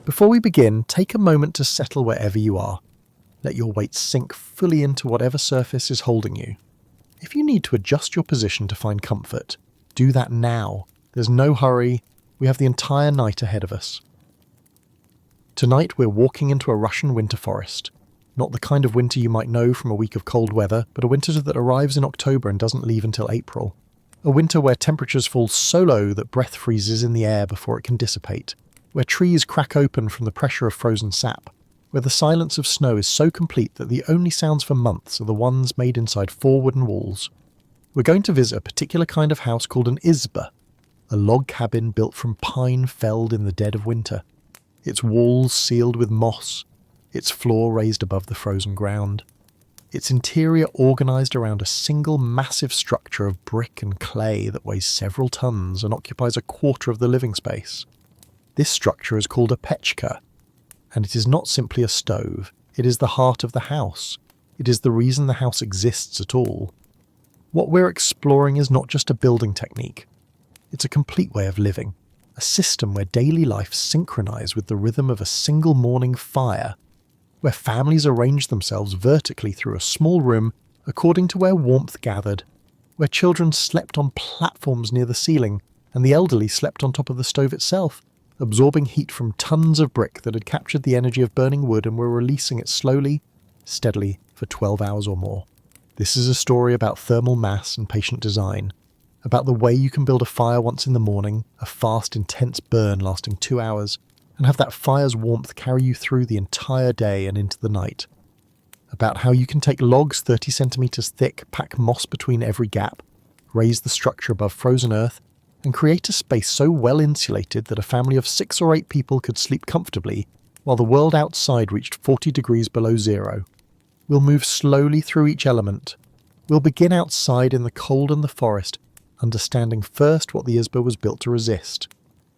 Before we begin, take a moment to settle wherever you are. Let your weight sink fully into whatever surface is holding you. If you need to adjust your position to find comfort, do that now. There's no hurry. We have the entire night ahead of us. Tonight we're walking into a Russian winter forest. Not the kind of winter you might know from a week of cold weather, but a winter that arrives in October and doesn't leave until April. A winter where temperatures fall so low that breath freezes in the air before it can dissipate. Where trees crack open from the pressure of frozen sap. Where the silence of snow is so complete that the only sounds for months are the ones made inside 4 wooden walls. We're going to visit a particular kind of house called an Izba, a log cabin built from pine felled in the dead of winter. Its walls sealed with moss, its floor raised above the frozen ground, its interior organised around a single massive structure of brick and clay that weighs several tons and occupies a quarter of the living space. This structure is called a pechka, and it is not simply a stove, it is the heart of the house. It is the reason the house exists at all. What we're exploring is not just a building technique, it's a complete way of living. A system where daily life synchronizes with the rhythm of a single morning fire, where families arrange themselves vertically through a small room according to where warmth gathered, where children slept on platforms near the ceiling and the elderly slept on top of the stove itself, absorbing heat from tons of brick that had captured the energy of burning wood and were releasing it slowly, steadily for 12 hours or more. This is a story about thermal mass and patient design, about the way you can build a fire once in the morning, a fast, intense burn lasting 2 hours, and have that fire's warmth carry you through the entire day and into the night. About how you can take logs 30 centimeters thick, pack moss between every gap, raise the structure above frozen earth, and create a space so well insulated that a family of 6 or 8 people could sleep comfortably while the world outside reached 40 degrees below zero. We'll move slowly through each element. We'll begin outside in the cold and the forest, understanding first what the Izba was built to resist.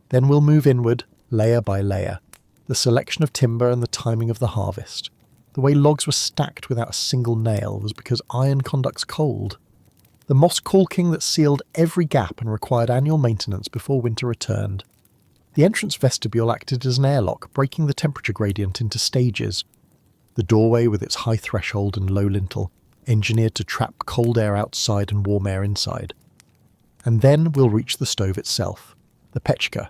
Then we'll move inward, layer by layer, the selection of timber and the timing of the harvest. The way logs were stacked without a single nail was because iron conducts cold. The moss caulking that sealed every gap and required annual maintenance before winter returned. The entrance vestibule acted as an airlock, breaking the temperature gradient into stages. The doorway with its high threshold and low lintel, engineered to trap cold air outside and warm air inside. And then we'll reach the stove itself, the pechka.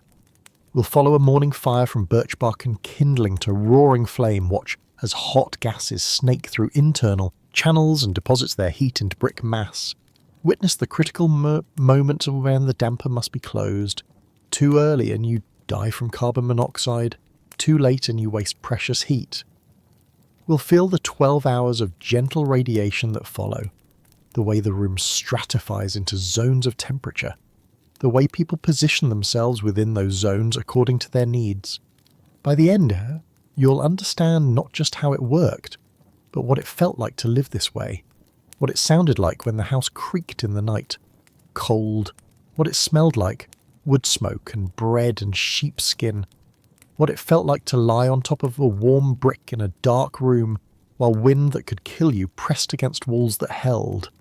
We'll follow a morning fire from birch bark and kindling to roaring flame, watch as hot gases snake through internal channels and deposits their heat into brick mass. Witness the critical moment when the damper must be closed. Too early and you die from carbon monoxide. Too late and you waste precious heat. We'll feel the 12 hours of gentle radiation that follow. The way the room stratifies into zones of temperature. The way people position themselves within those zones according to their needs. By the end, you'll understand not just how it worked, but what it felt like to live this way. What it sounded like when the house creaked in the night. Cold. What it smelled like. Wood smoke and bread and sheepskin. What it felt like to lie on top of a warm brick in a dark room while wind that could kill you pressed against walls that held.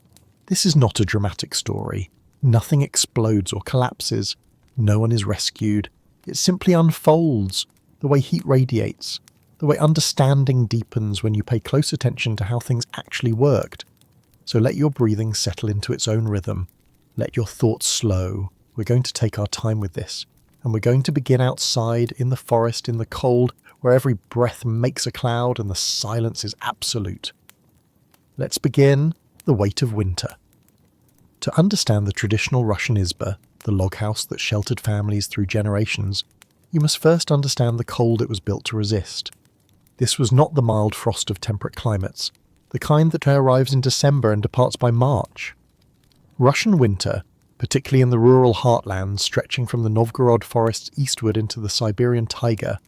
This is not a dramatic story. Nothing explodes or collapses. No one is rescued. It simply unfolds. The way heat radiates. The way understanding deepens when you pay close attention to how things actually worked. So let your breathing settle into its own rhythm. Let your thoughts slow. We're going to take our time with this. And we're going to begin outside, in the forest, in the cold, where every breath makes a cloud and the silence is absolute. Let's begin the weight of winter. To understand the traditional Russian Izba, the log house that sheltered families through generations, you must first understand the cold it was built to resist. This was not the mild frost of temperate climates, the kind that arrives in December and departs by March. Russian winter, particularly in the rural heartlands stretching from the Novgorod forests eastward into the Siberian taiga,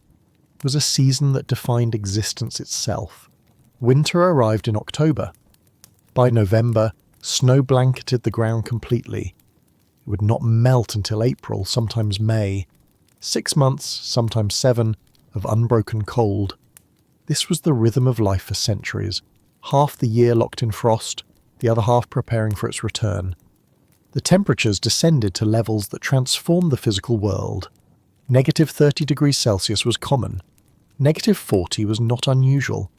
was a season that defined existence itself. Winter arrived in October. By November, snow blanketed the ground completely. It would not melt until April, sometimes May. 6 months, sometimes 7, of unbroken cold. This was the rhythm of life for centuries, half the year locked in frost, the other half preparing for its return. The temperatures descended to levels that transformed the physical world. -30 degrees Celsius was common, -40 was not unusual.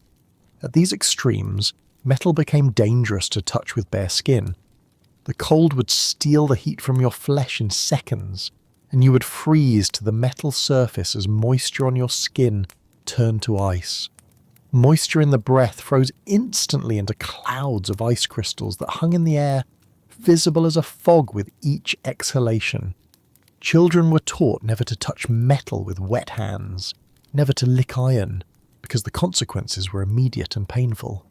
At these extremes, metal became dangerous to touch with bare skin. The cold would steal the heat from your flesh in seconds, and you would freeze to the metal surface as moisture on your skin turned to ice. Moisture in the breath froze instantly into clouds of ice crystals that hung in the air, visible as a fog with each exhalation. Children were taught never to touch metal with wet hands, never to lick iron, because the consequences were immediate and painful.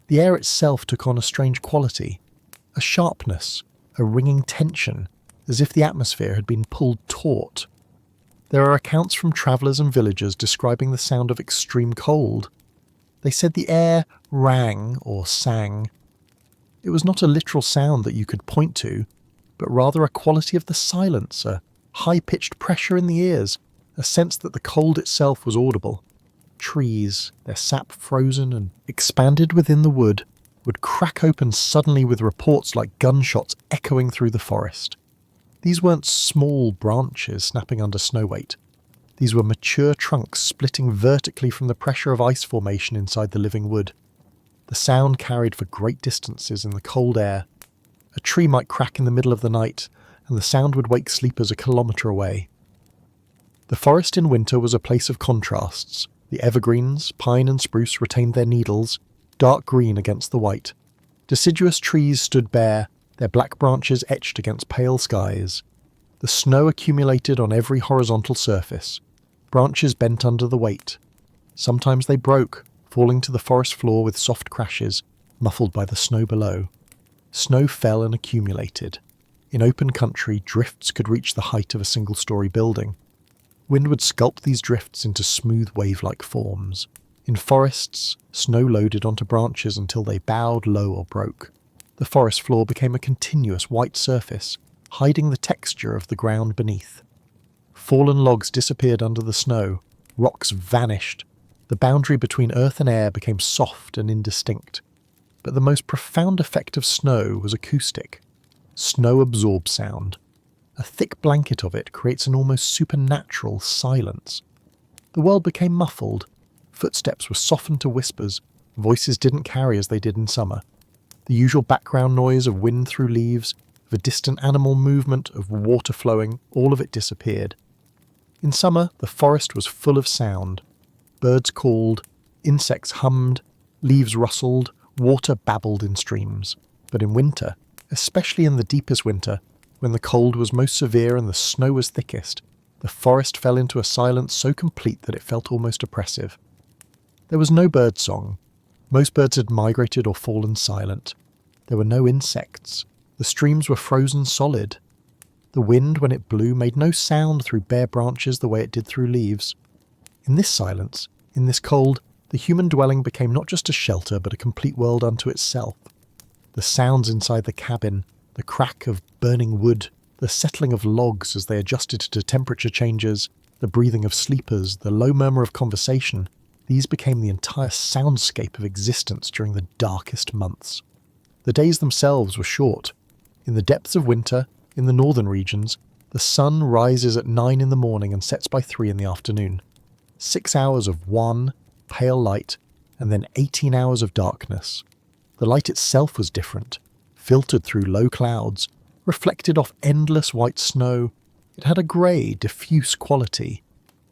The air itself took on a strange quality, a sharpness, a ringing tension, as if the atmosphere had been pulled taut. There are accounts from travellers and villagers describing the sound of extreme cold. They said the air rang or sang. It was not a literal sound that you could point to, but rather a quality of the silence, a high-pitched pressure in the ears, a sense that the cold itself was audible. Trees, their sap frozen and expanded within the wood, would crack open suddenly with reports like gunshots echoing through the forest. These weren't small branches snapping under snow weight. These were mature trunks splitting vertically from the pressure of ice formation inside the living wood. The sound carried for great distances in the cold air. A tree might crack in the middle of the night, and the sound would wake sleepers a kilometre away. The forest in winter was a place of contrasts. The evergreens, pine and spruce retained their needles, dark green against the white. Deciduous trees stood bare, their black branches etched against pale skies. The snow accumulated on every horizontal surface. Branches bent under the weight. Sometimes they broke, falling to the forest floor with soft crashes, muffled by the snow below. Snow fell and accumulated. In open country, drifts could reach the height of a single-story building. Wind would sculpt these drifts into smooth wave-like forms. In forests, snow loaded onto branches until they bowed low or broke. The forest floor became a continuous white surface, hiding the texture of the ground beneath. Fallen logs disappeared under the snow, rocks vanished. The boundary between earth and air became soft and indistinct. But the most profound effect of snow was acoustic. Snow absorbs sound. A thick blanket of it creates an almost supernatural silence. The world became muffled. Footsteps were softened to whispers. Voices didn't carry as they did in summer. The usual background noise of wind through leaves, of a distant animal movement, of water flowing, all of it disappeared. In summer, the forest was full of sound. Birds called, insects hummed, leaves rustled, water babbled in streams. But in winter, especially in the deepest winter, when the cold was most severe and the snow was thickest, the forest fell into a silence so complete that it felt almost oppressive. There was no bird song. Most birds had migrated or fallen silent. There were no insects. The streams were frozen solid. The wind, when it blew, made no sound through bare branches the way it did through leaves. In this silence, in this cold, the human dwelling became not just a shelter but a complete world unto itself. The sounds inside the cabin, the crack of burning wood, the settling of logs as they adjusted to temperature changes, the breathing of sleepers, the low murmur of conversation, these became the entire soundscape of existence during the darkest months. The days themselves were short. In the depths of winter, in the northern regions, the sun rises at 9 in the morning and sets by 3 in the afternoon. 6 hours of wan, pale light, and then 18 hours of darkness. The light itself was different, filtered through low clouds, reflected off endless white snow. It had a grey, diffuse quality.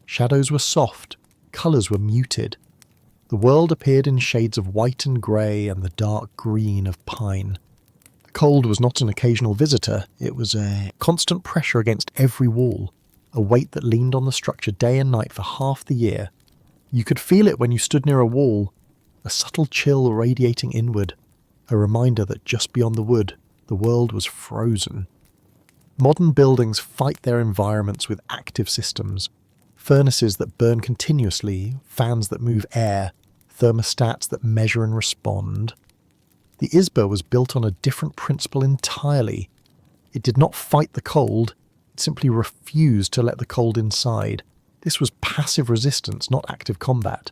Shadows were soft, colours were muted. The world appeared in shades of white and grey and the dark green of pine. The cold was not an occasional visitor, it was a constant pressure against every wall, a weight that leaned on the structure day and night for half the year. You could feel it when you stood near a wall, a subtle chill radiating inward, a reminder that just beyond the wood, the world was frozen. Modern buildings fight their environments with active systems. Furnaces that burn continuously, fans that move air, thermostats that measure and respond. The Izba was built on a different principle entirely. It did not fight the cold, it simply refused to let the cold inside. This was passive resistance, not active combat.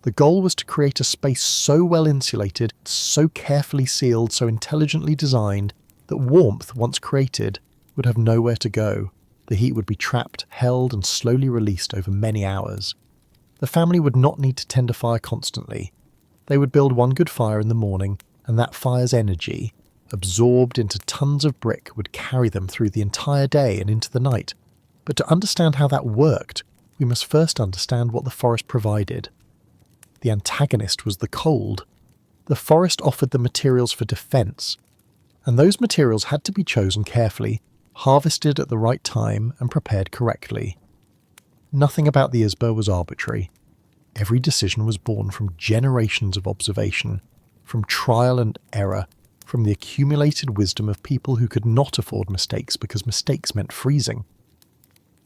The goal was to create a space so well insulated, so carefully sealed, so intelligently designed, that warmth, once created, would have nowhere to go. The heat would be trapped, held, and slowly released over many hours. The family would not need to tend a fire constantly. They would build one good fire in the morning, and that fire's energy, absorbed into tons of brick, would carry them through the entire day and into the night. But to understand how that worked, we must first understand what the forest provided. The antagonist was the cold. The forest offered the materials for defence, and those materials had to be chosen carefully, harvested at the right time, and prepared correctly. Nothing about the Izba was arbitrary. Every decision was born from generations of observation, from trial and error, from the accumulated wisdom of people who could not afford mistakes because mistakes meant freezing.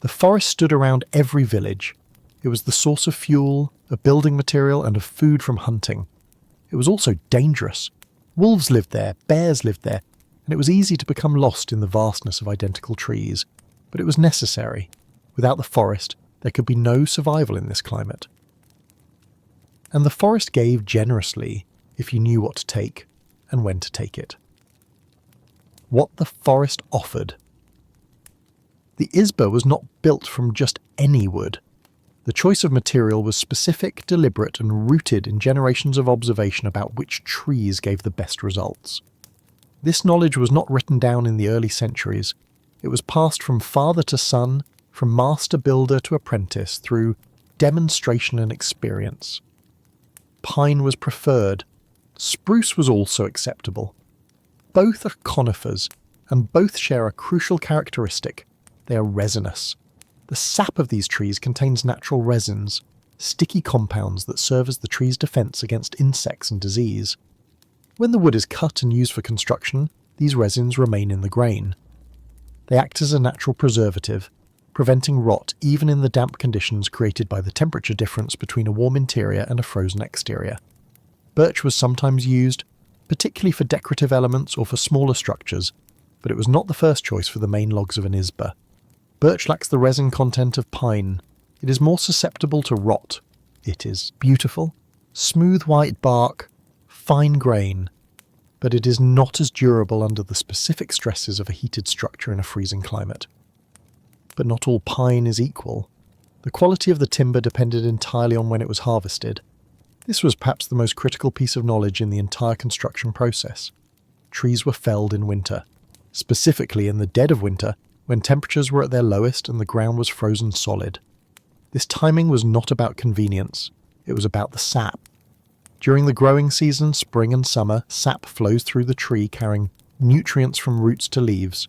The forest stood around every village. It was the source of fuel, of building material, and of food from hunting. It was also dangerous. Wolves lived there, bears lived there, and it was easy to become lost in the vastness of identical trees. But it was necessary. Without the forest, there could be no survival in this climate. And the forest gave generously if you knew what to take and when to take it. What the forest offered. The Izba was not built from just any wood. The choice of material was specific, deliberate, and rooted in generations of observation about which trees gave the best results. This knowledge was not written down in the early centuries. It was passed from father to son, from master builder to apprentice, through demonstration and experience. Pine was preferred. Spruce was also acceptable. Both are conifers, and both share a crucial characteristic. They are resinous. The sap of these trees contains natural resins, sticky compounds that serve as the tree's defense against insects and disease. When the wood is cut and used for construction, these resins remain in the grain. They act as a natural preservative, preventing rot even in the damp conditions created by the temperature difference between a warm interior and a frozen exterior. Birch was sometimes used, particularly for decorative elements or for smaller structures, but it was not the first choice for the main logs of an Izba. Birch lacks the resin content of pine. It is more susceptible to rot. It is beautiful, smooth white bark, fine grain, but it is not as durable under the specific stresses of a heated structure in a freezing climate. But not all pine is equal. The quality of the timber depended entirely on when it was harvested. This was perhaps the most critical piece of knowledge in the entire construction process. Trees were felled in winter, specifically in the dead of winter, when temperatures were at their lowest and the ground was frozen solid. This timing was not about convenience, it was about the sap. During the growing season, spring and summer, sap flows through the tree carrying nutrients from roots to leaves.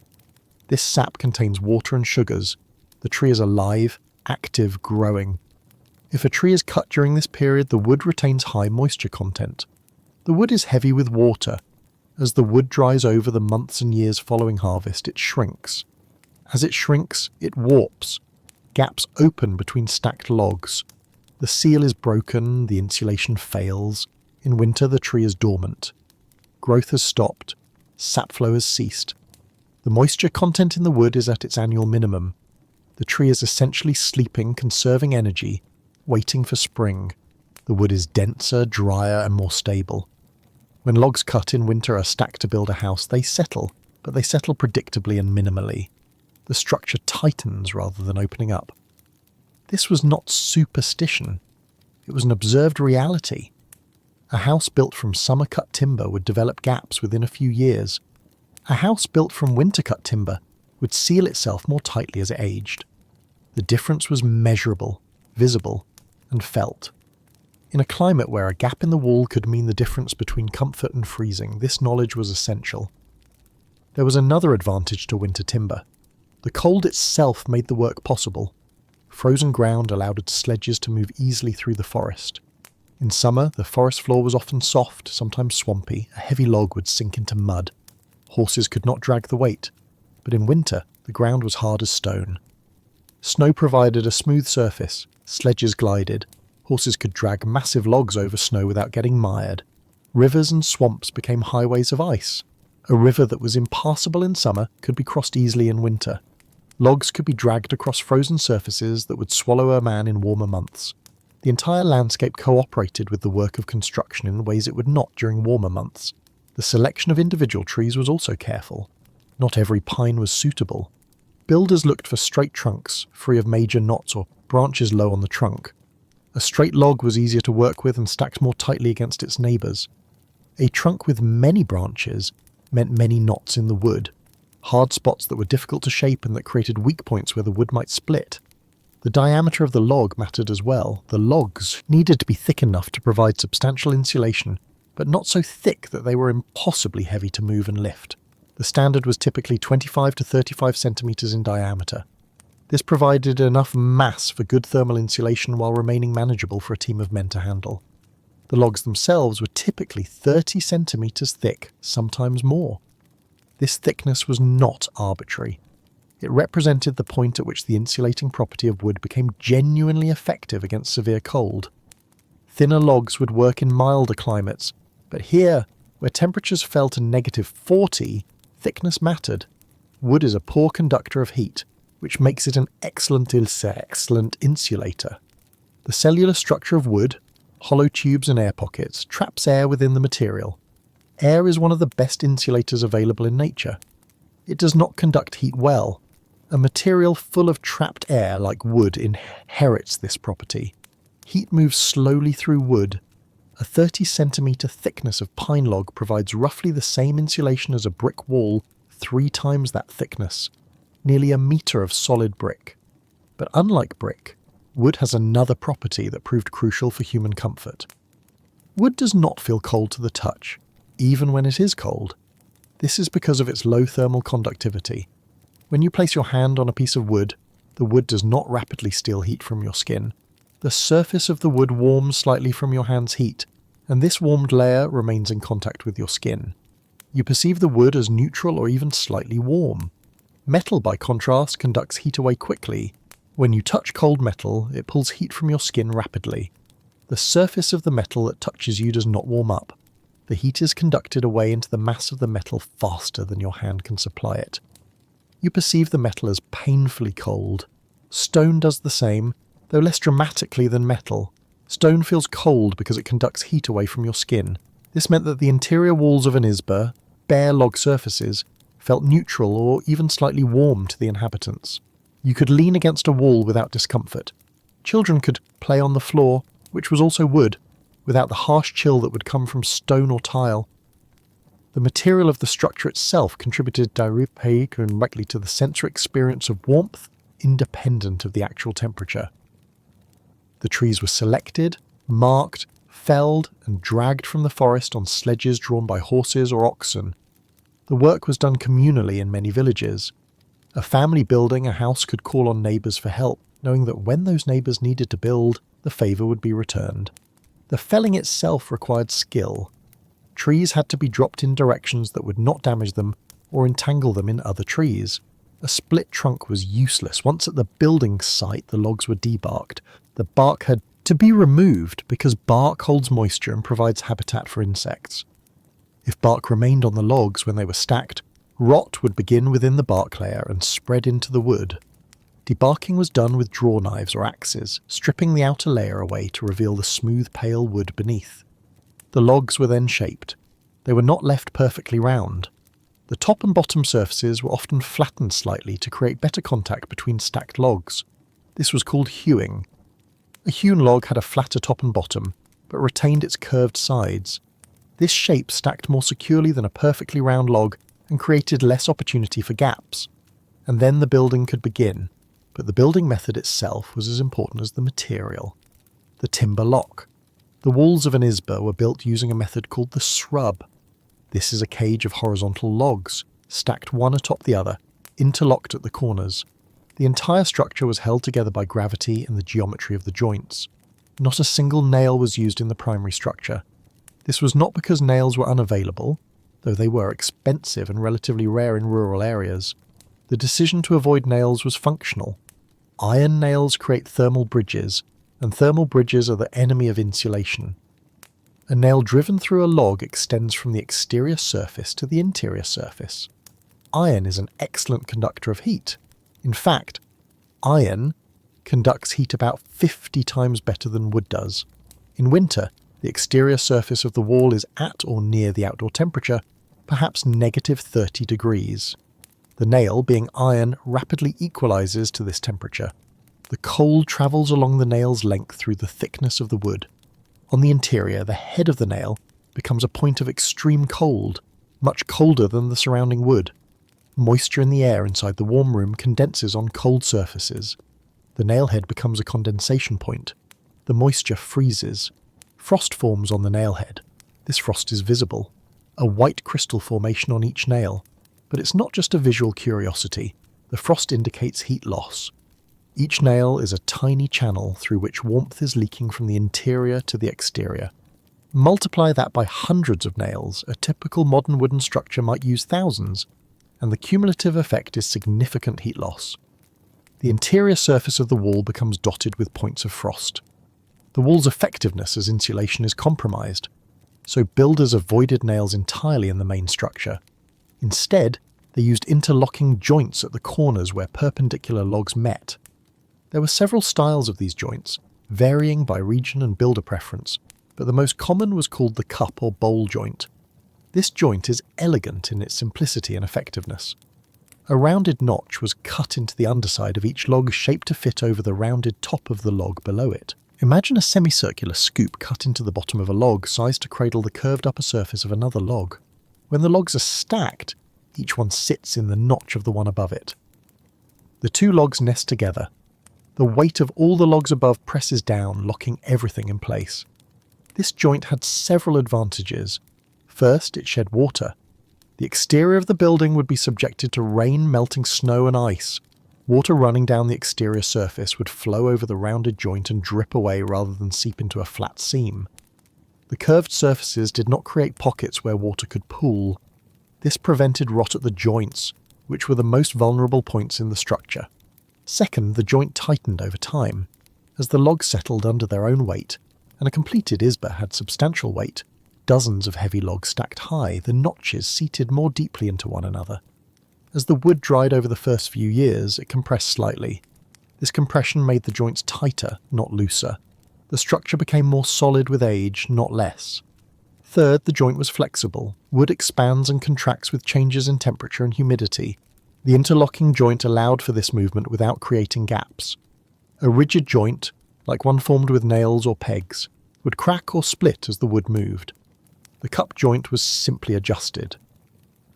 This sap contains water and sugars. The tree is alive, active, growing. If a tree is cut during this period, the wood retains high moisture content. The wood is heavy with water. As the wood dries over the months and years following harvest, it shrinks. As it shrinks, it warps. Gaps open between stacked logs. The seal is broken, the insulation fails. In winter, the tree is dormant. Growth has stopped. Sap flow has ceased. The moisture content in the wood is at its annual minimum. The tree is essentially sleeping, conserving energy, waiting for spring. The wood is denser, drier, and more stable. When logs cut in winter are stacked to build a house, they settle, but they settle predictably and minimally. The structure tightens rather than opening up. This was not superstition. It was an observed reality. A house built from summer-cut timber would develop gaps within a few years. A house built from winter-cut timber would seal itself more tightly as it aged. The difference was measurable, visible, and felt. In a climate where a gap in the wall could mean the difference between comfort and freezing, this knowledge was essential. There was another advantage to winter timber. The cold itself made the work possible. Frozen ground allowed sledges to move easily through the forest. In summer, the forest floor was often soft, sometimes swampy. A heavy log would sink into mud. Horses could not drag the weight, but in winter, the ground was hard as stone. Snow provided a smooth surface. Sledges glided. Horses could drag massive logs over snow without getting mired. Rivers and swamps became highways of ice. A river that was impassable in summer could be crossed easily in winter. Logs could be dragged across frozen surfaces that would swallow a man in warmer months. The entire landscape cooperated with the work of construction in ways it would not during warmer months. The selection of individual trees was also careful. Not every pine was suitable. Builders looked for straight trunks, free of major knots or branches low on the trunk. A straight log was easier to work with and stacked more tightly against its neighbours. A trunk with many branches meant many knots in the wood, hard spots that were difficult to shape and that created weak points where the wood might split. The diameter of the log mattered as well. The logs needed to be thick enough to provide substantial insulation, but not so thick that they were impossibly heavy to move and lift. The standard was typically 25 to 35 centimetres in diameter. This provided enough mass for good thermal insulation while remaining manageable for a team of men to handle. The logs themselves were typically 30 centimetres thick, sometimes more. This thickness was not arbitrary. It represented the point at which the insulating property of wood became genuinely effective against severe cold. Thinner logs would work in milder climates, but here, where temperatures fell to -40, thickness mattered. Wood is a poor conductor of heat, which makes it an excellent insulator. The cellular structure of wood, hollow tubes and air pockets, traps air within the material. Air is one of the best insulators available in nature. It does not conduct heat well. A material full of trapped air like wood inherits this property. Heat moves slowly through wood. A 30 centimetre thickness of pine log provides roughly the same insulation as a brick wall, 3 times that thickness, nearly a metre of solid brick. But unlike brick, wood has another property that proved crucial for human comfort. Wood does not feel cold to the touch, even when it is cold. This is because of its low thermal conductivity. When you place your hand on a piece of wood, the wood does not rapidly steal heat from your skin. The surface of the wood warms slightly from your hand's heat, and this warmed layer remains in contact with your skin. You perceive the wood as neutral or even slightly warm. Metal, by contrast, conducts heat away quickly. When you touch cold metal, it pulls heat from your skin rapidly. The surface of the metal that touches you does not warm up. The heat is conducted away into the mass of the metal faster than your hand can supply it. You perceive the metal as painfully cold. Stone does the same, though less dramatically than metal. Stone feels cold because it conducts heat away from your skin. This meant that the interior walls of an Izba, bare log surfaces, felt neutral or even slightly warm to the inhabitants. You could lean against a wall without discomfort. Children could play on the floor, which was also wood, without the harsh chill that would come from stone or tile. The material of the structure itself contributed directly to the sensory experience of warmth, independent of the actual temperature. The trees were selected, marked, felled, and dragged from the forest on sledges drawn by horses or oxen. The work was done communally in many villages. A family building a house could call on neighbours for help, knowing that when those neighbours needed to build, the favour would be returned. The felling itself required skill. Trees had to be dropped in directions that would not damage them or entangle them in other trees. A split trunk was useless. Once at the building site, the logs were debarked. The bark had to be removed because bark holds moisture and provides habitat for insects. If bark remained on the logs when they were stacked, rot would begin within the bark layer and spread into the wood. Debarking was done with draw knives or axes, stripping the outer layer away to reveal the smooth, pale wood beneath. The logs were then shaped. They were not left perfectly round. The top and bottom surfaces were often flattened slightly to create better contact between stacked logs. This was called hewing. A hewn log had a flatter top and bottom, but retained its curved sides. This shape stacked more securely than a perfectly round log and created less opportunity for gaps. And then the building could begin, but the building method itself was as important as the material. The timber lock. The walls of an Izba were built using a method called the shrub. This is a cage of horizontal logs, stacked one atop the other, interlocked at the corners. The entire structure was held together by gravity and the geometry of the joints. Not a single nail was used in the primary structure. This was not because nails were unavailable, though they were expensive and relatively rare in rural areas. The decision to avoid nails was functional. Iron nails create thermal bridges, and thermal bridges are the enemy of insulation. A nail driven through a log extends from the exterior surface to the interior surface. Iron is an excellent conductor of heat. In fact, iron conducts heat about 50 times better than wood does. In winter, the exterior surface of the wall is at or near the outdoor temperature, perhaps -30 degrees. The nail, being iron, rapidly equalizes to this temperature. The cold travels along the nail's length through the thickness of the wood. On the interior, the head of the nail becomes a point of extreme cold, much colder than the surrounding wood. Moisture in the air inside the warm room condenses on cold surfaces. The nail head becomes a condensation point. The moisture freezes. Frost forms on the nail head. This frost is visible, a white crystal formation on each nail. But it's not just a visual curiosity. The frost indicates heat loss. Each nail is a tiny channel through which warmth is leaking from the interior to the exterior. Multiply that by hundreds of nails, a typical modern wooden structure might use thousands, and the cumulative effect is significant heat loss. The interior surface of the wall becomes dotted with points of frost. The wall's effectiveness as insulation is compromised, so builders avoided nails entirely in the main structure. Instead, they used interlocking joints at the corners where perpendicular logs met. There were several styles of these joints, varying by region and builder preference, but the most common was called the cup or bowl joint. This joint is elegant in its simplicity and effectiveness. A rounded notch was cut into the underside of each log, shaped to fit over the rounded top of the log below it. Imagine a semicircular scoop cut into the bottom of a log, sized to cradle the curved upper surface of another log. When the logs are stacked, each one sits in the notch of the one above it. The two logs nest together. The weight of all the logs above presses down, locking everything in place. This joint had several advantages. First, it shed water. The exterior of the building would be subjected to rain, melting snow and ice. Water running down the exterior surface would flow over the rounded joint and drip away rather than seep into a flat seam. The curved surfaces did not create pockets where water could pool. This prevented rot at the joints, which were the most vulnerable points in the structure. Second, the joint tightened over time. As the logs settled under their own weight, and a completed Izba had substantial weight, dozens of heavy logs stacked high, the notches seated more deeply into one another. As the wood dried over the first few years, it compressed slightly. This compression made the joints tighter, not looser. The structure became more solid with age, not less. Third, the joint was flexible. Wood expands and contracts with changes in temperature and humidity. The interlocking joint allowed for this movement without creating gaps. A rigid joint, like one formed with nails or pegs, would crack or split as the wood moved. The cup joint was simply adjusted.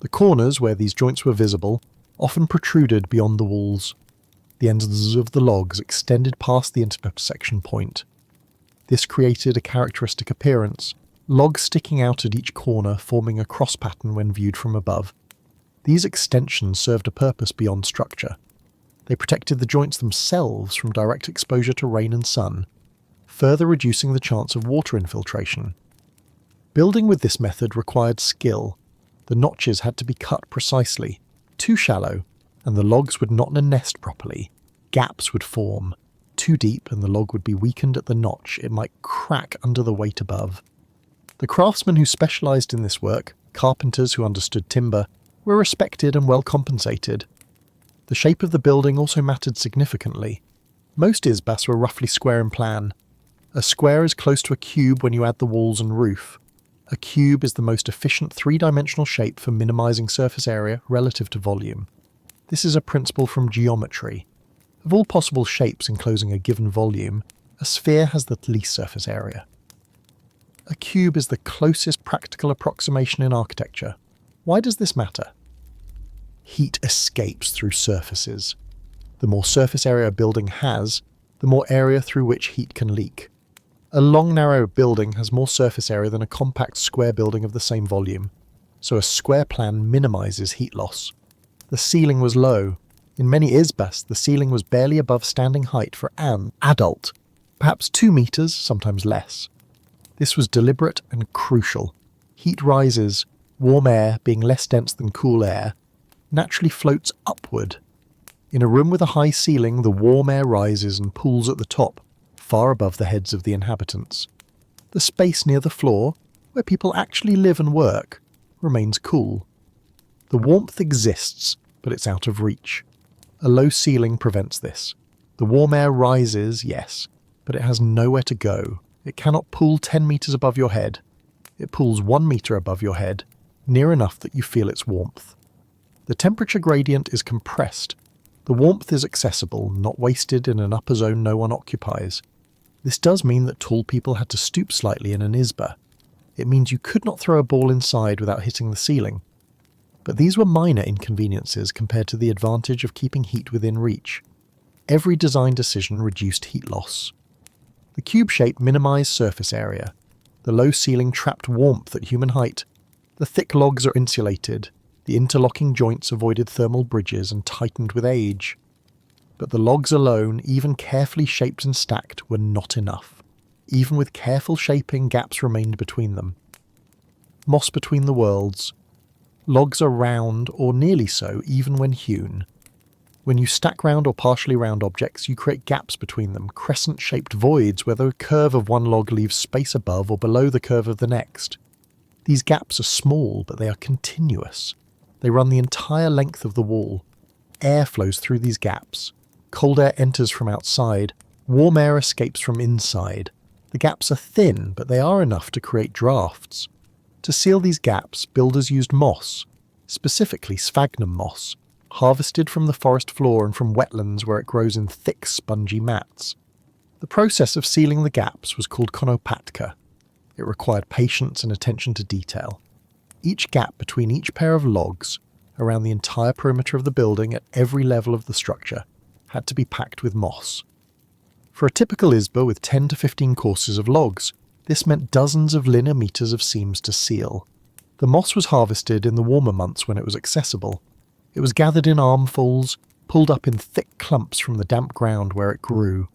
The corners where these joints were visible often protruded beyond the walls. The ends of the logs extended past the intersection point. This created a characteristic appearance, logs sticking out at each corner forming a cross pattern when viewed from above. These extensions served a purpose beyond structure. They protected the joints themselves from direct exposure to rain and sun, further reducing the chance of water infiltration. Building with this method required skill. The notches had to be cut precisely. Too shallow, and the logs would not nest properly. Gaps would form. Too deep, and the log would be weakened at the notch. It might crack under the weight above. The craftsmen who specialized in this work, carpenters who understood timber, were respected and well compensated. The shape of the building also mattered significantly. Most izbas were roughly square in plan. A square is close to a cube when you add the walls and roof. A cube is the most efficient three-dimensional shape for minimizing surface area relative to volume. This is a principle from geometry. Of all possible shapes enclosing a given volume, a sphere has the least surface area. A cube is the closest practical approximation in architecture. Why does this matter? Heat escapes through surfaces. The more surface area a building has, the more area through which heat can leak. A long, narrow building has more surface area than a compact square building of the same volume, so a square plan minimizes heat loss. The ceiling was low. In many izbas, the ceiling was barely above standing height for an adult, perhaps 2 meters, sometimes less. This was deliberate and crucial. Heat rises, warm air, being less dense than cool air, naturally floats upward. In a room with a high ceiling, the warm air rises and pools at the top, far above the heads of the inhabitants. The space near the floor, where people actually live and work, remains cool. The warmth exists, but it's out of reach. A low ceiling prevents this. The warm air rises, yes, but it has nowhere to go. It cannot pool 10 meters above your head. It pools 1 meter above your head, near enough that you feel its warmth. The temperature gradient is compressed. The warmth is accessible, not wasted in an upper zone no one occupies. This does mean that tall people had to stoop slightly in an Izba. It means you could not throw a ball inside without hitting the ceiling. But these were minor inconveniences compared to the advantage of keeping heat within reach. Every design decision reduced heat loss. The cube shape minimised surface area. The low ceiling trapped warmth at human height. The thick logs are insulated. The interlocking joints avoided thermal bridges and tightened with age. But the logs alone, even carefully shaped and stacked, were not enough. Even with careful shaping, gaps remained between them. Moss between the worlds. Logs are round, or nearly so, even when hewn. When you stack round or partially round objects, you create gaps between them, crescent-shaped voids where the curve of one log leaves space above or below the curve of the next. These gaps are small, but they are continuous. They run the entire length of the wall. Air flows through these gaps. Cold air enters from outside. Warm air escapes from inside. The gaps are thin, but they are enough to create drafts. To seal these gaps, builders used moss, specifically sphagnum moss, harvested from the forest floor and from wetlands where it grows in thick, spongy mats. The process of sealing the gaps was called pechka. It required patience and attention to detail. Each gap between each pair of logs, around the entire perimeter of the building at every level of the structure, had to be packed with moss. For a typical Izba with 10 to 15 courses of logs, this meant dozens of linear meters of seams to seal. The moss was harvested in the warmer months when it was accessible. It was gathered in armfuls, pulled up in thick clumps from the damp ground where it grew.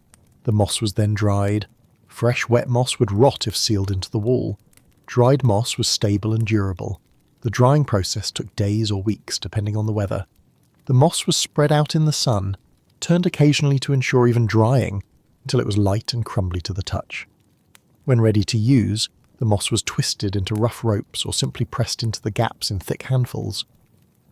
The moss was then dried. Fresh wet moss would rot if sealed into the wall. Dried moss was stable and durable. The drying process took days or weeks, depending on the weather. The moss was spread out in the sun, turned occasionally to ensure even drying, until it was light and crumbly to the touch. When ready to use, the moss was twisted into rough ropes or simply pressed into the gaps in thick handfuls.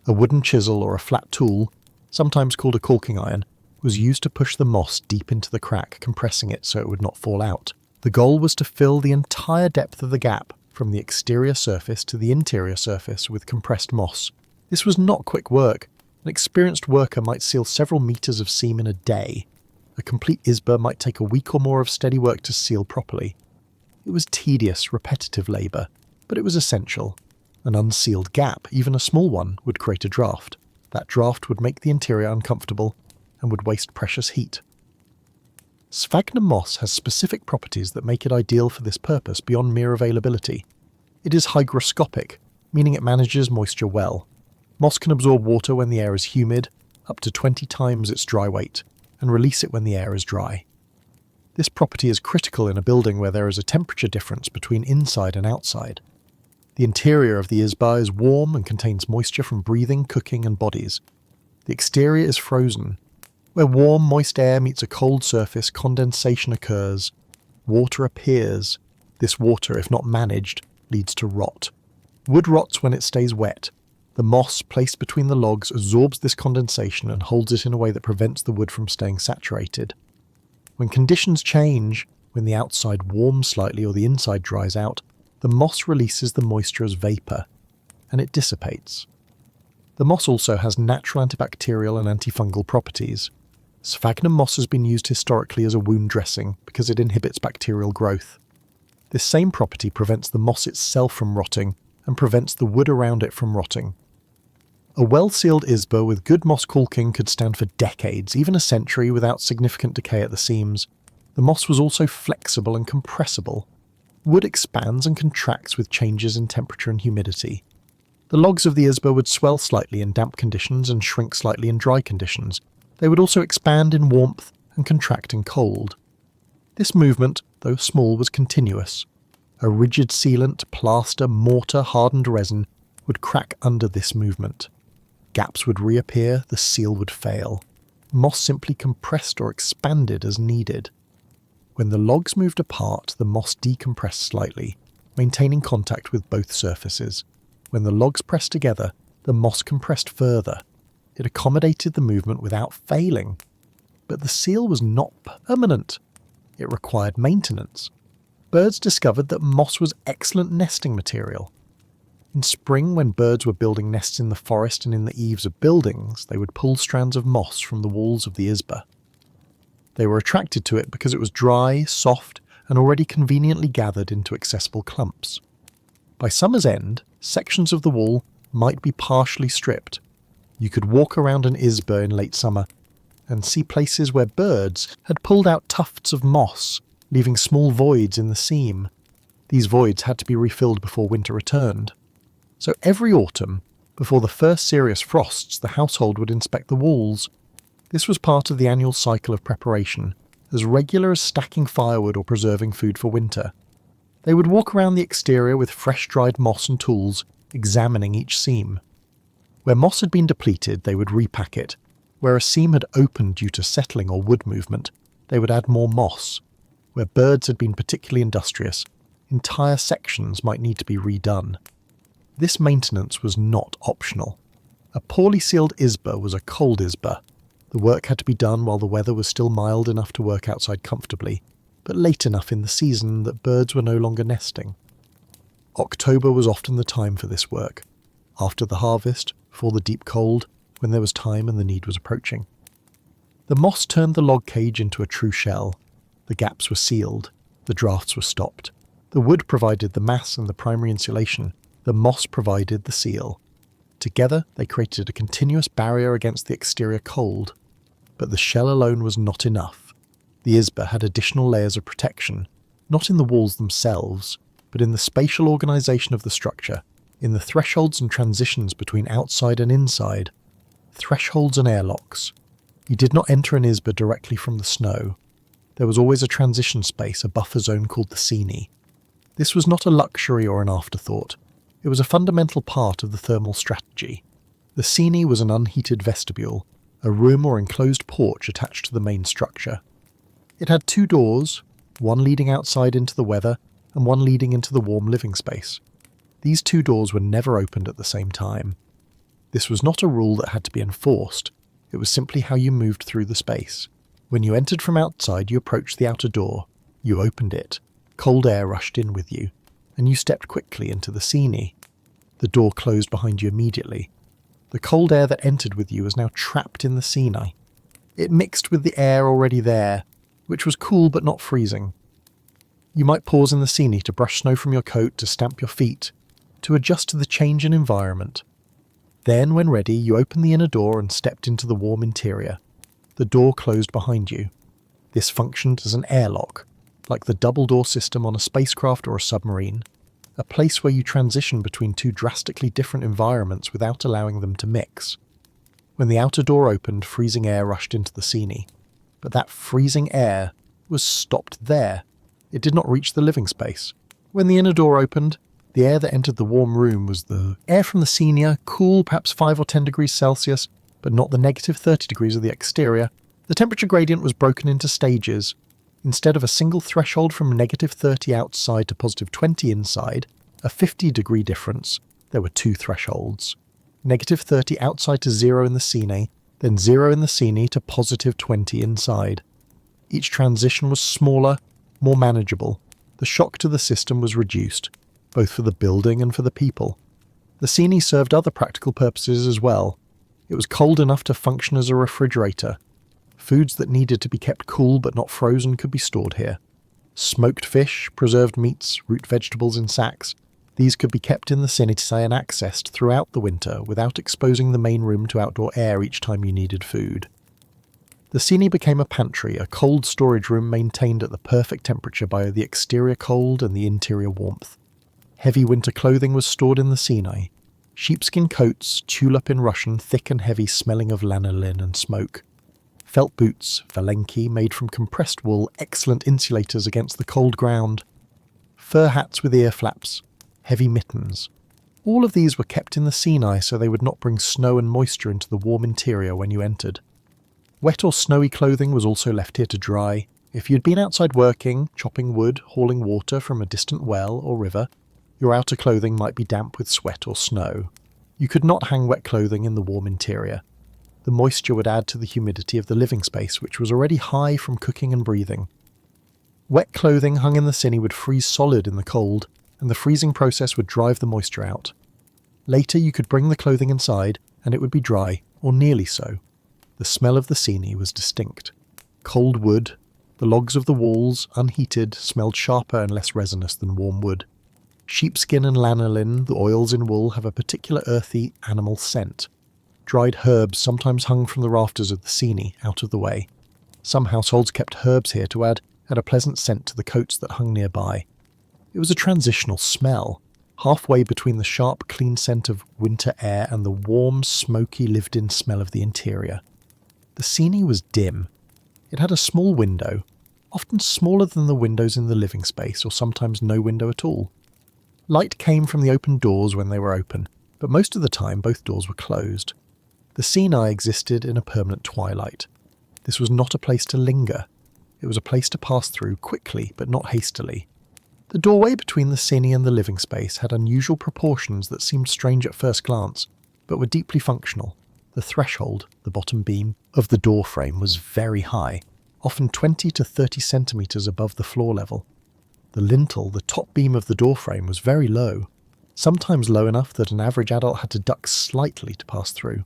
A wooden chisel or a flat tool, sometimes called a caulking iron, was used to push the moss deep into the crack, compressing it so it would not fall out. The goal was to fill the entire depth of the gap, from the exterior surface to the interior surface, with compressed moss. This was not quick work. An experienced worker might seal several meters of seam in a day. A complete Izba might take a week or more of steady work to seal properly. It was tedious, repetitive labour, but it was essential. An unsealed gap, even a small one, would create a draft. That draft would make the interior uncomfortable and would waste precious heat. Sphagnum moss has specific properties that make it ideal for this purpose beyond mere availability. It is hygroscopic, meaning it manages moisture well. Moss can absorb water when the air is humid, up to 20 times its dry weight, and release it when the air is dry. This property is critical in a building where there is a temperature difference between inside and outside. The interior of the Izba is warm and contains moisture from breathing, cooking, and bodies. The exterior is frozen. Where warm, moist air meets a cold surface, condensation occurs. Water appears. This water, if not managed, leads to rot. Wood rots when it stays wet. The moss placed between the logs absorbs this condensation and holds it in a way that prevents the wood from staying saturated. When conditions change, when the outside warms slightly or the inside dries out, the moss releases the moisture as vapour, and it dissipates. The moss also has natural antibacterial and antifungal properties. Sphagnum moss has been used historically as a wound dressing because it inhibits bacterial growth. This same property prevents the moss itself from rotting and prevents the wood around it from rotting. A well-sealed Izba with good moss caulking could stand for decades, even a century, without significant decay at the seams. The moss was also flexible and compressible. Wood expands and contracts with changes in temperature and humidity. The logs of the Izba would swell slightly in damp conditions and shrink slightly in dry conditions. They would also expand in warmth and contract in cold. This movement, though small, was continuous. A rigid sealant, plaster, mortar, hardened resin would crack under this movement. Gaps would reappear, the seal would fail. Moss simply compressed or expanded as needed. When the logs moved apart, the moss decompressed slightly, maintaining contact with both surfaces. When the logs pressed together, the moss compressed further. It accommodated the movement without failing. But the seal was not permanent. It required maintenance. Birds discovered that moss was excellent nesting material. In spring, when birds were building nests in the forest and in the eaves of buildings, they would pull strands of moss from the walls of the Izba. They were attracted to it because it was dry, soft, and already conveniently gathered into accessible clumps. By summer's end, sections of the wall might be partially stripped. You could walk around an Izba in late summer and see places where birds had pulled out tufts of moss, leaving small voids in the seam. These voids had to be refilled before winter returned. So every autumn, before the first serious frosts, the household would inspect the walls. This was part of the annual cycle of preparation, as regular as stacking firewood or preserving food for winter. They would walk around the exterior with fresh dried moss and tools, examining each seam. Where moss had been depleted, they would repack it. Where a seam had opened due to settling or wood movement, they would add more moss. Where birds had been particularly industrious, entire sections might need to be redone. This maintenance was not optional. A poorly sealed Izba was a cold Izba. The work had to be done while the weather was still mild enough to work outside comfortably, but late enough in the season that birds were no longer nesting. October was often the time for this work. After the harvest, before the deep cold, when there was time and the need was approaching. The moss turned the log cage into a true shell. The gaps were sealed. The drafts were stopped. The wood provided the mass and the primary insulation. The moss provided the seal. Together, they created a continuous barrier against the exterior cold. But the shell alone was not enough. The Izba had additional layers of protection, not in the walls themselves, but in the spatial organisation of the structure, in the thresholds and transitions between outside and inside. Thresholds and airlocks. You did not enter an Izba directly from the snow. There was always a transition space, a buffer zone called the Sini. This was not a luxury or an afterthought. It was a fundamental part of the thermal strategy. The Sini was an unheated vestibule, a room or enclosed porch attached to the main structure. It had 2 doors, one leading outside into the weather and one leading into the warm living space. These 2 doors were never opened at the same time. This was not a rule that had to be enforced. It was simply how you moved through the space. When you entered from outside, you approached the outer door. You opened it. Cold air rushed in with you, and you stepped quickly into the Sini. The door closed behind you immediately. The cold air that entered with you was now trapped in the Sini. It mixed with the air already there, which was cool but not freezing. You might pause in the Sini to brush snow from your coat, to stamp your feet, to adjust to the change in environment. Then, when ready, you opened the inner door and stepped into the warm interior. The door closed behind you. This functioned as an airlock, like the double-door system on a spacecraft or a submarine, a place where you transition between 2 drastically different environments without allowing them to mix. When the outer door opened, freezing air rushed into the Sini. But that freezing air was stopped there. It did not reach the living space. When the inner door opened, the air that entered the warm room was the air from the Sini, cool, perhaps 5 or 10 degrees Celsius, but not the negative 30 degrees of the exterior. The temperature gradient was broken into stages. Instead of a single threshold from negative 30 outside to positive 20 inside, a 50-degree difference, there were 2 thresholds. Negative 30 outside to 0 in the Sini, then 0 in the Sini to positive 20 inside. Each transition was smaller, more manageable. The shock to the system was reduced, both for the building and for the people. The Sini served other practical purposes as well. It was cold enough to function as a refrigerator. Foods that needed to be kept cool but not frozen could be stored here. Smoked fish, preserved meats, root vegetables in sacks, these could be kept in the Sini and accessed throughout the winter without exposing the main room to outdoor air each time you needed food. The Sini became a pantry, a cold storage room maintained at the perfect temperature by the exterior cold and the interior warmth. Heavy winter clothing was stored in the Sini. Sheepskin coats, tulip in Russian, thick and heavy, smelling of lanolin and smoke. Felt boots, valenki, made from compressed wool, excellent insulators against the cold ground. Fur hats with ear flaps. Heavy mittens. All of these were kept in the Sini so they would not bring snow and moisture into the warm interior when you entered. Wet or snowy clothing was also left here to dry. If you'd been outside working, chopping wood, hauling water from a distant well or river, your outer clothing might be damp with sweat or snow. You could not hang wet clothing in the warm interior. The moisture would add to the humidity of the living space, which was already high from cooking and breathing. Wet clothing hung in the Sini would freeze solid in the cold, and the freezing process would drive the moisture out. Later you could bring the clothing inside and it would be dry, or nearly so. The smell of the scene was distinct. Cold wood, the logs of the walls, unheated, smelled sharper and less resinous than warm wood. Sheepskin and lanolin, the oils in wool, have a particular earthy, animal scent. Dried herbs sometimes hung from the rafters of the scene, out of the way. Some households kept herbs here to add a pleasant scent to the coats that hung nearby. It was a transitional smell, halfway between the sharp, clean scent of winter air and the warm, smoky, lived-in smell of the interior. The scene was dim. It had a small window, often smaller than the windows in the living space, or sometimes no window at all. Light came from the open doors when they were open, but most of the time both doors were closed. The scene existed in a permanent twilight. This was not a place to linger. It was a place to pass through quickly, but not hastily. The doorway between the scene and the living space had unusual proportions that seemed strange at first glance, but were deeply functional. The threshold, the bottom beam, of the door frame was very high, often 20 to 30 centimetres above the floor level. The lintel, the top beam of the door frame, was very low, sometimes low enough that an average adult had to duck slightly to pass through.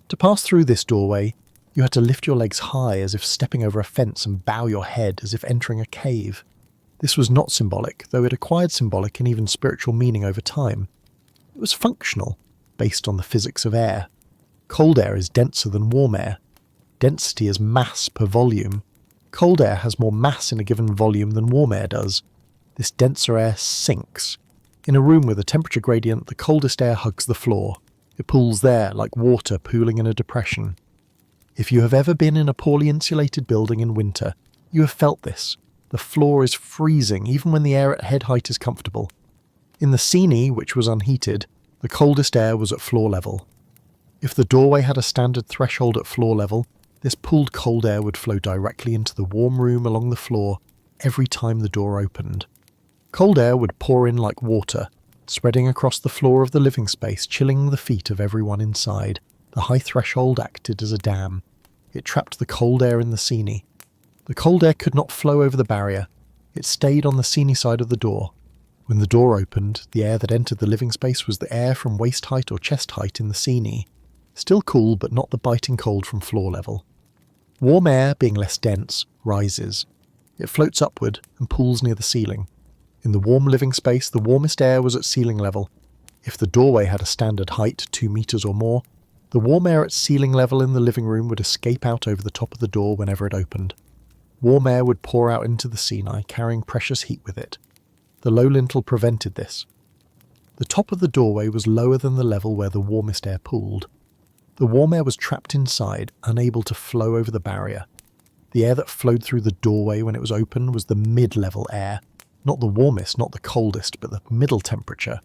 To pass through this doorway, you had to lift your legs high as if stepping over a fence and bow your head as if entering a cave. This was not symbolic, though it acquired symbolic and even spiritual meaning over time. It was functional, based on the physics of air. Cold air is denser than warm air. Density is mass per volume. Cold air has more mass in a given volume than warm air does. This denser air sinks. In a room with a temperature gradient, the coldest air hugs the floor. It pools there, like water pooling in a depression. If you have ever been in a poorly insulated building in winter, you have felt this. The floor is freezing even when the air at head height is comfortable. In the scene, which was unheated, the coldest air was at floor level. If the doorway had a standard threshold at floor level, this pooled cold air would flow directly into the warm room along the floor every time the door opened. Cold air would pour in like water, spreading across the floor of the living space, chilling the feet of everyone inside. The high threshold acted as a dam. It trapped the cold air in the scene. The cold air could not flow over the barrier. It stayed on the scene side of the door. When the door opened, the air that entered the living space was the air from waist height or chest height in the scene. Still cool, but not the biting cold from floor level. Warm air, being less dense, rises. It floats upward and pools near the ceiling. In the warm living space, the warmest air was at ceiling level. If the doorway had a standard height, 2 meters or more, the warm air at ceiling level in the living room would escape out over the top of the door whenever it opened. Warm air would pour out into the scene, carrying precious heat with it. The low lintel prevented this. The top of the doorway was lower than the level where the warmest air pooled. The warm air was trapped inside, unable to flow over the barrier. The air that flowed through the doorway when it was open was the mid-level air, not the warmest, not the coldest, but the middle temperature.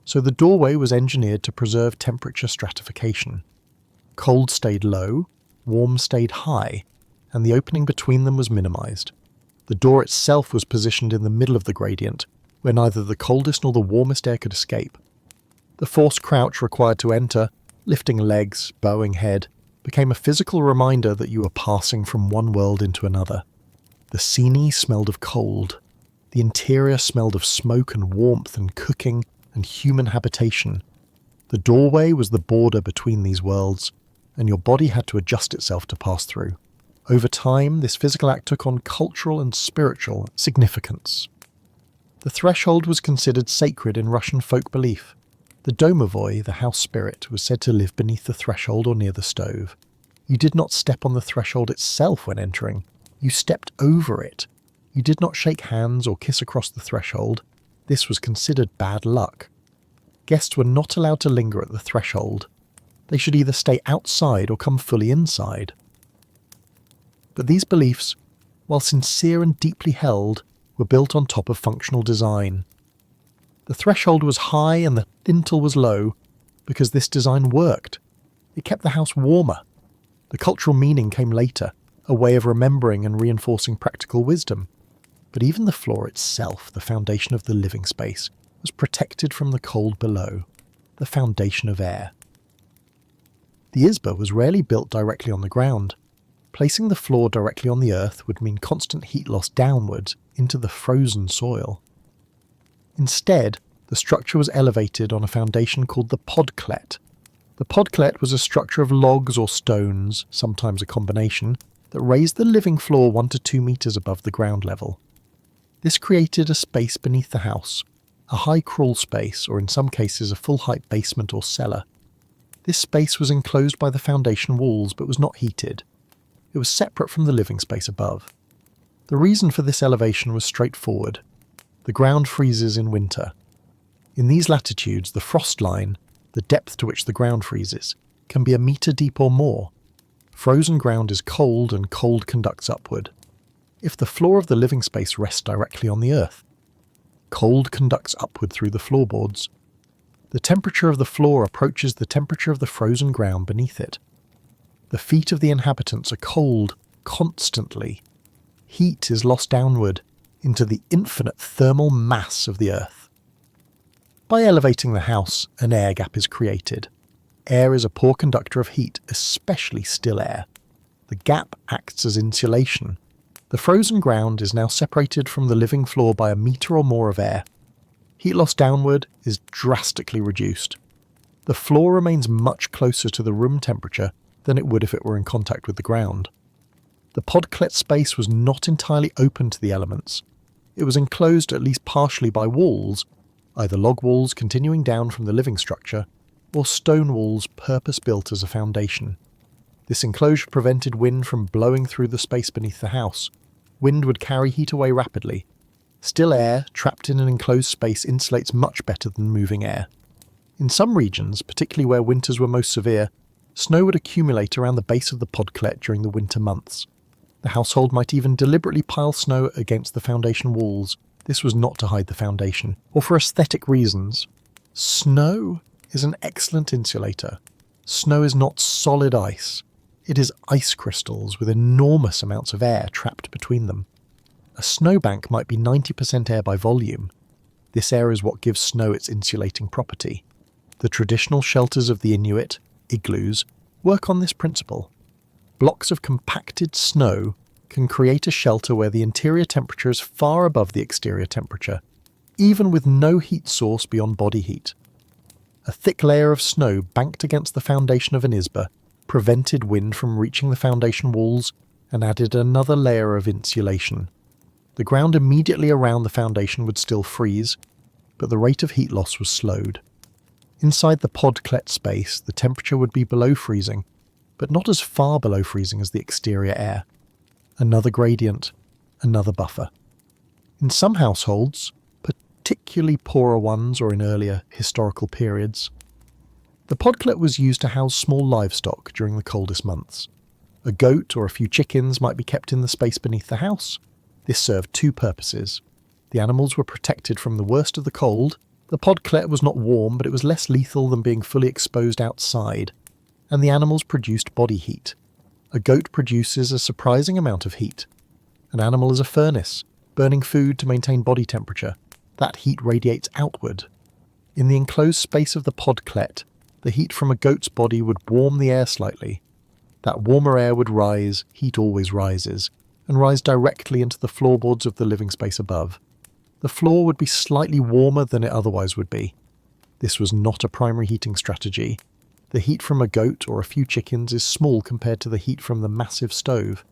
So the doorway was engineered to preserve temperature stratification. Cold stayed low, warm stayed high, and the opening between them was minimized. The door itself was positioned in the middle of the gradient, where neither the coldest nor the warmest air could escape. The forced crouch required to enter, lifting legs, bowing head, became a physical reminder that you were passing from one world into another. The scene smelled of cold. The interior smelled of smoke and warmth and cooking and human habitation. The doorway was the border between these worlds, and your body had to adjust itself to pass through. Over time, this physical act took on cultural and spiritual significance. The threshold was considered sacred in Russian folk belief. The domovoi, the house spirit, was said to live beneath the threshold or near the stove. You did not step on the threshold itself when entering. You stepped over it. You did not shake hands or kiss across the threshold. This was considered bad luck. Guests were not allowed to linger at the threshold. They should either stay outside or come fully inside. But these beliefs, while sincere and deeply held, were built on top of functional design. The threshold was high and the lintel was low because this design worked. It kept the house warmer. The cultural meaning came later, a way of remembering and reinforcing practical wisdom. But even the floor itself, the foundation of the living space, was protected from the cold below, the foundation of air. The Izba was rarely built directly on the ground. Placing the floor directly on the earth would mean constant heat loss downwards into the frozen soil. Instead, The structure was elevated on a foundation called the podklet. The podklet was a structure of logs or stones, sometimes a combination, that raised the living floor 1 to 2 meters above the ground level. This created a space beneath the house, a high crawl space, or in some cases a full-height basement or cellar. This space was enclosed by the foundation walls but was not heated. It was separate from the living space above. The reason for this elevation was straightforward. The ground freezes in winter. In these latitudes, the frost line, the depth to which the ground freezes, can be a meter deep or more. Frozen ground is cold and cold conducts upward. If the floor of the living space rests directly on the earth, cold conducts upward through the floorboards. The temperature of the floor approaches the temperature of the frozen ground beneath it. The feet of the inhabitants are cold constantly. Heat is lost downward into the infinite thermal mass of the earth. By elevating the house, an air gap is created. Air is a poor conductor of heat, especially still air. The gap acts as insulation. The frozen ground is now separated from the living floor by a meter or more of air. Heat loss downward is drastically reduced. The floor remains much closer to the room temperature than it would if it were in contact with the ground. The podklet space was not entirely open to the elements. It was enclosed at least partially by walls, either log walls continuing down from the living structure, or stone walls purpose-built as a foundation. This enclosure prevented wind from blowing through the space beneath the house. Wind would carry heat away rapidly. Still air, trapped in an enclosed space, insulates much better than moving air. In some regions, particularly where winters were most severe, snow would accumulate around the base of the podklet during the winter months. The household might even deliberately pile snow against the foundation walls. This was not to hide the foundation, or for aesthetic reasons. Snow is an excellent insulator. Snow is not solid ice. It is ice crystals with enormous amounts of air trapped between them. A snowbank might be 90% air by volume. This air is what gives snow its insulating property. The traditional shelters of the Inuit, igloos, work on this principle. Blocks of compacted snow can create a shelter where the interior temperature is far above the exterior temperature, even with no heat source beyond body heat. A thick layer of snow banked against the foundation of an Izba prevented wind from reaching the foundation walls and added another layer of insulation. The ground immediately around the foundation would still freeze, but the rate of heat loss was slowed. Inside the podklet space, the temperature would be below freezing, but not as far below freezing as the exterior air. Another gradient, another buffer. In some households, particularly poorer ones or in earlier historical periods, the podklet was used to house small livestock during the coldest months. A goat or a few chickens might be kept in the space beneath the house. This served two purposes. The animals were protected from the worst of the cold. The podklet was not warm, but it was less lethal than being fully exposed outside. And the animals produced body heat. A goat produces a surprising amount of heat. An animal is a furnace, burning food to maintain body temperature. That heat radiates outward. In the enclosed space of the podklet, the heat from a goat's body would warm the air slightly. That warmer air would rise, heat always rises, and rise directly into the floorboards of the living space above. The floor would be slightly warmer than it otherwise would be. This was not a primary heating strategy. The heat from a goat or a few chickens is small compared to the heat from the massive stove.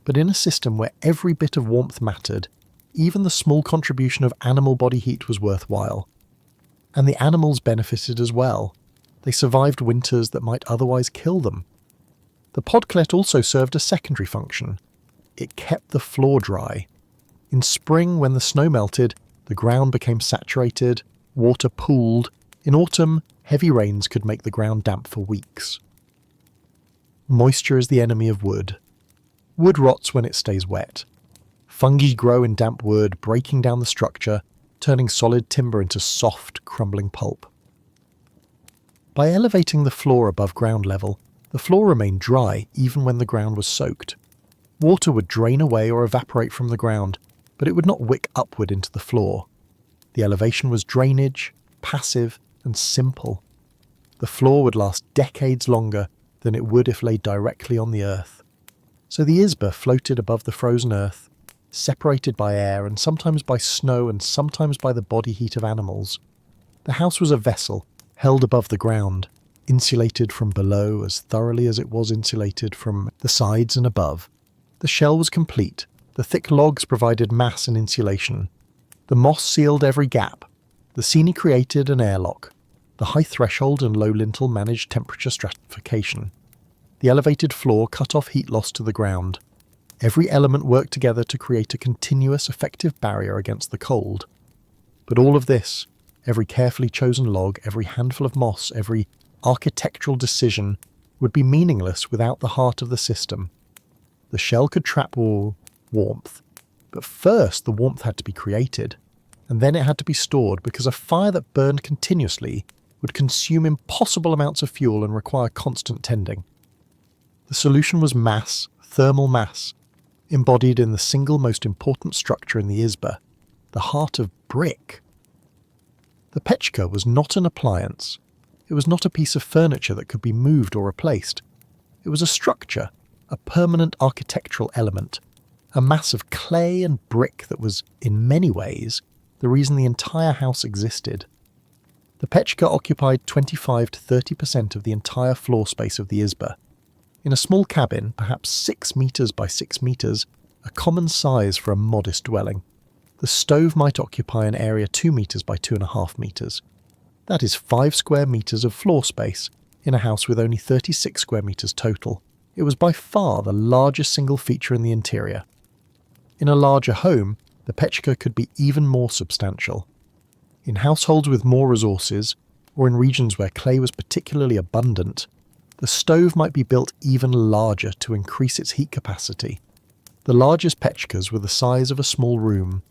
But in a system where every bit of warmth mattered, even the small contribution of animal body heat was worthwhile. And the animals benefited as well. They survived winters that might otherwise kill them. The podklet also served a secondary function. It kept the floor dry. In spring, when the snow melted, the ground became saturated, water pooled. In autumn, heavy rains could make the ground damp for weeks. Moisture is the enemy of wood. Wood rots when it stays wet. Fungi grow in damp wood, breaking down the structure, turning solid timber into soft, crumbling pulp. By elevating the floor above ground level, the floor remained dry even when the ground was soaked. Water would drain away or evaporate from the ground, but it would not wick upward into the floor. The elevation was drainage, passive, and simple. The floor would last decades longer than it would if laid directly on the earth. So the Izba floated above the frozen earth, separated by air and sometimes by snow and sometimes by the body heat of animals. The house was a vessel, held above the ground, insulated from below as thoroughly as it was insulated from the sides and above. The shell was complete. The thick logs provided mass and insulation. The moss sealed every gap. The Sini created an airlock. The high threshold and low lintel managed temperature stratification. The elevated floor cut off heat loss to the ground. Every element worked together to create a continuous, effective barrier against the cold. But all of this, every carefully chosen log, every handful of moss, every architectural decision, would be meaningless without the heart of the system. The shell could trap warmth, but first the warmth had to be created, and then it had to be stored because a fire that burned continuously would consume impossible amounts of fuel and require constant tending. The solution was mass, thermal mass, embodied in the single most important structure in the Izba, the heart of brick. The pechka was not an appliance. It was not a piece of furniture that could be moved or replaced. It was a structure, a permanent architectural element, a mass of clay and brick that was, in many ways, the reason the entire house existed. The pechka occupied 25 to 30% of the entire floor space of the Izba. In a small cabin, perhaps 6 meters by 6 meters, a common size for a modest dwelling, the stove might occupy an area 2 meters by 2.5 meters. That is 5 square meters of floor space in a house with only 36 square meters total. It was by far the largest single feature in the interior. In a larger home, the pechka could be even more substantial. In households with more resources, or in regions where clay was particularly abundant, the stove might be built even larger to increase its heat capacity. The largest pechkas were the size of a small room.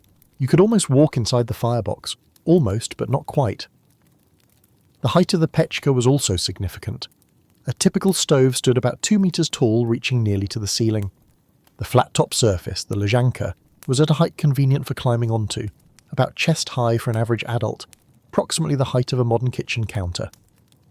You could almost walk inside the firebox, almost but not quite. The height of the pechka was also significant. A typical stove stood about 2 meters tall, reaching nearly to the ceiling. The flat-top surface, the Lezhanka, was at a height convenient for climbing onto, about chest high for an average adult, approximately the height of a modern kitchen counter.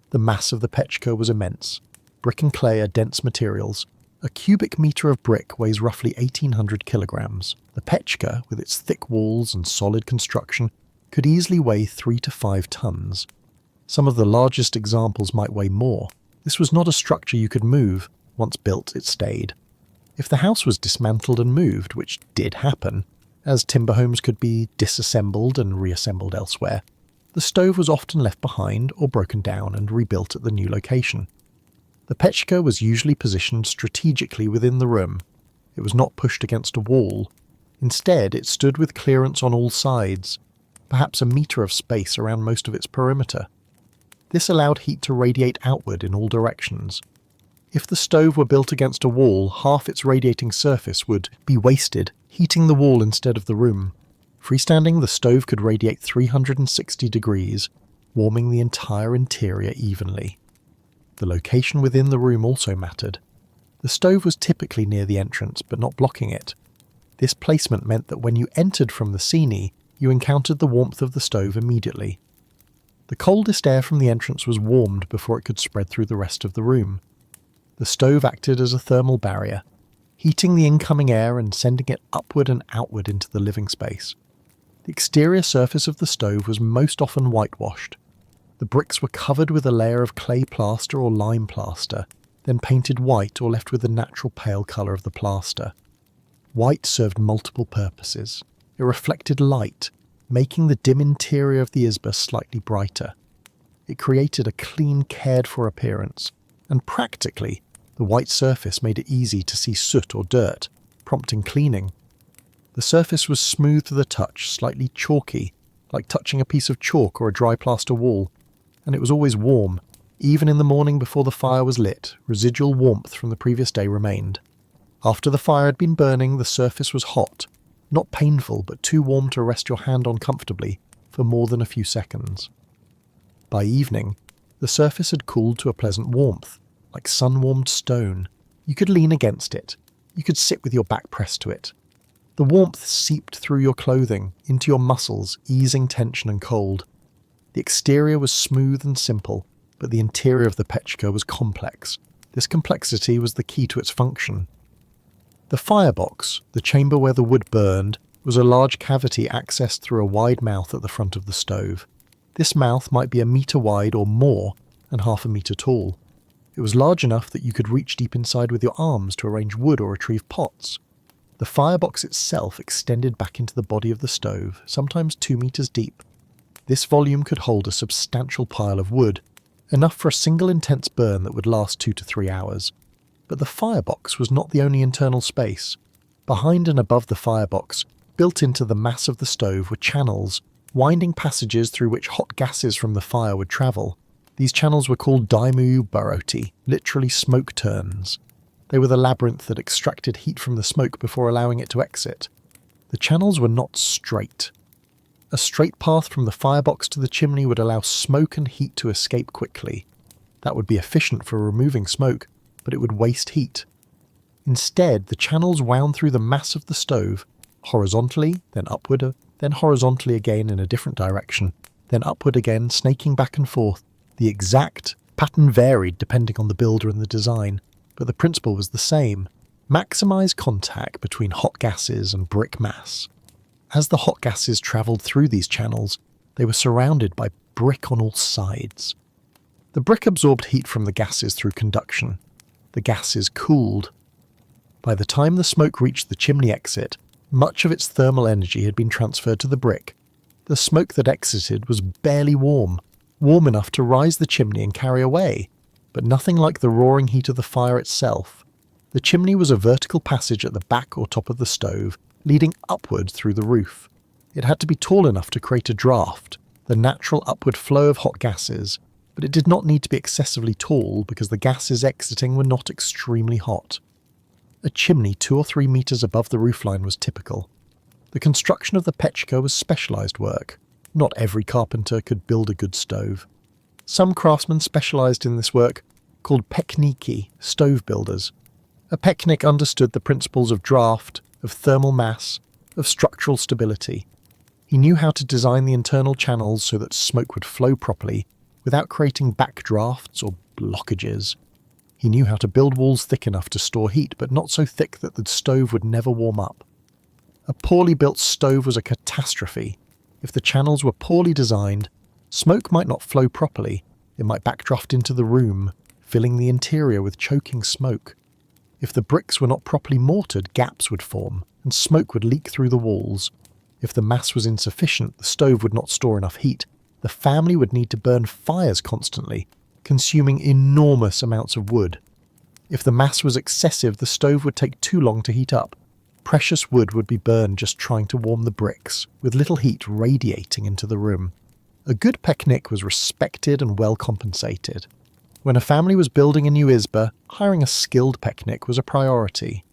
The mass of the pechka was immense. Brick and clay are dense materials. A cubic metre of brick weighs roughly 1,800 kilograms. The pechka, with its thick walls and solid construction, could easily weigh 3 to 5 tons. Some of the largest examples might weigh more. This was not a structure you could move. Once built, it stayed. If the house was dismantled and moved, which did happen, as timber homes could be disassembled and reassembled elsewhere, the stove was often left behind or broken down and rebuilt at the new location. The pechka was usually positioned strategically within the room. It was not pushed against a wall. Instead, it stood with clearance on all sides, perhaps a metre of space around most of its perimeter. This allowed heat to radiate outward in all directions. If the stove were built against a wall, half its radiating surface would be wasted, heating the wall instead of the room. Freestanding, the stove could radiate 360 degrees, warming the entire interior evenly. The location within the room also mattered. The stove was typically near the entrance, but not blocking it. This placement meant that when you entered from the Sini, you encountered the warmth of the stove immediately. The coldest air from the entrance was warmed before it could spread through the rest of the room. The stove acted as a thermal barrier, heating the incoming air and sending it upward and outward into the living space. The exterior surface of the stove was most often whitewashed. The bricks were covered with a layer of clay plaster or lime plaster, then painted white or left with the natural pale colour of the plaster. White served multiple purposes. It reflected light, making the dim interior of the Izba slightly brighter. It created a clean, cared-for appearance, and practically, the white surface made it easy to see soot or dirt, prompting cleaning. The surface was smooth to the touch, slightly chalky, like touching a piece of chalk or a dry plaster wall, and it was always warm. Even in the morning before the fire was lit, residual warmth from the previous day remained. After the fire had been burning, the surface was hot, not painful but too warm to rest your hand on comfortably for more than a few seconds. By evening, the surface had cooled to a pleasant warmth, like sun-warmed stone. You could lean against it. You could sit with your back pressed to it. The warmth seeped through your clothing, into your muscles, easing tension and cold. The exterior was smooth and simple, but the interior of the pechka was complex. This complexity was the key to its function. The firebox, the chamber where the wood burned, was a large cavity accessed through a wide mouth at the front of the stove. This mouth might be a metre wide or more and half a metre tall. It was large enough that you could reach deep inside with your arms to arrange wood or retrieve pots. The firebox itself extended back into the body of the stove, sometimes 2 metres deep. This volume could hold a substantial pile of wood, enough for a single intense burn that would last 2 to 3 hours. But the firebox was not the only internal space. Behind and above the firebox, built into the mass of the stove, were channels, winding passages through which hot gases from the fire would travel. These channels were called baroti, literally smoke turns. They were the labyrinth that extracted heat from the smoke before allowing it to exit. The channels were not straight. A straight path from the firebox to the chimney would allow smoke and heat to escape quickly. That would be efficient for removing smoke, but it would waste heat. Instead, the channels wound through the mass of the stove, horizontally, then upward, then horizontally again in a different direction, then upward again, snaking back and forth. The exact pattern varied depending on the builder and the design, but the principle was the same. Maximize contact between hot gases and brick mass. As the hot gases travelled through these channels, they were surrounded by brick on all sides. The brick absorbed heat from the gases through conduction. The gases cooled. By the time the smoke reached the chimney exit, much of its thermal energy had been transferred to the brick. The smoke that exited was barely warm enough to rise the chimney and carry away, but nothing like the roaring heat of the fire itself. The chimney was a vertical passage at the back or top of the stove, leading upward through the roof. It had to be tall enough to create a draft, the natural upward flow of hot gases, but it did not need to be excessively tall because the gases exiting were not extremely hot. A chimney 2 or 3 metres above the roofline was typical. The construction of the pechka was specialised work. Not every carpenter could build a good stove. Some craftsmen specialised in this work, called pechniki, stove builders. A pechnik understood the principles of draft, of thermal mass, of structural stability. He knew how to design the internal channels so that smoke would flow properly, without creating backdrafts or blockages. He knew how to build walls thick enough to store heat, but not so thick that the stove would never warm up. A poorly built stove was a catastrophe. If the channels were poorly designed, smoke might not flow properly. It might backdraft into the room, filling the interior with choking smoke. If the bricks were not properly mortared, gaps would form, and smoke would leak through the walls. If the mass was insufficient, the stove would not store enough heat. The family would need to burn fires constantly, consuming enormous amounts of wood. If the mass was excessive, the stove would take too long to heat up. Precious wood would be burned just trying to warm the bricks, with little heat radiating into the room. A good pechnik was respected and well compensated. When a family was building a new Izba, hiring a skilled pechnik was a priority.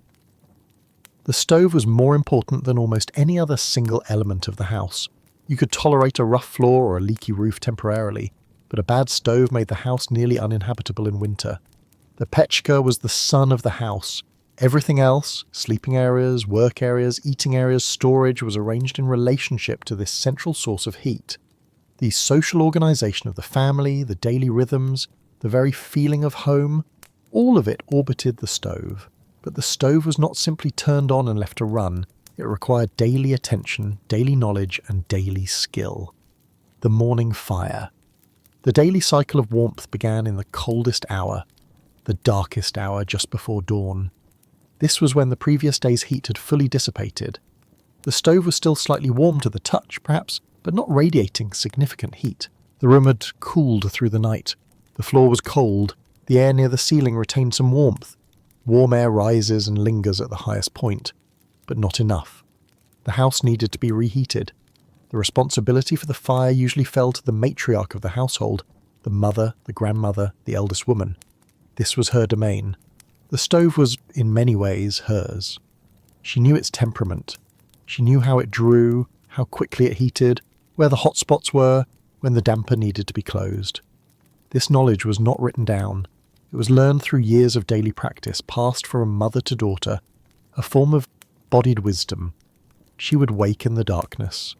The stove was more important than almost any other single element of the house. You could tolerate a rough floor or a leaky roof temporarily, but a bad stove made the house nearly uninhabitable in winter. The pechka was the sun of the house. Everything else, sleeping areas, work areas, eating areas, storage, was arranged in relationship to this central source of heat. The social organisation of the family, the daily rhythms, the very feeling of home, all of it orbited the stove. But the stove was not simply turned on and left to run. It required daily attention, daily knowledge, and daily skill. The morning fire. The daily cycle of warmth began in the coldest hour, the darkest hour just before dawn. This was when the previous day's heat had fully dissipated. The stove was still slightly warm to the touch, perhaps, but not radiating significant heat. The room had cooled through the night. The floor was cold. The air near the ceiling retained some warmth. Warm air rises and lingers at the highest point, but not enough. The house needed to be reheated. The responsibility for the fire usually fell to the matriarch of the household, the mother, the grandmother, the eldest woman. This was her domain. The stove was, in many ways, hers. She knew its temperament. She knew how it drew, how quickly it heated, where the hot spots were, when the damper needed to be closed. This knowledge was not written down. It was learned through years of daily practice, passed from mother to daughter, a form of bodied wisdom. She would wake in the darkness.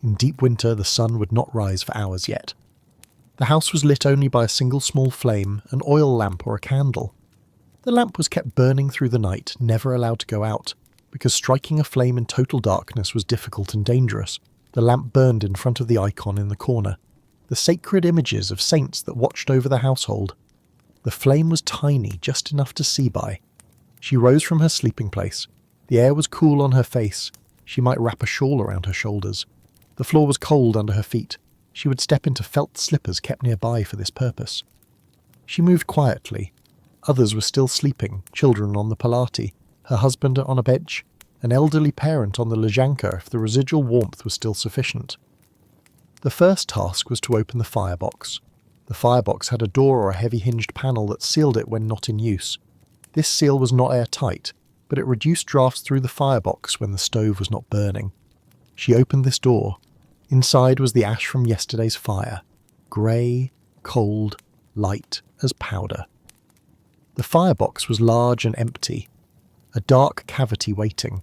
In deep winter, the sun would not rise for hours yet. The house was lit only by a single small flame, an oil lamp or a candle. The lamp was kept burning through the night, never allowed to go out, because striking a flame in total darkness was difficult and dangerous. The lamp burned in front of the icon in the corner. the sacred images of saints that watched over the household. The flame was tiny, just enough to see by. She rose from her sleeping place. The air was cool on her face. She might wrap a shawl around her shoulders. The floor was cold under her feet. She would step into felt slippers kept nearby for this purpose. She moved quietly. Others were still sleeping, children on the Polati, her husband on a bench, an elderly parent on the Lezhanka if the residual warmth was still sufficient. The first task was to open the firebox. The firebox had a door or a heavy hinged panel that sealed it when not in use. This seal was not airtight, but it reduced drafts through the firebox when the stove was not burning. She opened this door. Inside was the ash from yesterday's fire, grey, cold, light as powder. The firebox was large and empty, a dark cavity waiting.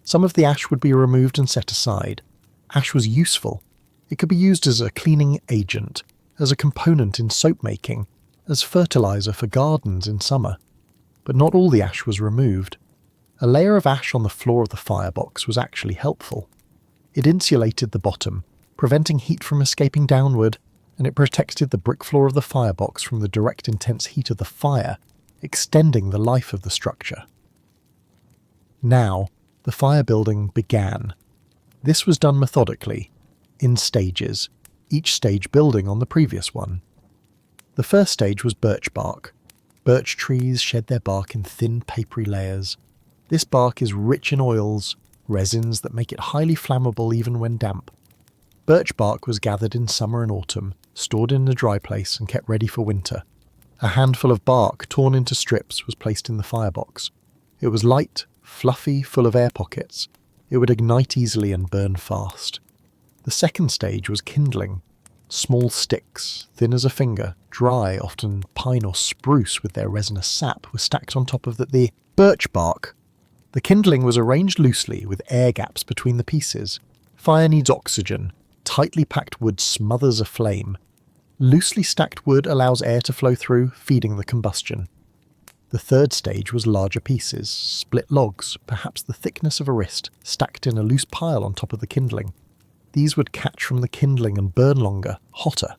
Some of the ash would be removed and set aside. Ash was useful. It could be used as a cleaning agent, as a component in soap making, as fertilizer for gardens in summer. But not all the ash was removed. A layer of ash on the floor of the firebox was actually helpful. It insulated the bottom, preventing heat from escaping downward, and it protected the brick floor of the firebox from the direct intense heat of the fire, extending the life of the structure. Now, the fire building began. This was done methodically, in stages, each stage building on the previous one. The first stage was birch bark. Birch trees shed their bark in thin, papery layers. This bark is rich in oils, resins that make it highly flammable even when damp. Birch bark was gathered in summer and autumn, stored in a dry place and kept ready for winter. A handful of bark, torn into strips, was placed in the firebox. It was light, fluffy, full of air pockets. It would ignite easily and burn fast. The second stage was kindling. Small sticks, thin as a finger, dry, often pine or spruce with their resinous sap, were stacked on top of the birch bark. The kindling was arranged loosely with air gaps between the pieces. Fire needs oxygen. Tightly packed wood smothers a flame. Loosely stacked wood allows air to flow through, feeding the combustion. The third stage was larger pieces, split logs, perhaps the thickness of a wrist, stacked in a loose pile on top of the kindling. These would catch from the kindling and burn longer, hotter.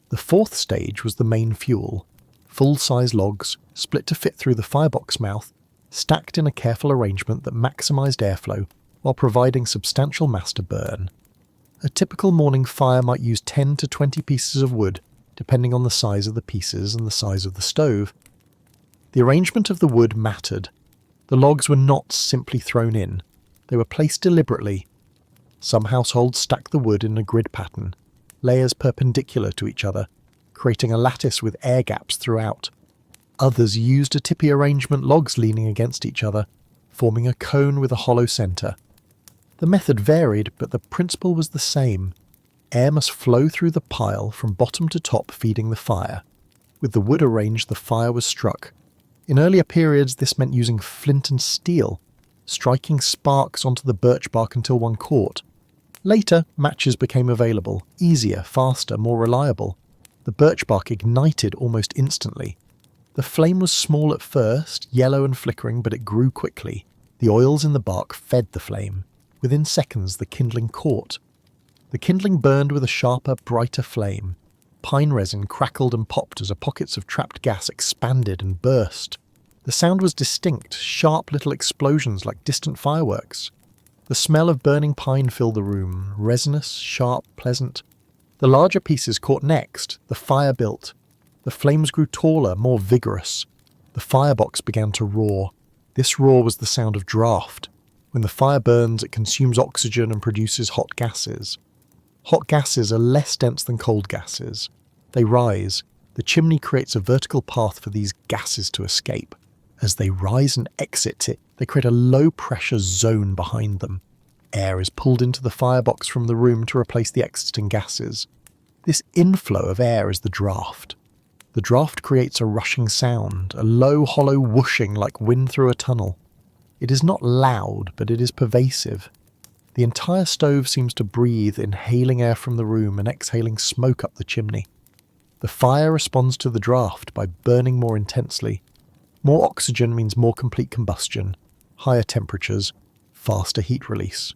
The fourth stage was the main fuel. Full-size logs, split to fit through the firebox mouth, stacked in a careful arrangement that maximised airflow while providing substantial mass to burn. A typical morning fire might use 10 to 20 pieces of wood, depending on the size of the pieces and the size of the stove. The arrangement of the wood mattered. The logs were not simply thrown in. They were placed deliberately. Some households stacked the wood in a grid pattern, layers perpendicular to each other, creating a lattice with air gaps throughout. Others used a tippy arrangement, logs leaning against each other, forming a cone with a hollow centre. The method varied, but the principle was the same. Air must flow through the pile from bottom to top, feeding the fire. With the wood arranged, the fire was struck. In earlier periods, this meant using flint and steel, striking sparks onto the birch bark until one caught. Later, matches became available, easier, faster, more reliable. The birch bark ignited almost instantly. The flame was small at first, yellow and flickering, but it grew quickly. The oils in the bark fed the flame. Within seconds, the kindling caught. The kindling burned with a sharper, brighter flame. Pine resin crackled and popped as pockets of trapped gas expanded and burst. The sound was distinct, sharp little explosions like distant fireworks. The smell of burning pine filled the room, resinous, sharp, pleasant. The larger pieces caught next. The fire built. The flames grew taller, more vigorous. The firebox began to roar. This roar was the sound of draft. When the fire burns, it consumes oxygen and produces hot gases. Hot gases are less dense than cold gases. They rise. The chimney creates a vertical path for these gases to escape. As they rise and exit it, they create a low-pressure zone behind them. Air is pulled into the firebox from the room to replace the exiting gases. This inflow of air is the draft. The draft creates a rushing sound, a low, hollow whooshing like wind through a tunnel. It is not loud, but it is pervasive. The entire stove seems to breathe, inhaling air from the room and exhaling smoke up the chimney. The fire responds to the draft by burning more intensely. More oxygen means more complete combustion, higher temperatures, faster heat release.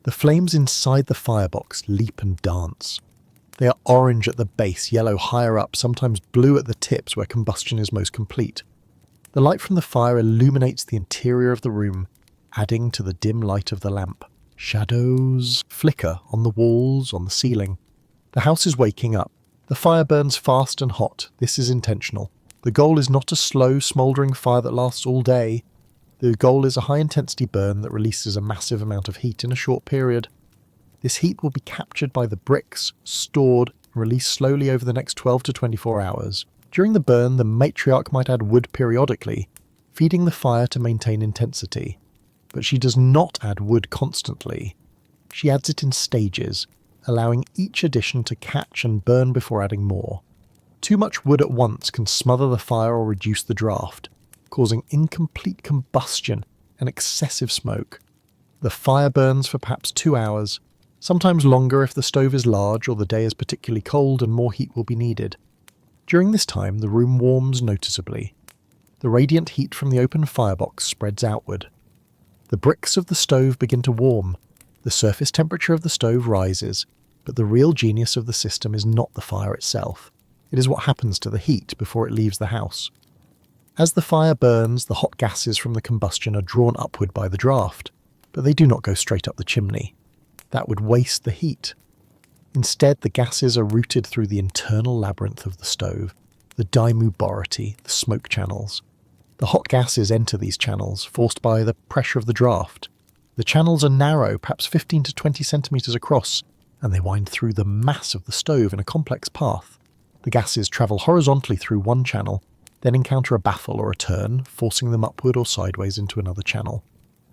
The flames inside the firebox leap and dance. They are orange at the base, yellow higher up, sometimes blue at the tips where combustion is most complete. The light from the fire illuminates the interior of the room, adding to the dim light of the lamp. Shadows flicker on the walls, on the ceiling. The house is waking up. The fire burns fast and hot. This is intentional. The goal is not a slow, smouldering fire that lasts all day. The goal is a high-intensity burn that releases a massive amount of heat in a short period. This heat will be captured by the bricks, stored, and released slowly over the next 12 to 24 hours. During the burn, the matriarch might add wood periodically, feeding the fire to maintain intensity. But she does not add wood constantly. She adds it in stages, allowing each addition to catch and burn before adding more. Too much wood at once can smother the fire or reduce the draft, causing incomplete combustion and excessive smoke. The fire burns for perhaps 2 hours, sometimes longer if the stove is large or the day is particularly cold and more heat will be needed. During this time, the room warms noticeably. The radiant heat from the open firebox spreads outward. The bricks of the stove begin to warm. The surface temperature of the stove rises, but the real genius of the system is not the fire itself. It is what happens to the heat before it leaves the house. As the fire burns, the hot gases from the combustion are drawn upward by the draft, but they do not go straight up the chimney. That would waste the heat. Instead, the gases are routed through the internal labyrinth of the stove, the dimubority, the smoke channels. The hot gases enter these channels, forced by the pressure of the draft. The channels are narrow, perhaps 15 to 20 centimetres across, and they wind through the mass of the stove in a complex path. The gases travel horizontally through one channel, then encounter a baffle or a turn, forcing them upward or sideways into another channel.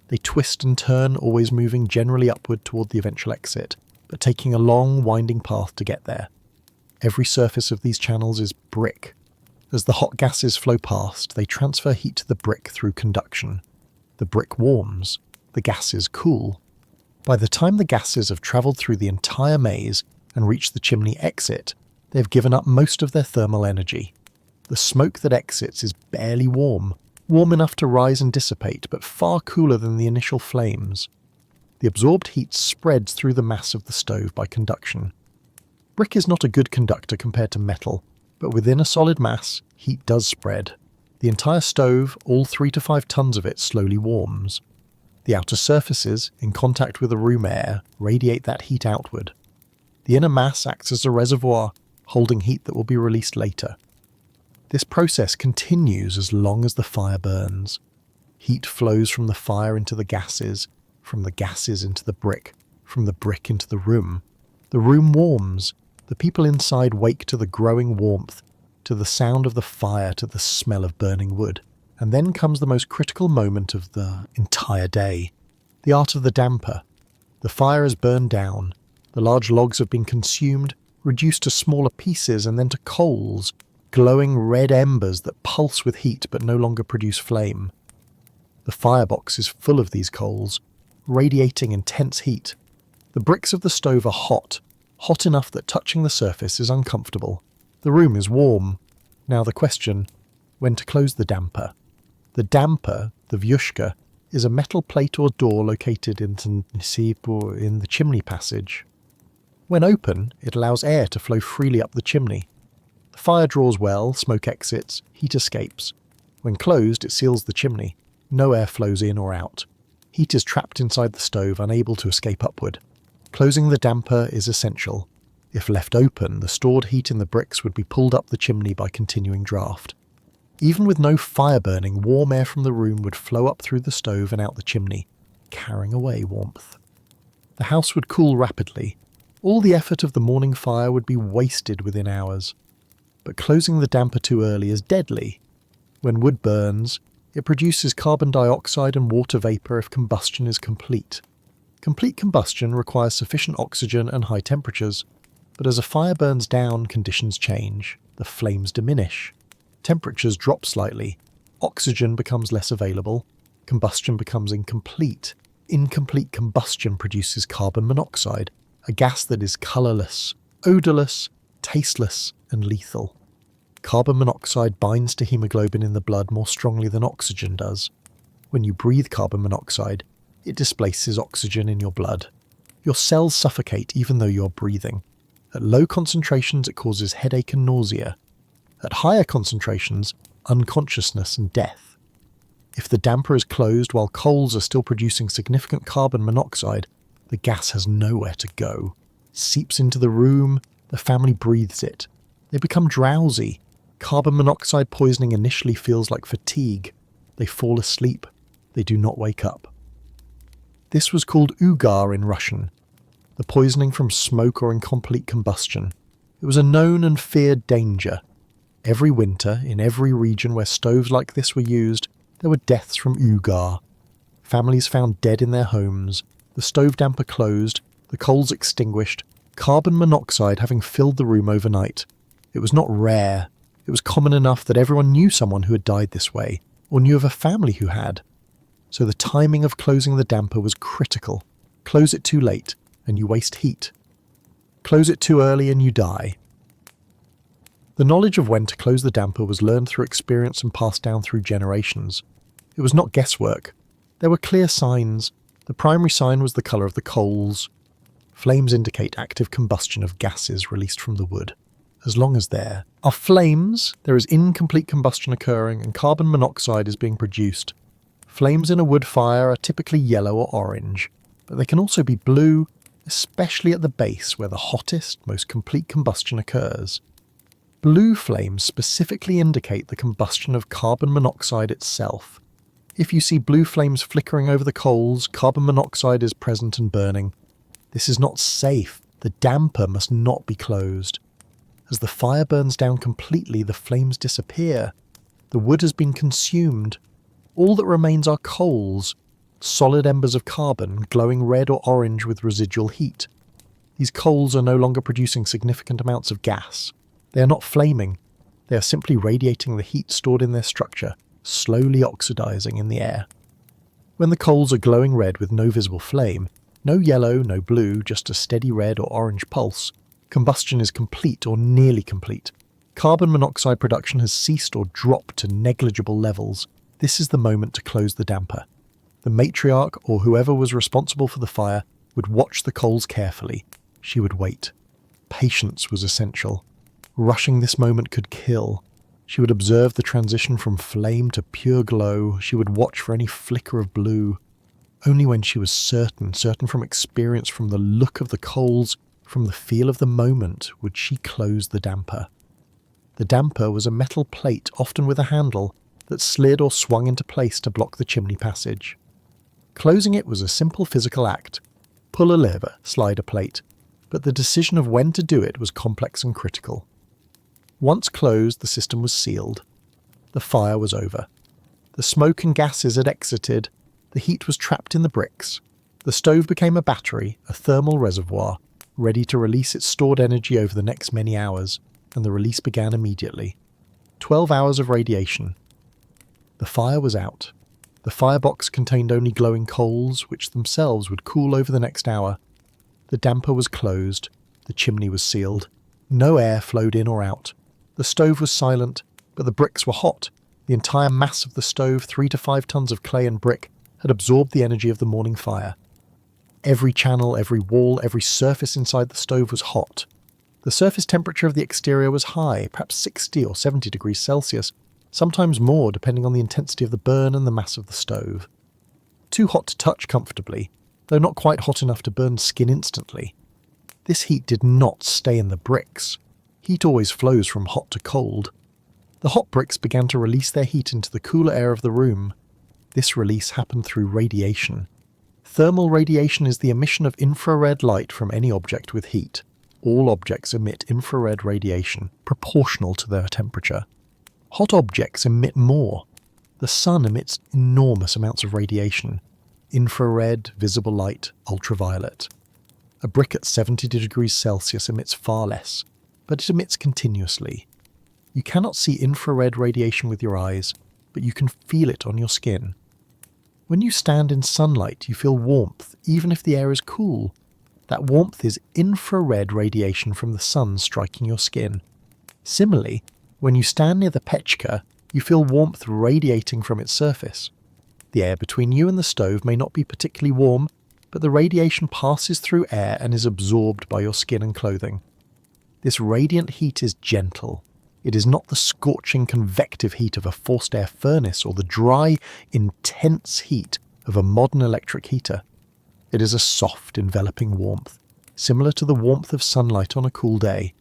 They twist and turn, always moving generally upward toward the eventual exit, but taking a long, winding path to get there. Every surface of these channels is brick. As the hot gases flow past, they transfer heat to the brick through conduction. The brick warms. The gases cool. By the time the gases have travelled through the entire maze and reached the chimney exit, they have given up most of their thermal energy. The smoke that exits is barely warm enough to rise and dissipate, but far cooler than the initial flames. The absorbed heat spreads through the mass of the stove by conduction. Brick is not a good conductor compared to metal, but within a solid mass, heat does spread. The entire stove, all 3 to 5 tons of it, slowly warms. The outer surfaces, in contact with the room air, radiate that heat outward. The inner mass acts as a reservoir, holding heat that will be released later. This process continues as long as the fire burns. Heat flows from the fire into the gases, from the gases into the brick, from the brick into the room. The room warms. The people inside wake to the growing warmth, to the sound of the fire, to the smell of burning wood. And then comes the most critical moment of the entire day. The art of the damper. The fire is burned down. The large logs have been consumed, reduced to smaller pieces and then to coals, glowing red embers that pulse with heat but no longer produce flame. The firebox is full of these coals, radiating intense heat. The bricks of the stove are hot enough that touching the surface is uncomfortable. The room is warm. Now the question, when to close the damper. The damper, the vyushka, is a metal plate or door located in the chimney passage. When open, it allows air to flow freely up the chimney. The fire draws well, smoke exits, heat escapes. When closed, it seals the chimney. No air flows in or out. Heat is trapped inside the stove, unable to escape upward. Closing the damper is essential. If left open, the stored heat in the bricks would be pulled up the chimney by continuing draft. Even with no fire burning, warm air from the room would flow up through the stove and out the chimney, carrying away warmth. The house would cool rapidly. All the effort of the morning fire would be wasted within hours. But closing the damper too early is deadly. When wood burns, it produces carbon dioxide and water vapour if combustion is complete. Complete combustion requires sufficient oxygen and high temperatures, but as a fire burns down, conditions change. The flames diminish. Temperatures drop slightly. Oxygen becomes less available. Combustion becomes incomplete. Incomplete combustion produces carbon monoxide, a gas that is colourless, odourless, tasteless, and lethal. Carbon monoxide binds to hemoglobin in the blood more strongly than oxygen does. When you breathe carbon monoxide, it displaces oxygen in your blood. Your cells suffocate even though you're breathing. At low concentrations, it causes headache and nausea. At higher concentrations, unconsciousness and death. If the damper is closed while coals are still producing significant carbon monoxide, the gas has nowhere to go. It seeps into the room, the family breathes it. They become drowsy. Carbon monoxide poisoning initially feels like fatigue. They fall asleep. They do not wake up. This was called ugar in Russian, the poisoning from smoke or incomplete combustion. It was a known and feared danger. Every winter, in every region where stoves like this were used, there were deaths from ugar. Families found dead in their homes, the stove damper closed, the coals extinguished, carbon monoxide having filled the room overnight. It was not rare. It was common enough that everyone knew someone who had died this way, or knew of a family who had. So the timing of closing the damper was critical. Close it too late, and you waste heat. Close it too early and you die. The knowledge of when to close the damper was learned through experience and passed down through generations. It was not guesswork. There were clear signs. The primary sign was the colour of the coals. Flames indicate active combustion of gases released from the wood. As long as there are flames, there is incomplete combustion occurring and carbon monoxide is being produced. Flames in a wood fire are typically yellow or orange, but they can also be blue, especially at the base where the hottest, most complete combustion occurs. Blue flames specifically indicate the combustion of carbon monoxide itself. If you see blue flames flickering over the coals, carbon monoxide is present and burning. This is not safe. The damper must not be closed. As the fire burns down completely, the flames disappear. The wood has been consumed. All that remains are coals, solid embers of carbon, glowing red or orange with residual heat. These coals are no longer producing significant amounts of gas. They are not flaming. They are simply radiating the heat stored in their structure, slowly oxidizing in the air. When the coals are glowing red with no visible flame, no yellow, no blue, just a steady red or orange pulse, combustion is complete or nearly complete. Carbon monoxide production has ceased or dropped to negligible levels. This is the moment to close the damper. The matriarch, or whoever was responsible for the fire, would watch the coals carefully. She would wait. Patience was essential. Rushing this moment could kill. She would observe the transition from flame to pure glow. She would watch for any flicker of blue. Only when she was certain from experience, from the look of the coals, from the feel of the moment, would she close the damper. The damper was a metal plate, often with a handle, that slid or swung into place to block the chimney passage. Closing it was a simple physical act. Pull a lever, slide a plate. But the decision of when to do it was complex and critical. Once closed, the system was sealed. The fire was over. The smoke and gases had exited. The heat was trapped in the bricks. The stove became a battery, a thermal reservoir, ready to release its stored energy over the next many hours, and the release began immediately. 12 hours of radiation. The fire was out. The firebox contained only glowing coals, which themselves would cool over the next hour. The damper was closed. The chimney was sealed. No air flowed in or out. The stove was silent, but the bricks were hot. The entire mass of the stove, 3 to 5 tons of clay and brick, had absorbed the energy of the morning fire. Every channel, every wall, every surface inside the stove was hot. The surface temperature of the exterior was high, perhaps 60 or 70 degrees Celsius, sometimes more depending on the intensity of the burn and the mass of the stove. Too hot to touch comfortably, though not quite hot enough to burn skin instantly. This heat did not stay in the bricks. Heat always flows from hot to cold. The hot bricks began to release their heat into the cooler air of the room. This release happened through radiation. Thermal radiation is the emission of infrared light from any object with heat. All objects emit infrared radiation, proportional to their temperature. Hot objects emit more. The sun emits enormous amounts of radiation. Infrared, visible light, ultraviolet. A brick at 70 degrees Celsius emits far less, but it emits continuously. You cannot see infrared radiation with your eyes, but you can feel it on your skin. When you stand in sunlight, you feel warmth, even if the air is cool. That warmth is infrared radiation from the sun striking your skin. Similarly, when you stand near the pechka, you feel warmth radiating from its surface. The air between you and the stove may not be particularly warm, but the radiation passes through air and is absorbed by your skin and clothing. This radiant heat is gentle. It is not the scorching convective heat of a forced air furnace or the dry, intense heat of a modern electric heater. It is a soft, enveloping warmth, similar to the warmth of sunlight on a cool day.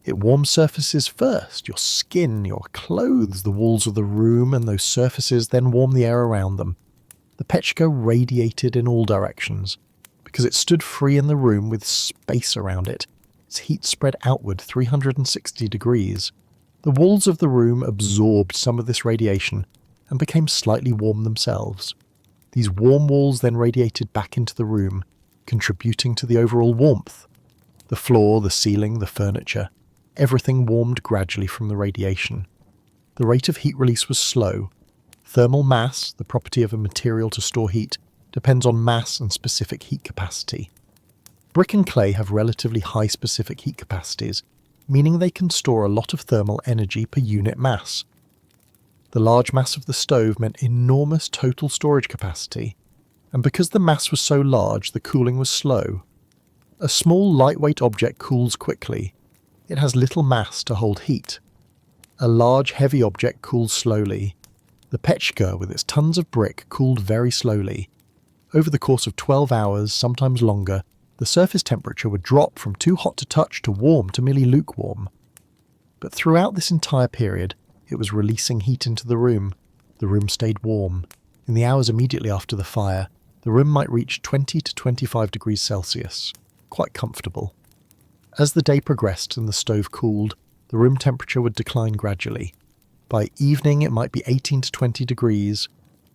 It warms surfaces first, your skin, your clothes, the walls of the room, and those surfaces then warm the air around them. The pechka radiated in all directions, because it stood free in the room with space around it. Its heat spread outward 360 degrees. The walls of the room absorbed some of this radiation and became slightly warm themselves. These warm walls then radiated back into the room, contributing to the overall warmth. The floor, the ceiling, the furniture, everything warmed gradually from the radiation. The rate of heat release was slow. Thermal mass, the property of a material to store heat, depends on mass and specific heat capacity. Brick and clay have relatively high specific heat capacities, meaning they can store a lot of thermal energy per unit mass. The large mass of the stove meant enormous total storage capacity, and because the mass was so large, the cooling was slow. A small lightweight object cools quickly. It has little mass to hold heat. A large heavy object cools slowly. The pechka, with its tons of brick, cooled very slowly. Over the course of 12 hours, sometimes longer, the surface temperature would drop from too hot to touch to warm to merely lukewarm. But throughout this entire period, it was releasing heat into the room. The room stayed warm. In the hours immediately after the fire, the room might reach 20 to 25 degrees Celsius. Quite comfortable. As the day progressed and the stove cooled, the room temperature would decline gradually. By evening, it might be 18 to 20 degrees.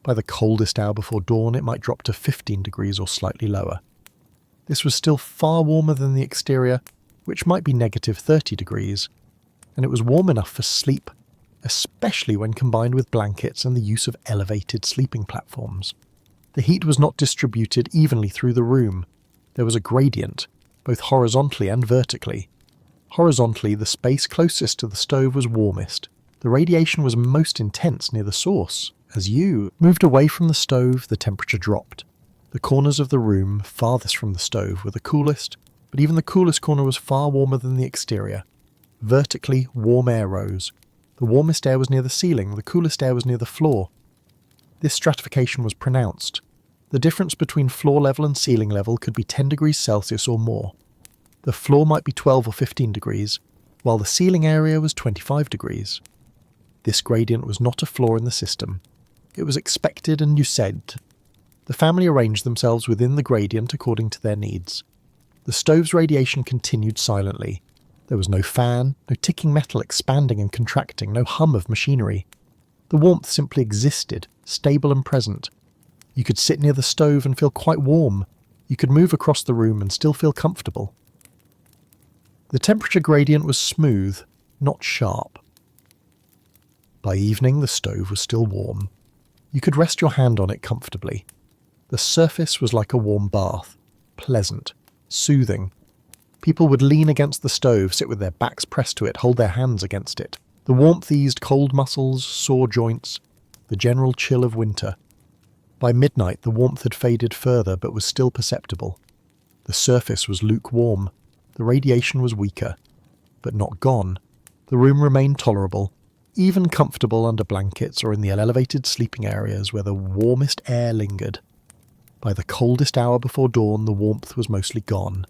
By the coldest hour before dawn, it might drop to 15 degrees or slightly lower. This was still far warmer than the exterior, which might be negative 30 degrees, and it was warm enough for sleep, especially when combined with blankets and the use of elevated sleeping platforms. The heat was not distributed evenly through the room. There was a gradient, both horizontally and vertically. Horizontally, the space closest to the stove was warmest. The radiation was most intense near the source. As you moved away from the stove, the temperature dropped. The corners of the room farthest from the stove were the coolest, but even the coolest corner was far warmer than the exterior. Vertically, warm air rose. The warmest air was near the ceiling, the coolest air was near the floor. This stratification was pronounced. The difference between floor level and ceiling level could be 10 degrees Celsius or more. The floor might be 12 or 15 degrees, while the ceiling area was 25 degrees. This gradient was not a flaw in the system. It was expected and used. The family arranged themselves within the gradient according to their needs. The stove's radiation continued silently. There was no fan, no ticking metal expanding and contracting, no hum of machinery. The warmth simply existed, stable and present. You could sit near the stove and feel quite warm. You could move across the room and still feel comfortable. The temperature gradient was smooth, not sharp. By evening, the stove was still warm. You could rest your hand on it comfortably. The surface was like a warm bath, pleasant, soothing. People would lean against the stove, sit with their backs pressed to it, hold their hands against it. The warmth eased cold muscles, sore joints, the general chill of winter. By midnight, the warmth had faded further but was still perceptible. The surface was lukewarm. The radiation was weaker, but not gone. The room remained tolerable, even comfortable under blankets or in the elevated sleeping areas where the warmest air lingered. By the coldest hour before dawn, the warmth was mostly gone.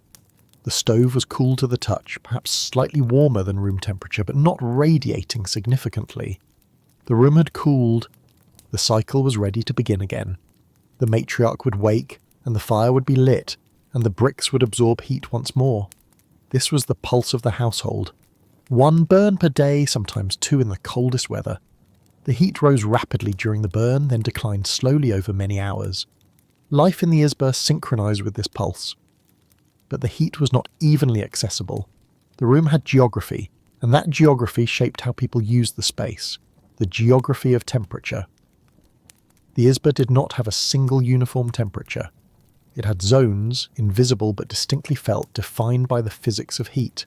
The stove was cool to the touch, perhaps slightly warmer than room temperature, but not radiating significantly. The room had cooled. The cycle was ready to begin again. The matriarch would wake, and the fire would be lit, and the bricks would absorb heat once more. This was the pulse of the household. 1 burn per day, sometimes 2 in the coldest weather. The heat rose rapidly during the burn, then declined slowly over many hours. Life in the Izba synchronized with this pulse. But the heat was not evenly accessible. The room had geography, and that geography shaped how people used the space. The geography of temperature. The Izba did not have a single uniform temperature. It had zones, invisible but distinctly felt, defined by the physics of heat.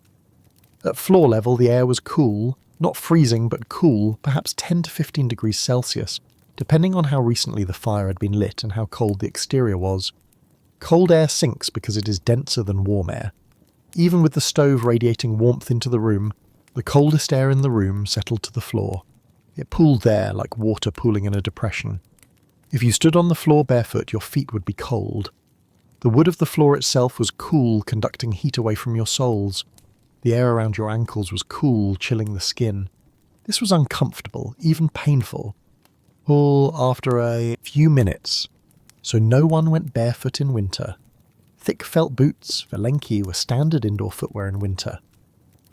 At floor level, the air was cool, not freezing but cool, perhaps 10 to 15 degrees Celsius, depending on how recently the fire had been lit and how cold the exterior was. Cold air sinks because it is denser than warm air. Even with the stove radiating warmth into the room, the coldest air in the room settled to the floor. It pooled there like water pooling in a depression. If you stood on the floor barefoot, your feet would be cold. The wood of the floor itself was cool, conducting heat away from your soles. The air around your ankles was cool, chilling the skin. This was uncomfortable, even painful. All after a few minutes. So no one went barefoot in winter. Thick felt boots, Valenki, were standard indoor footwear in winter.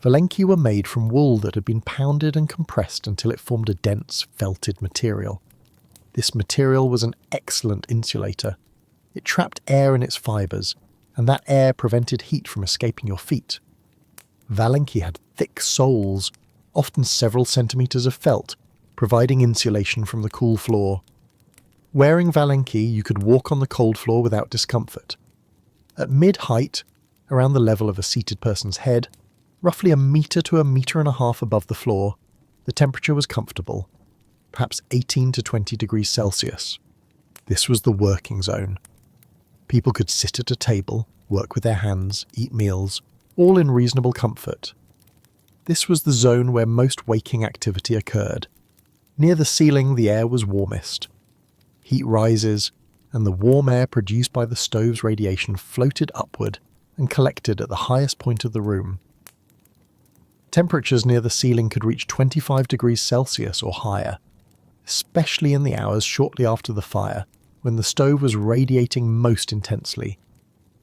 Valenki were made from wool that had been pounded and compressed until it formed a dense, felted material. This material was an excellent insulator. It trapped air in its fibres, and that air prevented heat from escaping your feet. Valenki had thick soles, often several centimetres of felt, providing insulation from the cool floor. Wearing Valenki, you could walk on the cold floor without discomfort. At mid-height, around the level of a seated person's head, roughly 1 metre to 1.5 metres above the floor, the temperature was comfortable, perhaps 18 to 20 degrees Celsius. This was the working zone. People could sit at a table, work with their hands, eat meals, all in reasonable comfort. This was the zone where most waking activity occurred. Near the ceiling, the air was warmest. Heat rises, and the warm air produced by the stove's radiation floated upward and collected at the highest point of the room. Temperatures near the ceiling could reach 25 degrees Celsius or higher, especially in the hours shortly after the fire, when the stove was radiating most intensely.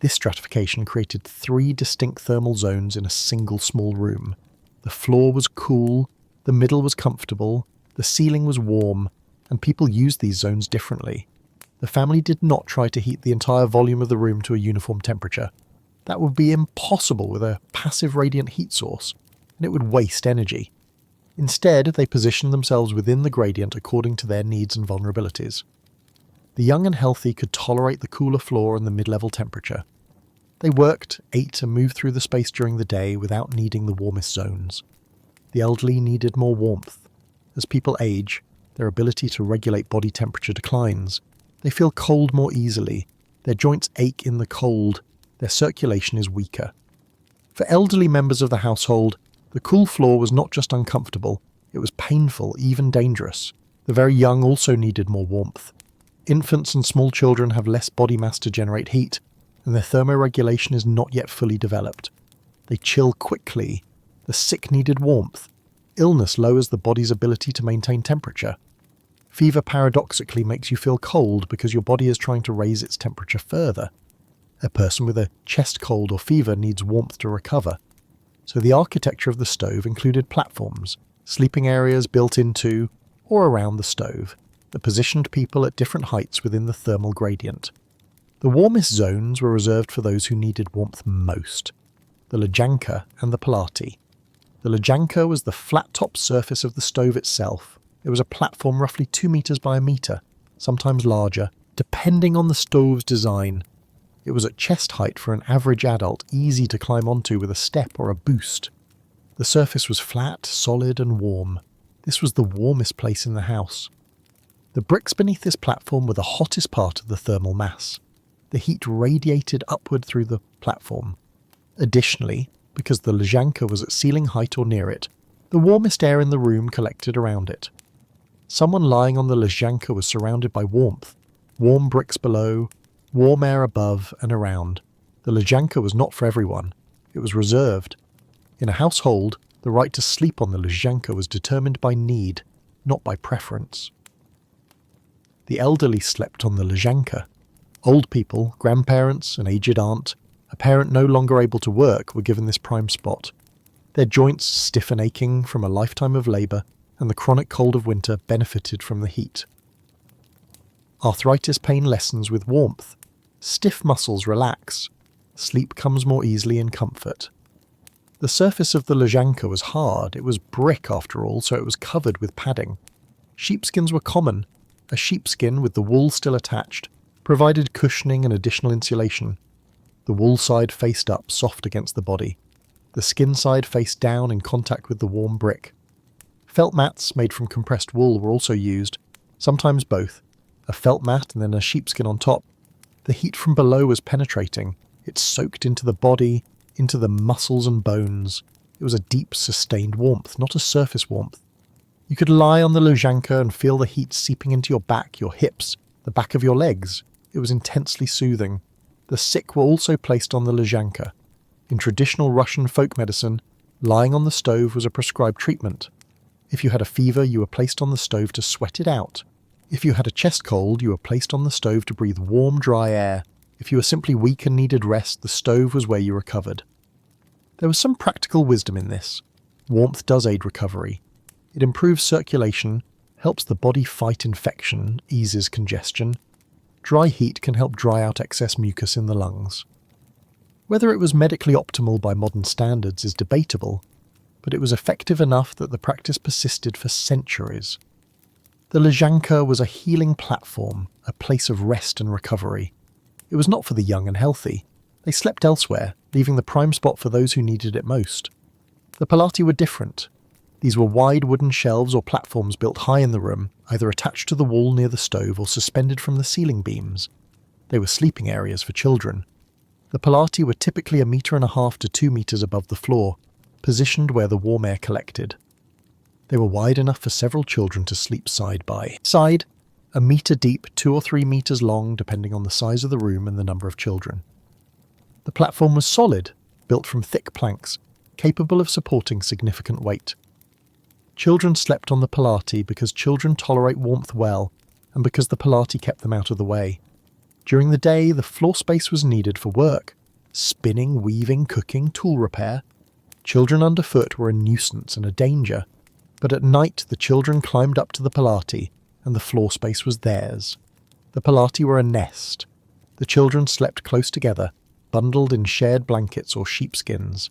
This stratification created 3 distinct thermal zones in a single small room. The floor was cool, the middle was comfortable, the ceiling was warm, and people used these zones differently. The family did not try to heat the entire volume of the room to a uniform temperature. That would be impossible with a passive radiant heat source, and it would waste energy. Instead, they positioned themselves within the gradient according to their needs and vulnerabilities. The young and healthy could tolerate the cooler floor and the mid-level temperature. They worked, ate, and moved through the space during the day without needing the warmest zones. The elderly needed more warmth. As people age, their ability to regulate body temperature declines. They feel cold more easily. Their joints ache in the cold. Their circulation is weaker. For elderly members of the household, the cool floor was not just uncomfortable, it was painful, even dangerous. The very young also needed more warmth. Infants and small children have less body mass to generate heat, and their thermoregulation is not yet fully developed. They chill quickly. The sick needed warmth. Illness lowers the body's ability to maintain temperature. Fever paradoxically makes you feel cold because your body is trying to raise its temperature further. A person with a chest cold or fever needs warmth to recover. So the architecture of the stove included platforms, sleeping areas built into or around the stove that positioned people at different heights within the thermal gradient. The warmest zones were reserved for those who needed warmth most, the Lezhanka and the Polati. The Lezhanka was the flat-top surface of the stove itself. It was a platform roughly 2 meters by 1 meter, sometimes larger, depending on the stove's design. It was at chest height for an average adult, easy to climb onto with a step or a boost. The surface was flat, solid and warm. This was the warmest place in the house. The bricks beneath this platform were the hottest part of the thermal mass. The heat radiated upward through the platform. Additionally, because the Lezhanka was at ceiling height or near it, the warmest air in the room collected around it. Someone lying on the Lezhanka was surrounded by warmth, warm bricks below, warm air above and around. The Lezhanka was not for everyone. It was reserved. In a household, the right to sleep on the Lezhanka was determined by need, not by preference. The elderly slept on the Lezhanka. Old people, grandparents, an aged aunt, a parent no longer able to work were given this prime spot. Their joints, stiff and aching from a lifetime of labour, and the chronic cold of winter benefited from the heat. Arthritis pain lessens with warmth. Stiff muscles relax. Sleep comes more easily in comfort. The surface of the Lezhanka was hard. It was brick after all, so it was covered with padding. Sheepskins were common. A sheepskin with the wool still attached provided cushioning and additional insulation. The wool side faced up, soft against the body. The skin side faced down in contact with the warm brick. Felt mats made from compressed wool were also used, sometimes both, a felt mat and then a sheepskin on top. The heat from below was penetrating. It soaked into the body, into the muscles and bones. It was a deep, sustained warmth, not a surface warmth. You could lie on the Lezhanka and feel the heat seeping into your back, your hips, the back of your legs. It was intensely soothing. The sick were also placed on the Lezhanka. In traditional Russian folk medicine, lying on the stove was a prescribed treatment. If you had a fever, you were placed on the stove to sweat it out. If you had a chest cold, you were placed on the stove to breathe warm, dry air. If you were simply weak and needed rest, the stove was where you recovered. There was some practical wisdom in this. Warmth does aid recovery. It improves circulation, helps the body fight infection, eases congestion. Dry heat can help dry out excess mucus in the lungs. Whether it was medically optimal by modern standards is debatable, but it was effective enough that the practice persisted for centuries. The Lezhanka was a healing platform, a place of rest and recovery. It was not for the young and healthy. They slept elsewhere, leaving the prime spot for those who needed it most. The Polati were different. These were wide wooden shelves or platforms built high in the room, either attached to the wall near the stove or suspended from the ceiling beams. They were sleeping areas for children. The Polati were typically 1.5 meters to 2 meters above the floor, positioned where the warm air collected. They were wide enough for several children to sleep side by side, 1 meter deep, 2 or 3 meters long, depending on the size of the room and the number of children. The platform was solid, built from thick planks, capable of supporting significant weight. Children slept on the Polati because children tolerate warmth well, and because the Polati kept them out of the way. During the day, the floor space was needed for work, spinning, weaving, cooking, tool repair. Children underfoot were a nuisance and a danger, but at night the children climbed up to the Polati, and the floor space was theirs. The Polati were a nest. The children slept close together, bundled in shared blankets or sheepskins.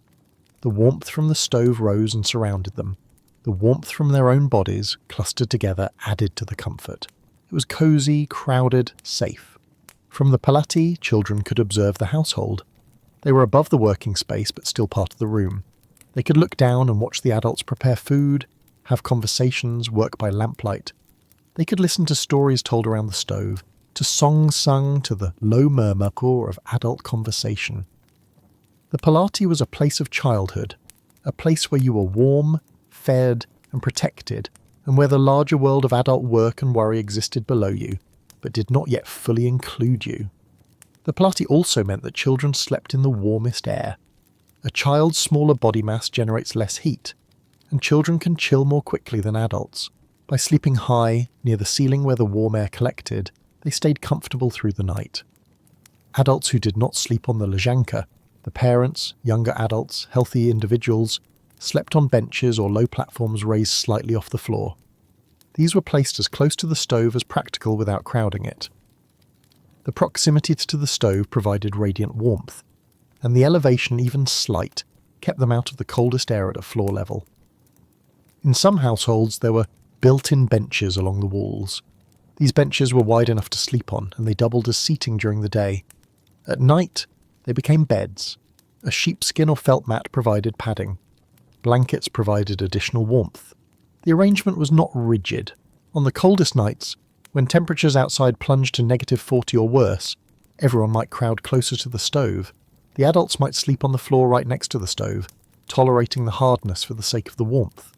The warmth from the stove rose and surrounded them. The warmth from their own bodies, clustered together, added to the comfort. It was cosy, crowded, safe. From the Polati, children could observe the household. They were above the working space, but still part of the room. They could look down and watch the adults prepare food, have conversations, work by lamplight. They could listen to stories told around the stove, to songs sung, to the low murmur core of adult conversation. The Polati was a place of childhood, a place where you were warm, fed, and protected, and where the larger world of adult work and worry existed below you, but did not yet fully include you. The Polati also meant that children slept in the warmest air. A child's smaller body mass generates less heat, and children can chill more quickly than adults. By sleeping high, near the ceiling where the warm air collected, they stayed comfortable through the night. Adults who did not sleep on the Lezhanka, the parents, younger adults, healthy individuals, slept on benches or low platforms raised slightly off the floor. These were placed as close to the stove as practical without crowding it. The proximity to the stove provided radiant warmth, and the elevation, even slight, kept them out of the coldest air at a floor level. In some households there were built-in benches along the walls. These benches were wide enough to sleep on, and they doubled as seating during the day. At night, they became beds. A sheepskin or felt mat provided padding. Blankets provided additional warmth. The arrangement was not rigid. On the coldest nights, when temperatures outside plunged to -40 or worse, everyone might crowd closer to the stove. The adults might sleep on the floor right next to the stove, tolerating the hardness for the sake of the warmth.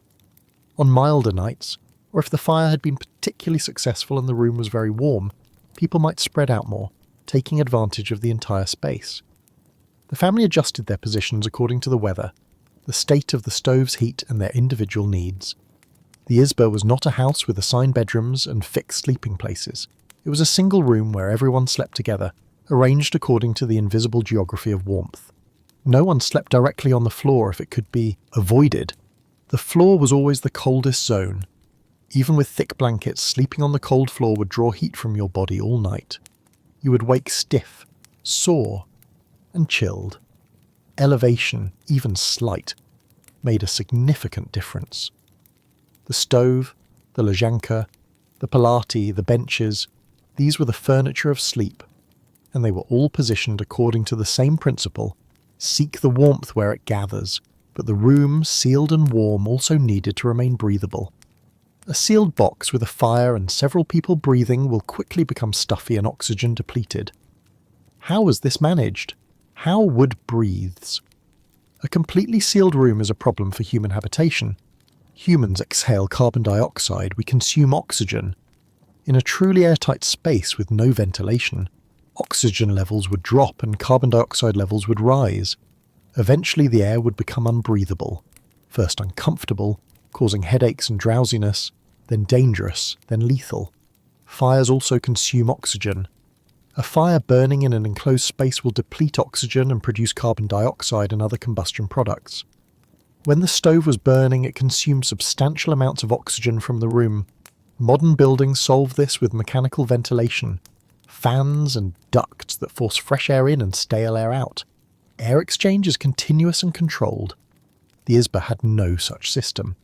On milder nights, or if the fire had been particularly successful and the room was very warm, people might spread out more, taking advantage of the entire space. The family adjusted their positions according to the weather, the state of the stove's heat, and their individual needs. The Izba was not a house with assigned bedrooms and fixed sleeping places. It was a single room where everyone slept together, arranged according to the invisible geography of warmth. No one slept directly on the floor if it could be avoided. The floor was always the coldest zone. Even with thick blankets, sleeping on the cold floor would draw heat from your body all night. You would wake stiff, sore, and chilled. Elevation, even slight, made a significant difference. The stove, the Lezhanka, the Polati, the benches, these were the furniture of sleep, and they were all positioned according to the same principle: seek the warmth where it gathers, but the room, sealed and warm, also needed to remain breathable. A sealed box with a fire and several people breathing will quickly become stuffy and oxygen depleted. How was this managed? How wood breathes? A completely sealed room is a problem for human habitation. Humans exhale carbon dioxide, we consume oxygen. In a truly airtight space with no ventilation, oxygen levels would drop and carbon dioxide levels would rise. Eventually the air would become unbreathable, first uncomfortable, causing headaches and drowsiness, then dangerous, then lethal. Fires also consume oxygen. A fire burning in an enclosed space will deplete oxygen and produce carbon dioxide and other combustion products. When the stove was burning, it consumed substantial amounts of oxygen from the room. Modern buildings solve this with mechanical ventilation, fans and ducts that force fresh air in and stale air out. Air exchange is continuous and controlled. The Izba had no such system.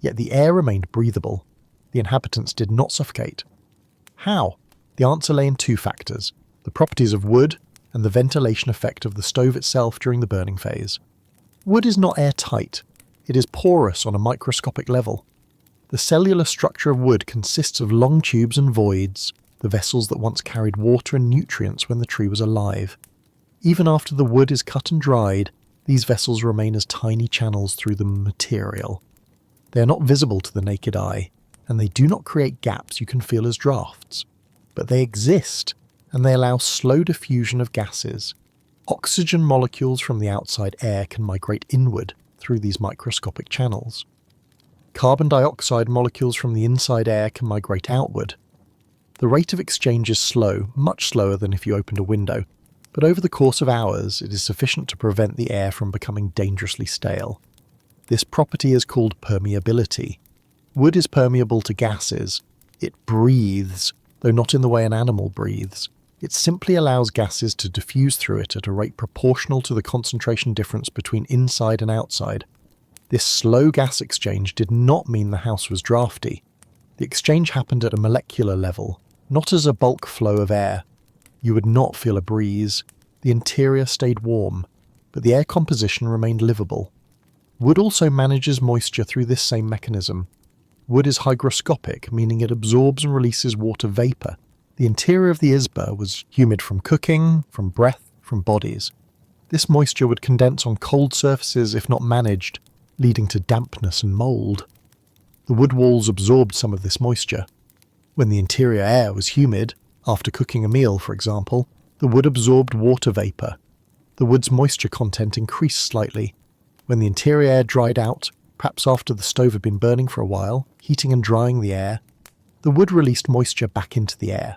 Yet the air remained breathable. The inhabitants did not suffocate. How? The answer lay in two factors: the properties of wood and the ventilation effect of the stove itself during the burning phase. Wood is not airtight. It is porous on a microscopic level. The cellular structure of wood consists of long tubes and voids, the vessels that once carried water and nutrients when the tree was alive. Even after the wood is cut and dried, these vessels remain as tiny channels through the material. They are not visible to the naked eye, and they do not create gaps you can feel as drafts. But they exist, and they allow slow diffusion of gases. Oxygen molecules from the outside air can migrate inward through these microscopic channels. Carbon dioxide molecules from the inside air can migrate outward. The rate of exchange is slow, much slower than if you opened a window, but over the course of hours it is sufficient to prevent the air from becoming dangerously stale. This property is called permeability. Wood is permeable to gases. It breathes, though not in the way an animal breathes. It simply allows gases to diffuse through it at a rate proportional to the concentration difference between inside and outside. This slow gas exchange did not mean the house was drafty. The exchange happened at a molecular level, not as a bulk flow of air. You would not feel a breeze. The interior stayed warm, but the air composition remained livable. Wood also manages moisture through this same mechanism. Wood is hygroscopic, meaning it absorbs and releases water vapour. The interior of the Izba was humid from cooking, from breath, from bodies. This moisture would condense on cold surfaces if not managed, leading to dampness and mould. The wood walls absorbed some of this moisture. When the interior air was humid, after cooking a meal for example, the wood absorbed water vapour. The wood's moisture content increased slightly. When the interior air dried out, perhaps after the stove had been burning for a while, heating and drying the air, the wood released moisture back into the air.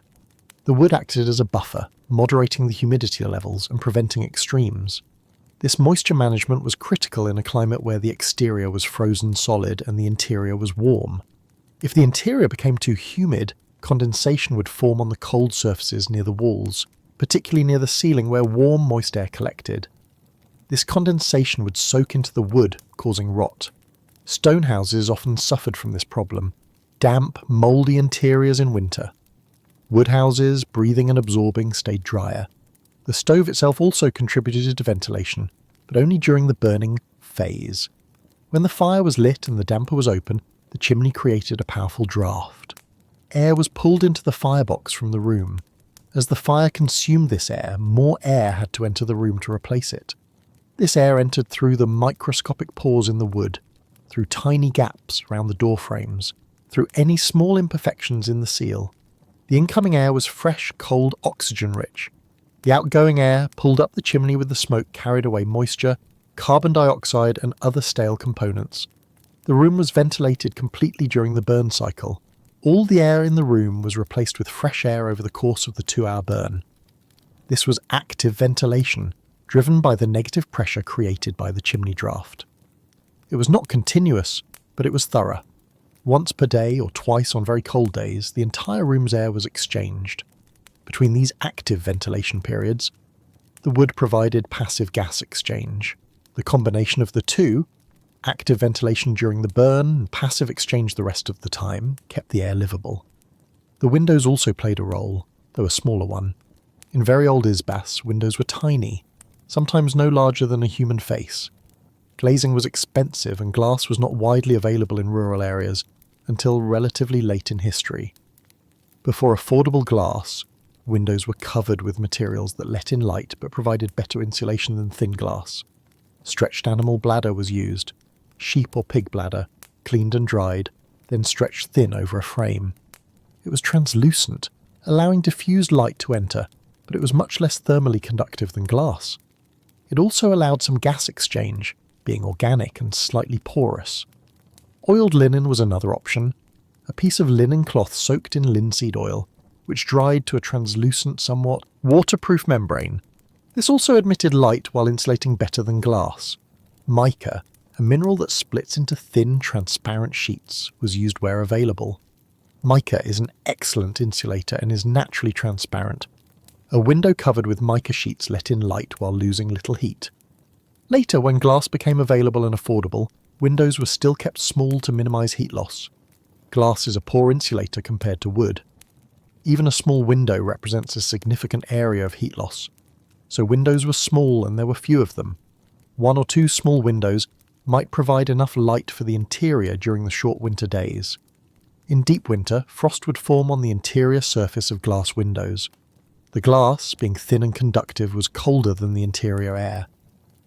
The wood acted as a buffer, moderating the humidity levels and preventing extremes. This moisture management was critical in a climate where the exterior was frozen solid and the interior was warm. If the interior became too humid, condensation would form on the cold surfaces near the walls, particularly near the ceiling where warm, moist air collected. This condensation would soak into the wood, causing rot. Stone houses often suffered from this problem. Damp, mouldy interiors in winter. Wood houses, breathing and absorbing, stayed drier. The stove itself also contributed to ventilation, but only during the burning phase. When the fire was lit and the damper was open, the chimney created a powerful draft. Air was pulled into the firebox from the room. As the fire consumed this air, more air had to enter the room to replace it. This air entered through the microscopic pores in the wood, through tiny gaps around the door frames, through any small imperfections in the seal. The incoming air was fresh, cold, oxygen-rich. The outgoing air pulled up the chimney with the smoke carried away moisture, carbon dioxide and other stale components. The room was ventilated completely during the burn cycle. All the air in the room was replaced with fresh air over the course of the 2-hour burn. This was active ventilation, driven by the negative pressure created by the chimney draft. It was not continuous, but it was thorough. Once per day or twice on very cold days, the entire room's air was exchanged. Between these active ventilation periods, the wood provided passive gas exchange. The combination of the two, active ventilation during the burn and passive exchange the rest of the time, kept the air livable. The windows also played a role, though a smaller one. In very old Izbas, windows were tiny, sometimes no larger than a human face. Glazing was expensive and glass was not widely available in rural areas until relatively late in history. Before affordable glass, windows were covered with materials that let in light but provided better insulation than thin glass. Stretched animal bladder was used, sheep or pig bladder, cleaned and dried, then stretched thin over a frame. It was translucent, allowing diffused light to enter, but it was much less thermally conductive than glass. It also allowed some gas exchange, being organic and slightly porous. Oiled linen was another option, a piece of linen cloth soaked in linseed oil, which dried to a translucent, somewhat waterproof membrane. This also admitted light while insulating better than glass. Mica, a mineral that splits into thin, transparent sheets, was used where available. Mica is an excellent insulator and is naturally transparent. A window covered with mica sheets let in light while losing little heat. Later, when glass became available and affordable, windows were still kept small to minimise heat loss. Glass is a poor insulator compared to wood. Even a small window represents a significant area of heat loss. So windows were small and there were few of them. 1 or 2 small windows might provide enough light for the interior during the short winter days. In deep winter, frost would form on the interior surface of glass windows. The glass, being thin and conductive, was colder than the interior air.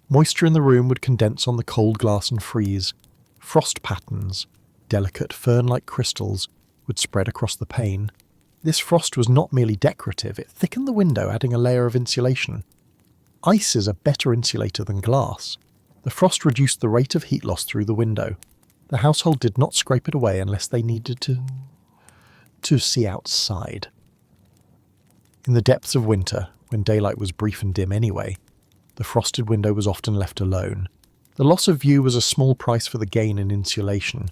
Moisture in the room would condense on the cold glass and freeze. Frost patterns, delicate fern-like crystals, would spread across the pane. This frost was not merely decorative, it thickened the window, adding a layer of insulation. Ice is a better insulator than glass. The frost reduced the rate of heat loss through the window. The household did not scrape it away unless they needed to see outside. In the depths of winter, when daylight was brief and dim anyway, the frosted window was often left alone. The loss of view was a small price for the gain in insulation,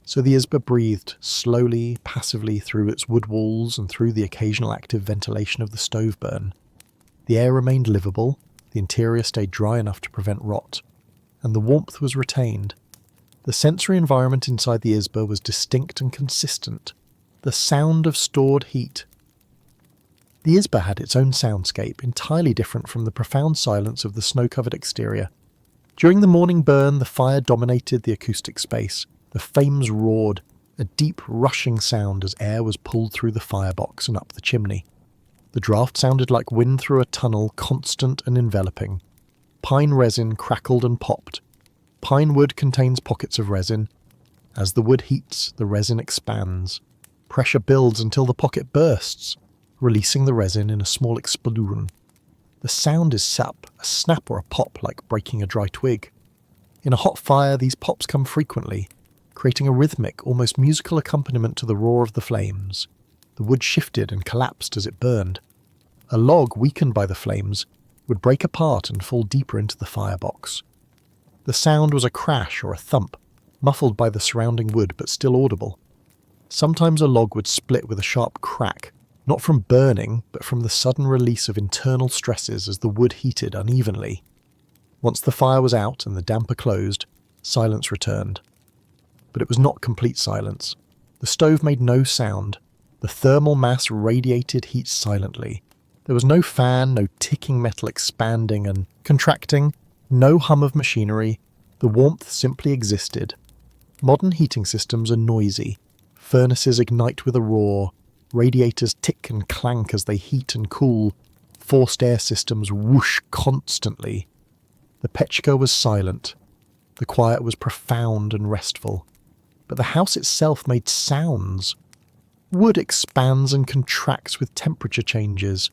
so the Izba breathed slowly, passively through its wood walls and through the occasional active ventilation of the stove burn. The air remained livable, the interior stayed dry enough to prevent rot, and the warmth was retained. The sensory environment inside the Izba was distinct and consistent. The sound of stored heat. The Izba had its own soundscape, entirely different from the profound silence of the snow-covered exterior. During the morning burn, the fire dominated the acoustic space. The flames roared, a deep, rushing sound as air was pulled through the firebox and up the chimney. The draft sounded like wind through a tunnel, constant and enveloping. Pine resin crackled and popped. Pine wood contains pockets of resin. As the wood heats, the resin expands. Pressure builds until the pocket bursts, releasing the resin in a small explosion. The sound is sap, a snap or a pop like breaking a dry twig. In a hot fire, these pops come frequently, creating a rhythmic, almost musical accompaniment to the roar of the flames. The wood shifted and collapsed as it burned. A log, weakened by the flames, would break apart and fall deeper into the firebox. The sound was a crash or a thump, muffled by the surrounding wood but still audible. Sometimes a log would split with a sharp crack, not from burning, but from the sudden release of internal stresses as the wood heated unevenly. Once the fire was out and the damper closed, silence returned. But it was not complete silence. The stove made no sound. The thermal mass radiated heat silently. There was no fan, no ticking metal expanding and contracting, no hum of machinery. The warmth simply existed. Modern heating systems are noisy. Furnaces ignite with a roar. Radiators tick and clank as they heat and cool. Forced air systems whoosh constantly. The pechka was silent. The quiet was profound and restful. But the house itself made sounds. Wood expands and contracts with temperature changes.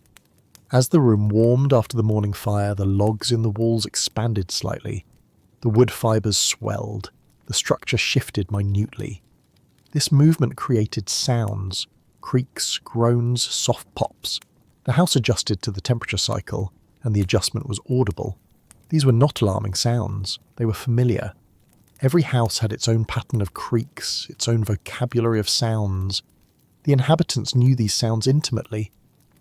As the room warmed after the morning fire, the logs in the walls expanded slightly. The wood fibres swelled. The structure shifted minutely. This movement created sounds. Creaks, groans, soft pops. The house adjusted to the temperature cycle, and the adjustment was audible. These were not alarming sounds. They were familiar. Every house had its own pattern of creaks, its own vocabulary of sounds. The inhabitants knew these sounds intimately.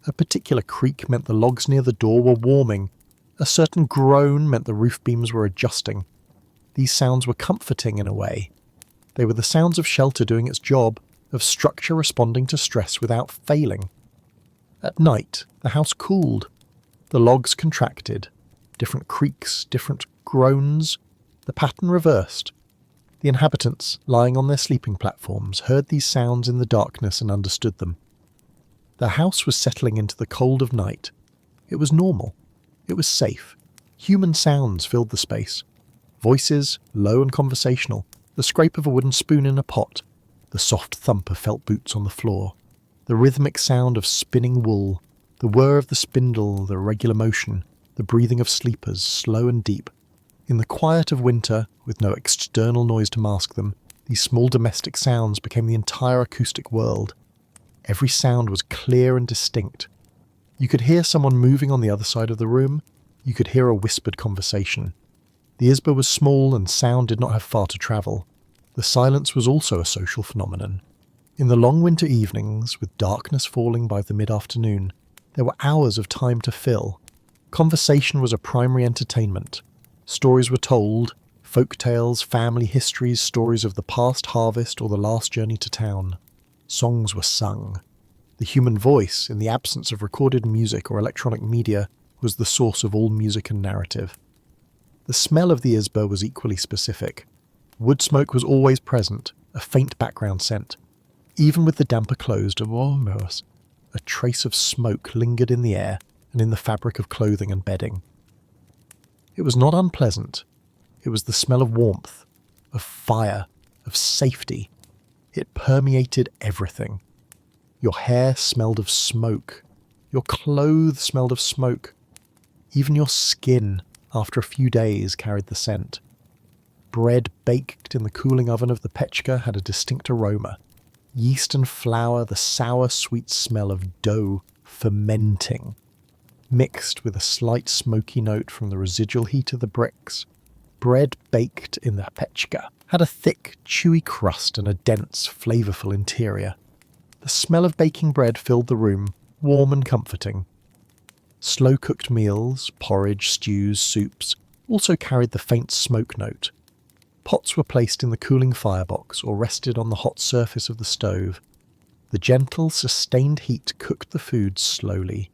A particular creak meant the logs near the door were warming. A certain groan meant the roof beams were adjusting. These sounds were comforting in a way. They were the sounds of shelter doing its job, of structure responding to stress without failing. At night, the house cooled. The logs contracted. Different creaks, different groans. The pattern reversed. The inhabitants, lying on their sleeping platforms, heard these sounds in the darkness and understood them. The house was settling into the cold of night. It was normal. It was safe. Human sounds filled the space. Voices, low and conversational, the scrape of a wooden spoon in a pot, the soft thump of felt boots on the floor, the rhythmic sound of spinning wool, the whir of the spindle, the regular motion, the breathing of sleepers, slow and deep. In the quiet of winter, with no external noise to mask them, these small domestic sounds became the entire acoustic world. Every sound was clear and distinct. You could hear someone moving on the other side of the room. You could hear a whispered conversation. The Izba was small and sound did not have far to travel. The silence was also a social phenomenon. In the long winter evenings, with darkness falling by the mid-afternoon, there were hours of time to fill. Conversation was a primary entertainment. Stories were told, folk tales, family histories, stories of the past harvest or the last journey to town. Songs were sung. The human voice, in the absence of recorded music or electronic media, was the source of all music and narrative. The smell of the Izba was equally specific. Wood smoke was always present, a faint background scent. Even with the damper closed, a trace of smoke lingered in the air and in the fabric of clothing and bedding. It was not unpleasant. It was the smell of warmth, of fire, of safety. It permeated everything. Your hair smelled of smoke. Your clothes smelled of smoke. Even your skin, after a few days, carried the scent. Bread baked in the cooling oven of the pechka had a distinct aroma. Yeast and flour, the sour, sweet smell of dough fermenting, mixed with a slight smoky note from the residual heat of the bricks. Bread baked in the pechka had a thick, chewy crust and a dense, flavourful interior. The smell of baking bread filled the room, warm and comforting. Slow-cooked meals, porridge, stews, soups, also carried the faint smoke note. Pots were placed in the cooling firebox or rested on the hot surface of the stove. The gentle, sustained heat cooked the food slowly.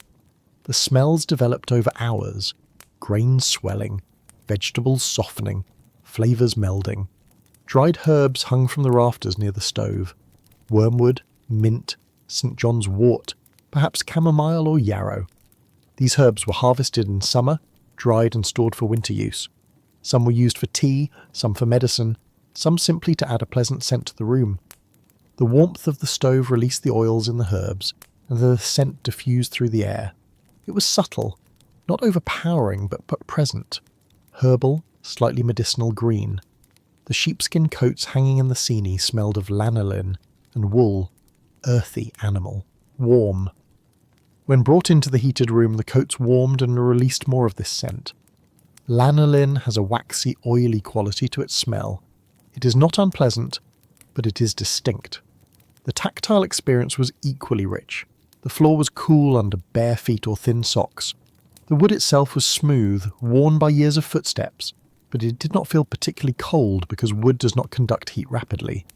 The smells developed over hours, grains swelling, vegetables softening, flavours melding. Dried herbs hung from the rafters near the stove. Wormwood, mint, St. John's wort, perhaps chamomile or yarrow. These herbs were harvested in summer, dried and stored for winter use. Some were used for tea, some for medicine, some simply to add a pleasant scent to the room. The warmth of the stove released the oils in the herbs, and the scent diffused through the air. It was subtle, not overpowering but present. Herbal, slightly medicinal green. The sheepskin coats hanging in the seeney smelled of lanolin and wool, earthy animal, warm. When brought into the heated room, the coats warmed and released more of this scent. Lanolin has a waxy, oily quality to its smell. It is not unpleasant, but it is distinct. The tactile experience was equally rich. The floor was cool under bare feet or thin socks. The wood itself was smooth, worn by years of footsteps, but it did not feel particularly cold because wood does not conduct heat rapidly.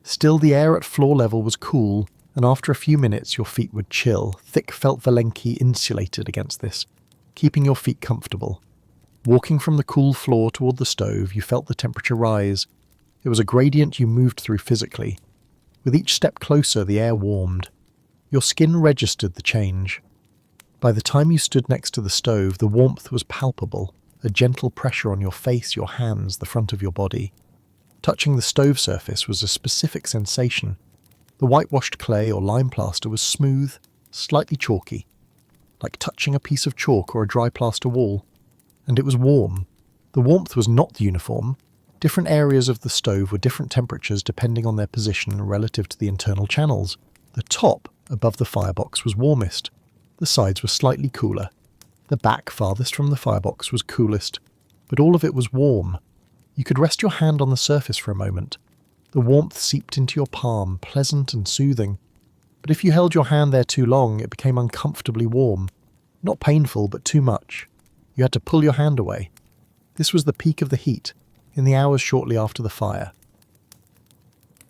Still, the air at floor level was cool, and after a few minutes your feet would chill. Thick felt valenki insulated against this, keeping your feet comfortable. Walking from the cool floor toward the stove, you felt the temperature rise. It was a gradient you moved through physically. With each step closer, the air warmed. Your skin registered the change. By the time you stood next to the stove, the warmth was palpable, a gentle pressure on your face, your hands, the front of your body. Touching the stove surface was a specific sensation. The whitewashed clay or lime plaster was smooth, slightly chalky, like touching a piece of chalk or a dry plaster wall. And it was warm. The warmth was not uniform. Different areas of the stove were different temperatures depending on their position relative to the internal channels. The top, above the firebox, was warmest. The sides were slightly cooler. The back, farthest from the firebox, was coolest. But all of it was warm. You could rest your hand on the surface for a moment. The warmth seeped into your palm, pleasant and soothing. But if you held your hand there too long, it became uncomfortably warm. Not painful, but too much. You had to pull your hand away. This was the peak of the heat, in the hours shortly after the fire.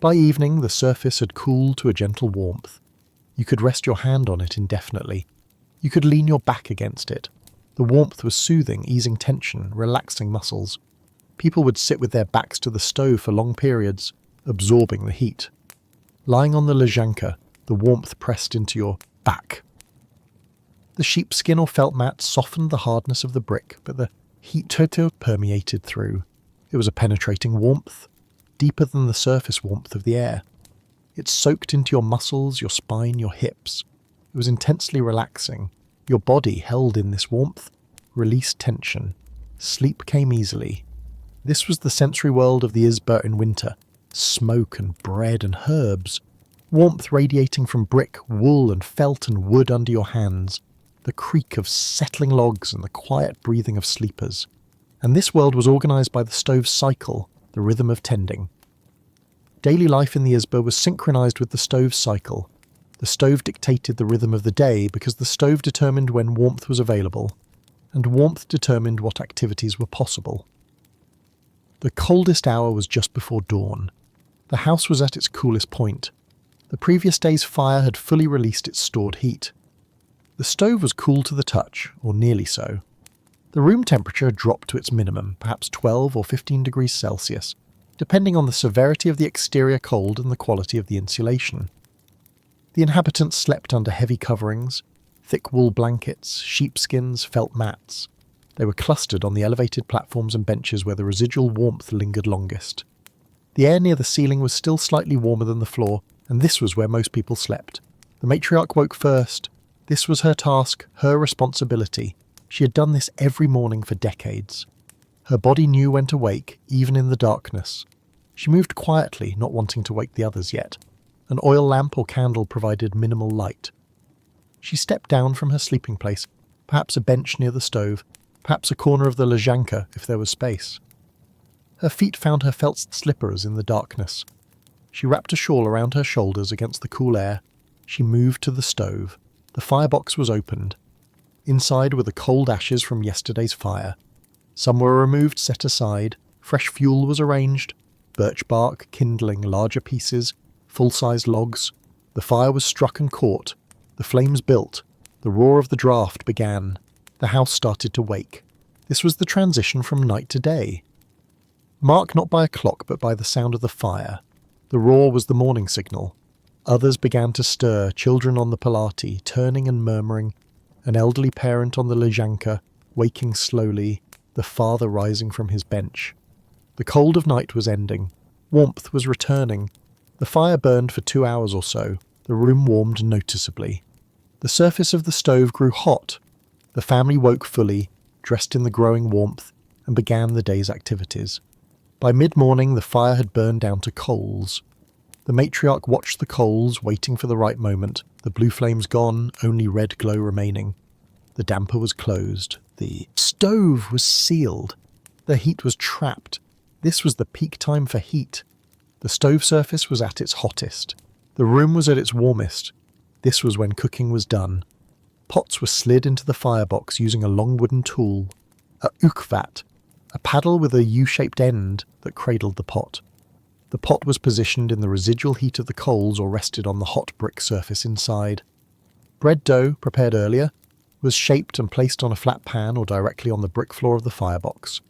By evening, the surface had cooled to a gentle warmth. You could rest your hand on it indefinitely. You could lean your back against it. The warmth was soothing, easing tension, relaxing muscles. People would sit with their backs to the stove for long periods, absorbing the heat. Lying on the Lezhanka, the warmth pressed into your back. The sheepskin or felt mat softened the hardness of the brick, but the heat permeated through. It was a penetrating warmth, deeper than the surface warmth of the air. It soaked into your muscles, your spine, your hips. It was intensely relaxing. Your body held in this warmth, released tension. Sleep came easily. This was the sensory world of the Izba in winter. Smoke and bread and herbs. Warmth radiating from brick, wool and felt and wood under your hands. The creak of settling logs and the quiet breathing of sleepers. And this world was organised by the stove's cycle, the rhythm of tending. Daily life in the Izba was synchronised with the stove's cycle. The stove dictated the rhythm of the day because the stove determined when warmth was available, and warmth determined what activities were possible. The coldest hour was just before dawn. The house was at its coolest point. The previous day's fire had fully released its stored heat. The stove was cool to the touch, or nearly so. The room temperature had dropped to its minimum, perhaps 12 or 15 degrees Celsius, depending on the severity of the exterior cold and the quality of the insulation. The inhabitants slept under heavy coverings, thick wool blankets, sheepskins, felt mats. They were clustered on the elevated platforms and benches where the residual warmth lingered longest. The air near the ceiling was still slightly warmer than the floor, and this was where most people slept. The matriarch woke first. This was her task, her responsibility. She had done this every morning for decades. Her body knew when to wake, even in the darkness. She moved quietly, not wanting to wake the others yet. An oil lamp or candle provided minimal light. She stepped down from her sleeping place, perhaps a bench near the stove, perhaps a corner of the Lezhanka if there was space. Her feet found her felt slippers in the darkness. She wrapped a shawl around her shoulders against the cool air. She moved to the stove. The firebox was opened. Inside were the cold ashes from yesterday's fire. Some were removed, set aside. Fresh fuel was arranged. Birch bark, kindling, larger pieces, full-sized logs. The fire was struck and caught. The flames built. The roar of the draught began. The house started to wake. This was the transition from night to day. Marked not by a clock but by the sound of the fire. The roar was the morning signal. Others began to stir, children on the Polati, turning and murmuring, an elderly parent on the Lezhanka, waking slowly, the father rising from his bench. The cold of night was ending. Warmth was returning. The fire burned for 2 hours or so. The room warmed noticeably. The surface of the stove grew hot. The family woke fully, dressed in the growing warmth, and began the day's activities. By mid-morning, the fire had burned down to coals. The matriarch watched the coals, waiting for the right moment, the blue flames gone, only red glow remaining. The damper was closed. The stove was sealed. The heat was trapped. This was the peak time for heat. The stove surface was at its hottest. The room was at its warmest. This was when cooking was done. Pots were slid into the firebox using a long wooden tool, a ukvat, a paddle with a U-shaped end that cradled the pot. The pot was positioned in the residual heat of the coals or rested on the hot brick surface inside. Bread dough, prepared earlier, was shaped and placed on a flat pan or directly on the brick floor of the firebox.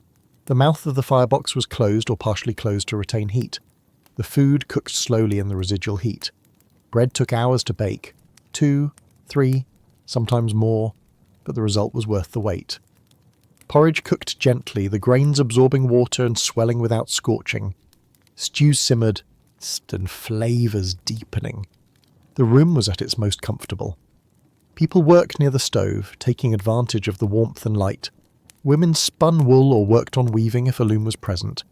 The mouth of the firebox was closed or partially closed to retain heat. The food cooked slowly in the residual heat. Bread took hours to bake, 2, 3, sometimes more, but the result was worth the wait. Porridge cooked gently, the grains absorbing water and swelling without scorching. Stews simmered, and flavours deepening. The room was at its most comfortable. People worked near the stove, taking advantage of the warmth and light. Women spun wool or worked on weaving if a loom was present.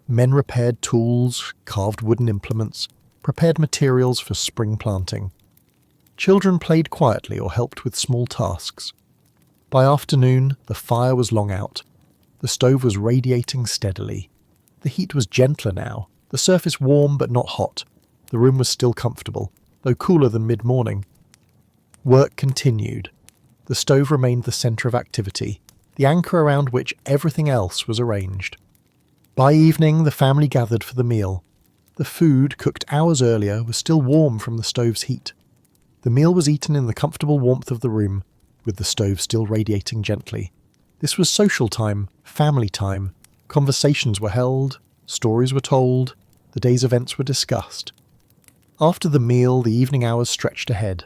Men repaired tools, carved wooden implements, prepared materials for spring planting. Children played quietly or helped with small tasks. By afternoon, the fire was long out. The stove was radiating steadily. The heat was gentler now, the surface warm but not hot. The room was still comfortable, though cooler than mid-morning. Work continued. The stove remained the centre of activity, the anchor around which everything else was arranged. By evening, the family gathered for the meal. The food, cooked hours earlier, was still warm from the stove's heat. The meal was eaten in the comfortable warmth of the room, with the stove still radiating gently. This was social time, family time. Conversations were held, stories were told, the day's events were discussed. After the meal, the evening hours stretched ahead.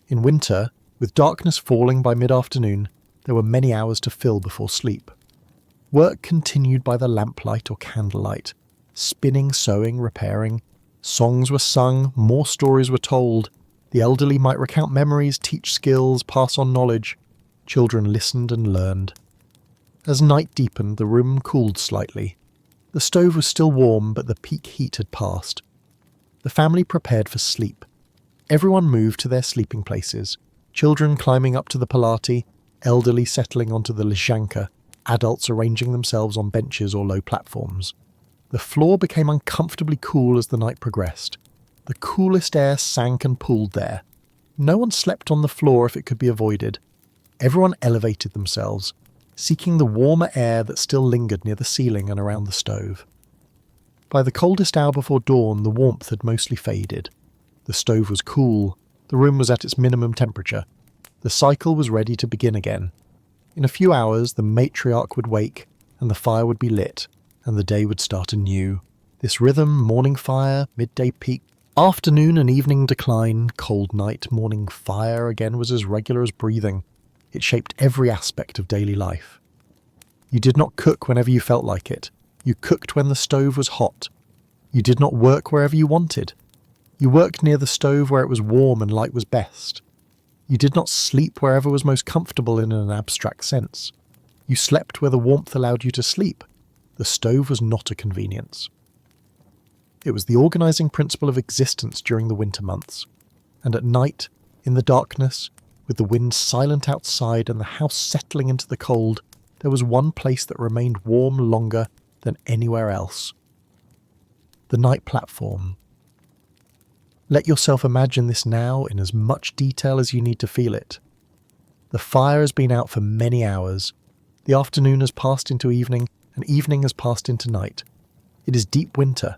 In winter, with darkness falling by mid-afternoon, there were many hours to fill before sleep. Work continued by the lamplight or candlelight. Spinning, sewing, repairing. Songs were sung, more stories were told. The elderly might recount memories, teach skills, pass on knowledge. Children listened and learned. As night deepened, the room cooled slightly. The stove was still warm, but the peak heat had passed. The family prepared for sleep. Everyone moved to their sleeping places. Children climbing up to the Polati, elderly settling onto the Lezhanka, adults arranging themselves on benches or low platforms. The floor became uncomfortably cool as the night progressed. The coolest air sank and pooled there. No one slept on the floor if it could be avoided. Everyone elevated themselves, seeking the warmer air that still lingered near the ceiling and around the stove. By the coldest hour before dawn, the warmth had mostly faded. The stove was cool. The room was at its minimum temperature. The cycle was ready to begin again. In a few hours, the matriarch would wake, and the fire would be lit, and the day would start anew. This rhythm, morning fire, midday peak, afternoon and evening decline, cold night, morning fire again was as regular as breathing. It shaped every aspect of daily life. You did not cook whenever you felt like it. You cooked when the stove was hot. You did not work wherever you wanted. You worked near the stove where it was warm and light was best. You did not sleep wherever was most comfortable in an abstract sense. You slept where the warmth allowed you to sleep. The stove was not a convenience. It was the organising principle of existence during the winter months. And at night, in the darkness, with the wind silent outside and the house settling into the cold, there was one place that remained warm longer than anywhere else. The night platform. Let yourself imagine this now in as much detail as you need to feel it. The fire has been out for many hours. The afternoon has passed into evening, and evening has passed into night. It is deep winter.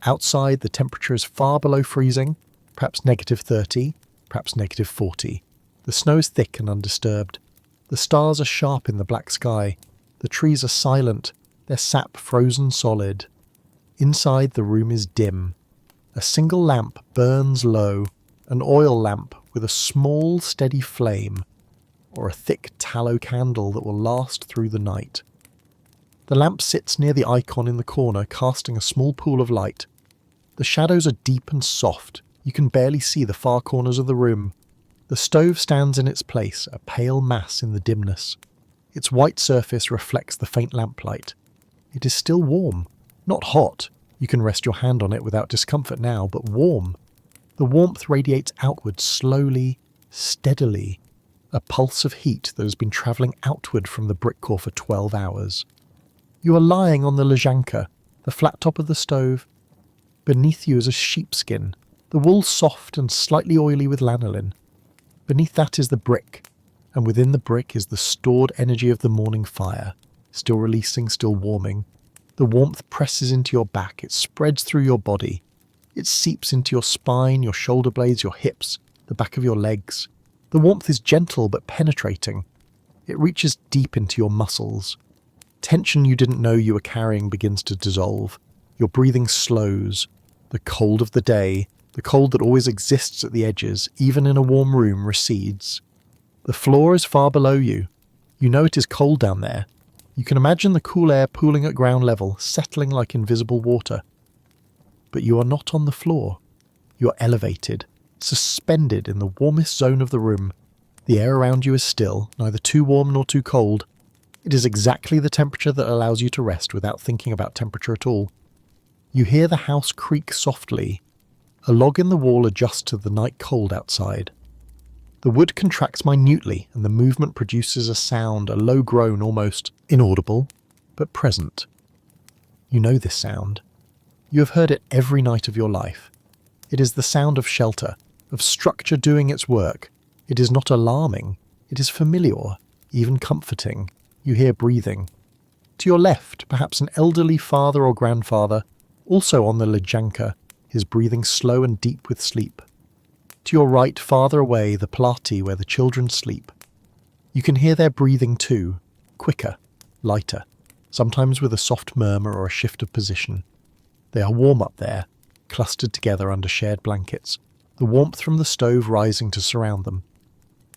Outside, the temperature is far below freezing, perhaps -30, perhaps -40. The snow is thick and undisturbed. The stars are sharp in the black sky. The trees are silent, their sap frozen solid. Inside, the room is dim. A single lamp burns low, an oil lamp with a small, steady flame, or a thick tallow candle that will last through the night. The lamp sits near the icon in the corner, casting a small pool of light. The shadows are deep and soft. You can barely see the far corners of the room. The stove stands in its place, a pale mass in the dimness. Its white surface reflects the faint lamplight. It is still warm, not hot. You can rest your hand on it without discomfort now, but warm. The warmth radiates outward slowly, steadily, a pulse of heat that has been travelling outward from the brick core for 12 hours. You are lying on the Lezhanka, the flat top of the stove. Beneath you is a sheepskin, the wool soft and slightly oily with lanolin. Beneath that is the brick, and within the brick is the stored energy of the morning fire, still releasing, still warming. The warmth presses into your back, it spreads through your body. It seeps into your spine, your shoulder blades, your hips, the back of your legs. The warmth is gentle but penetrating. It reaches deep into your muscles. Tension you didn't know you were carrying begins to dissolve. Your breathing slows. The cold of the day, the cold that always exists at the edges, even in a warm room, recedes. The floor is far below you. You know it is cold down there. You can imagine the cool air pooling at ground level, settling like invisible water. But you are not on the floor. You are elevated, suspended in the warmest zone of the room. The air around you is still, neither too warm nor too cold. It is exactly the temperature that allows you to rest without thinking about temperature at all. You hear the house creak softly. A log in the wall adjusts to the night cold outside. The wood contracts minutely, and the movement produces a sound, a low groan, almost inaudible, but present. You know this sound. You have heard it every night of your life. It is the sound of shelter, of structure doing its work. It is not alarming. It is familiar, even comforting. You hear breathing. To your left, perhaps an elderly father or grandfather, also on the Lezhanka, his breathing slow and deep with sleep. To your right, farther away, the Polati where the children sleep. You can hear their breathing too, quicker, lighter, sometimes with a soft murmur or a shift of position. They are warm up there, clustered together under shared blankets, the warmth from the stove rising to surround them.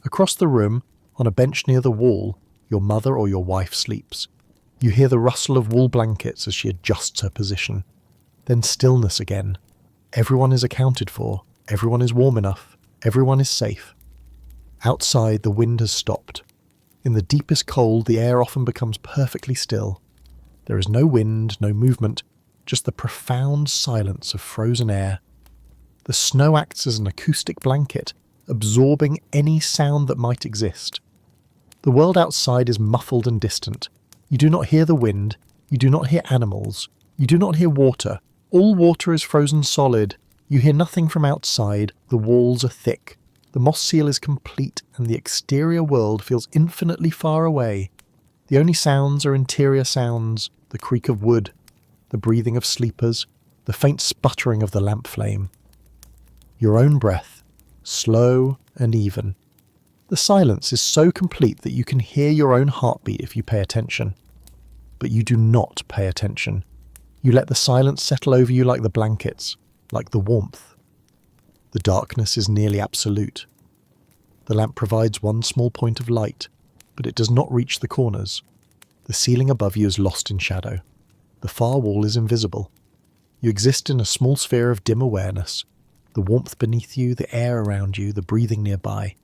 Across the room, on a bench near the wall, your mother or your wife sleeps. You hear the rustle of wool blankets as she adjusts her position. Then stillness again. Everyone is accounted for. Everyone is warm enough. Everyone is safe. Outside, the wind has stopped. In the deepest cold, the air often becomes perfectly still. There is no wind, no movement, just the profound silence of frozen air. The snow acts as an acoustic blanket, absorbing any sound that might exist. The world outside is muffled and distant. You do not hear the wind, you do not hear animals, you do not hear water. All water is frozen solid. You hear nothing from outside, the walls are thick. The moss seal is complete and the exterior world feels infinitely far away. The only sounds are interior sounds, the creak of wood, the breathing of sleepers, the faint sputtering of the lamp flame. Your own breath, slow and even. The silence is so complete that you can hear your own heartbeat if you pay attention. But you do not pay attention. You let the silence settle over you like the blankets, like the warmth. The darkness is nearly absolute. The lamp provides one small point of light, but it does not reach the corners. The ceiling above you is lost in shadow. The far wall is invisible. You exist in a small sphere of dim awareness. The warmth beneath you, the air around you, the breathing nearby.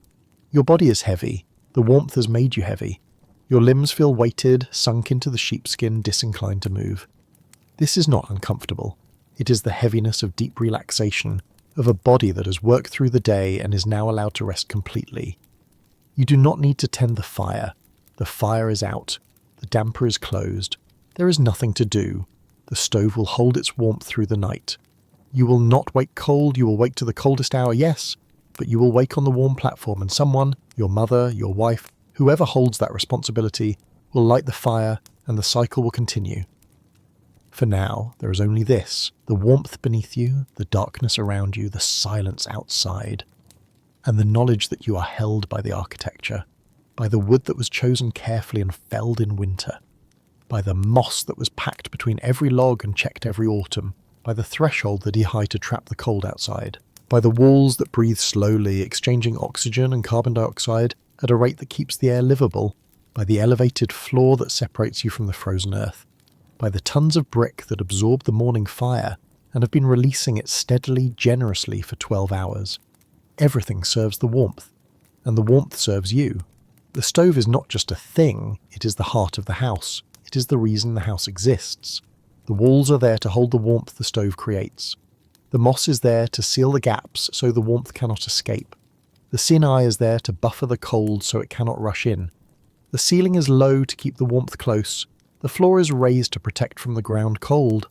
Your body is heavy. The warmth has made you heavy. Your limbs feel weighted, sunk into the sheepskin, disinclined to move. This is not uncomfortable. It is the heaviness of deep relaxation, of a body that has worked through the day and is now allowed to rest completely. You do not need to tend the fire. The fire is out. The damper is closed. There is nothing to do. The stove will hold its warmth through the night. You will not wake cold, you will wake to the coldest hour, yes, but you will wake on the warm platform and someone, your mother, your wife, whoever holds that responsibility, will light the fire and the cycle will continue. For now, there is only this, the warmth beneath you, the darkness around you, the silence outside, and the knowledge that you are held by the architecture, by the wood that was chosen carefully and felled in winter, by the moss that was packed between every log and checked every autumn, by the threshold that he high to trap the cold outside, by the walls that breathe slowly, exchanging oxygen and carbon dioxide at a rate that keeps the air livable, by the elevated floor that separates you from the frozen earth, by the tons of brick that absorb the morning fire and have been releasing it steadily, generously for 12 hours. Everything serves the warmth, and the warmth serves you. The stove is not just a thing, it is the heart of the house. It is the reason the house exists. The walls are there to hold the warmth the stove creates. The moss is there to seal the gaps so the warmth cannot escape. The sinai is there to buffer the cold so it cannot rush in. The ceiling is low to keep the warmth close. The floor is raised to protect from the ground cold.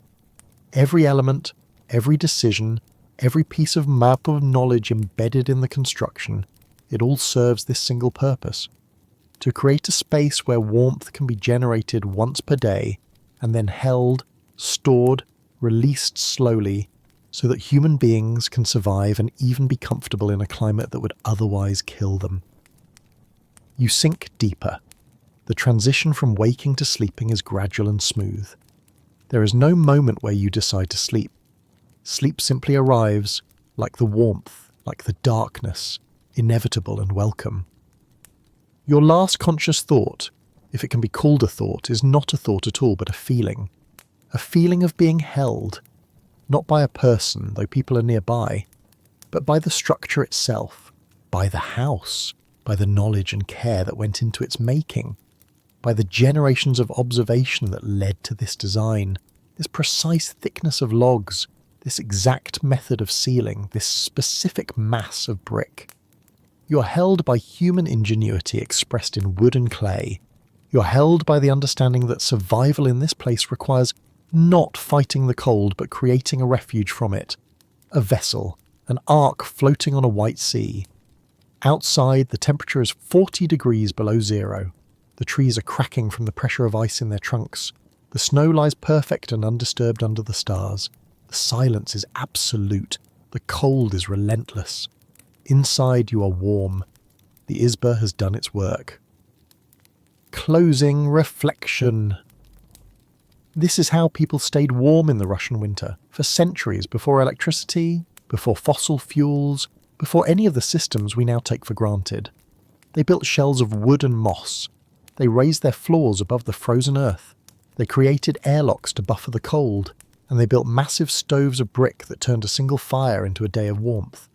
Every element, every decision, every piece of map of knowledge embedded in the construction, it all serves this single purpose. To create a space where warmth can be generated once per day and then held, stored, released slowly so that human beings can survive and even be comfortable in a climate that would otherwise kill them. You sink deeper. The transition from waking to sleeping is gradual and smooth. There is no moment where you decide to sleep. Sleep simply arrives, like the warmth, like the darkness, inevitable and welcome. Your last conscious thought, if it can be called a thought, is not a thought at all but a feeling of being held, not by a person, though people are nearby, but by the structure itself, by the house, by the knowledge and care that went into its making, by the generations of observation that led to this design, this precise thickness of logs, this exact method of sealing, this specific mass of brick. You are held by human ingenuity expressed in wood and clay. You are held by the understanding that survival in this place requires not fighting the cold but creating a refuge from it. A vessel, an ark floating on a white sea. Outside, the temperature is 40 degrees below zero. The trees are cracking from the pressure of ice in their trunks. The snow lies perfect and undisturbed under the stars. The silence is absolute. The cold is relentless. Inside you are warm. The Izba has done its work. Closing reflection. This is how people stayed warm in the Russian winter for centuries before electricity, before fossil fuels, before any of the systems we now take for granted. They built shells of wood and moss. They raised their floors above the frozen earth. They created airlocks to buffer the cold, and they built massive stoves of brick that turned a single fire into a day of warmth.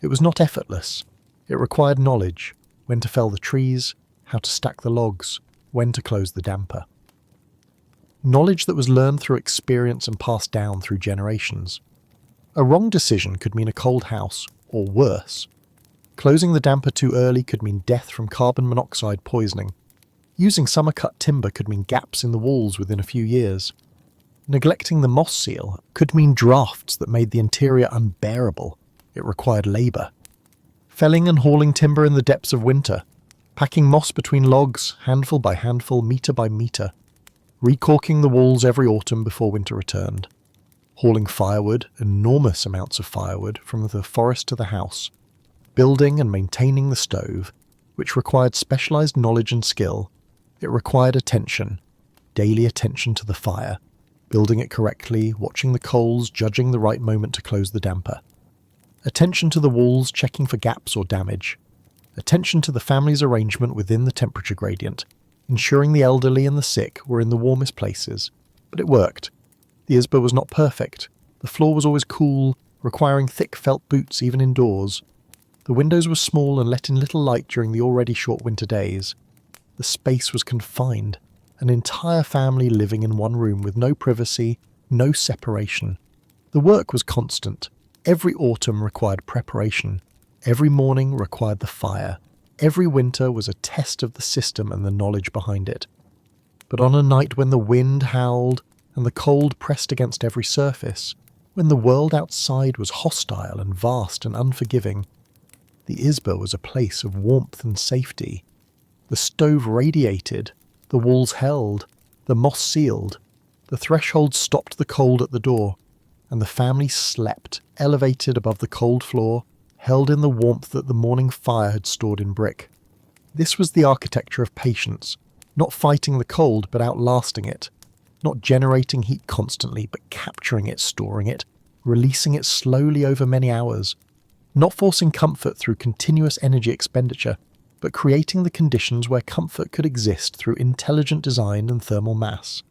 It was not effortless. It required knowledge, when to fell the trees, how to stack the logs, when to close the damper. Knowledge that was learned through experience and passed down through generations. A wrong decision could mean a cold house, or worse. Closing the damper too early could mean death from carbon monoxide poisoning. Using summer-cut timber could mean gaps in the walls within a few years. Neglecting the moss seal could mean drafts that made the interior unbearable. It required labour. Felling and hauling timber in the depths of winter. Packing moss between logs, handful by handful, metre by metre. Recorking the walls every autumn before winter returned. Hauling firewood, enormous amounts of firewood, from the forest to the house. Building and maintaining the stove, which required specialised knowledge and skill. It required attention, daily attention to the fire, building it correctly, watching the coals, judging the right moment to close the damper. Attention to the walls, checking for gaps or damage. Attention to the family's arrangement within the temperature gradient, ensuring the elderly and the sick were in the warmest places. But it worked. The Izba was not perfect. The floor was always cool, requiring thick felt boots even indoors. The windows were small and let in little light during the already short winter days. The space was confined. An entire family living in one room with no privacy, no separation. The work was constant. Every autumn required preparation. Every morning required the fire. Every winter was a test of the system and the knowledge behind it. But on a night when the wind howled and the cold pressed against every surface, when the world outside was hostile and vast and unforgiving, the Izba was a place of warmth and safety. The stove radiated, the walls held, the moss sealed, the threshold stopped the cold at the door, and the family slept, elevated above the cold floor, held in the warmth that the morning fire had stored in brick. This was the architecture of patience, not fighting the cold but outlasting it, not generating heat constantly but capturing it, storing it, releasing it slowly over many hours, not forcing comfort through continuous energy expenditure, but creating the conditions where comfort could exist through intelligent design and thermal mass.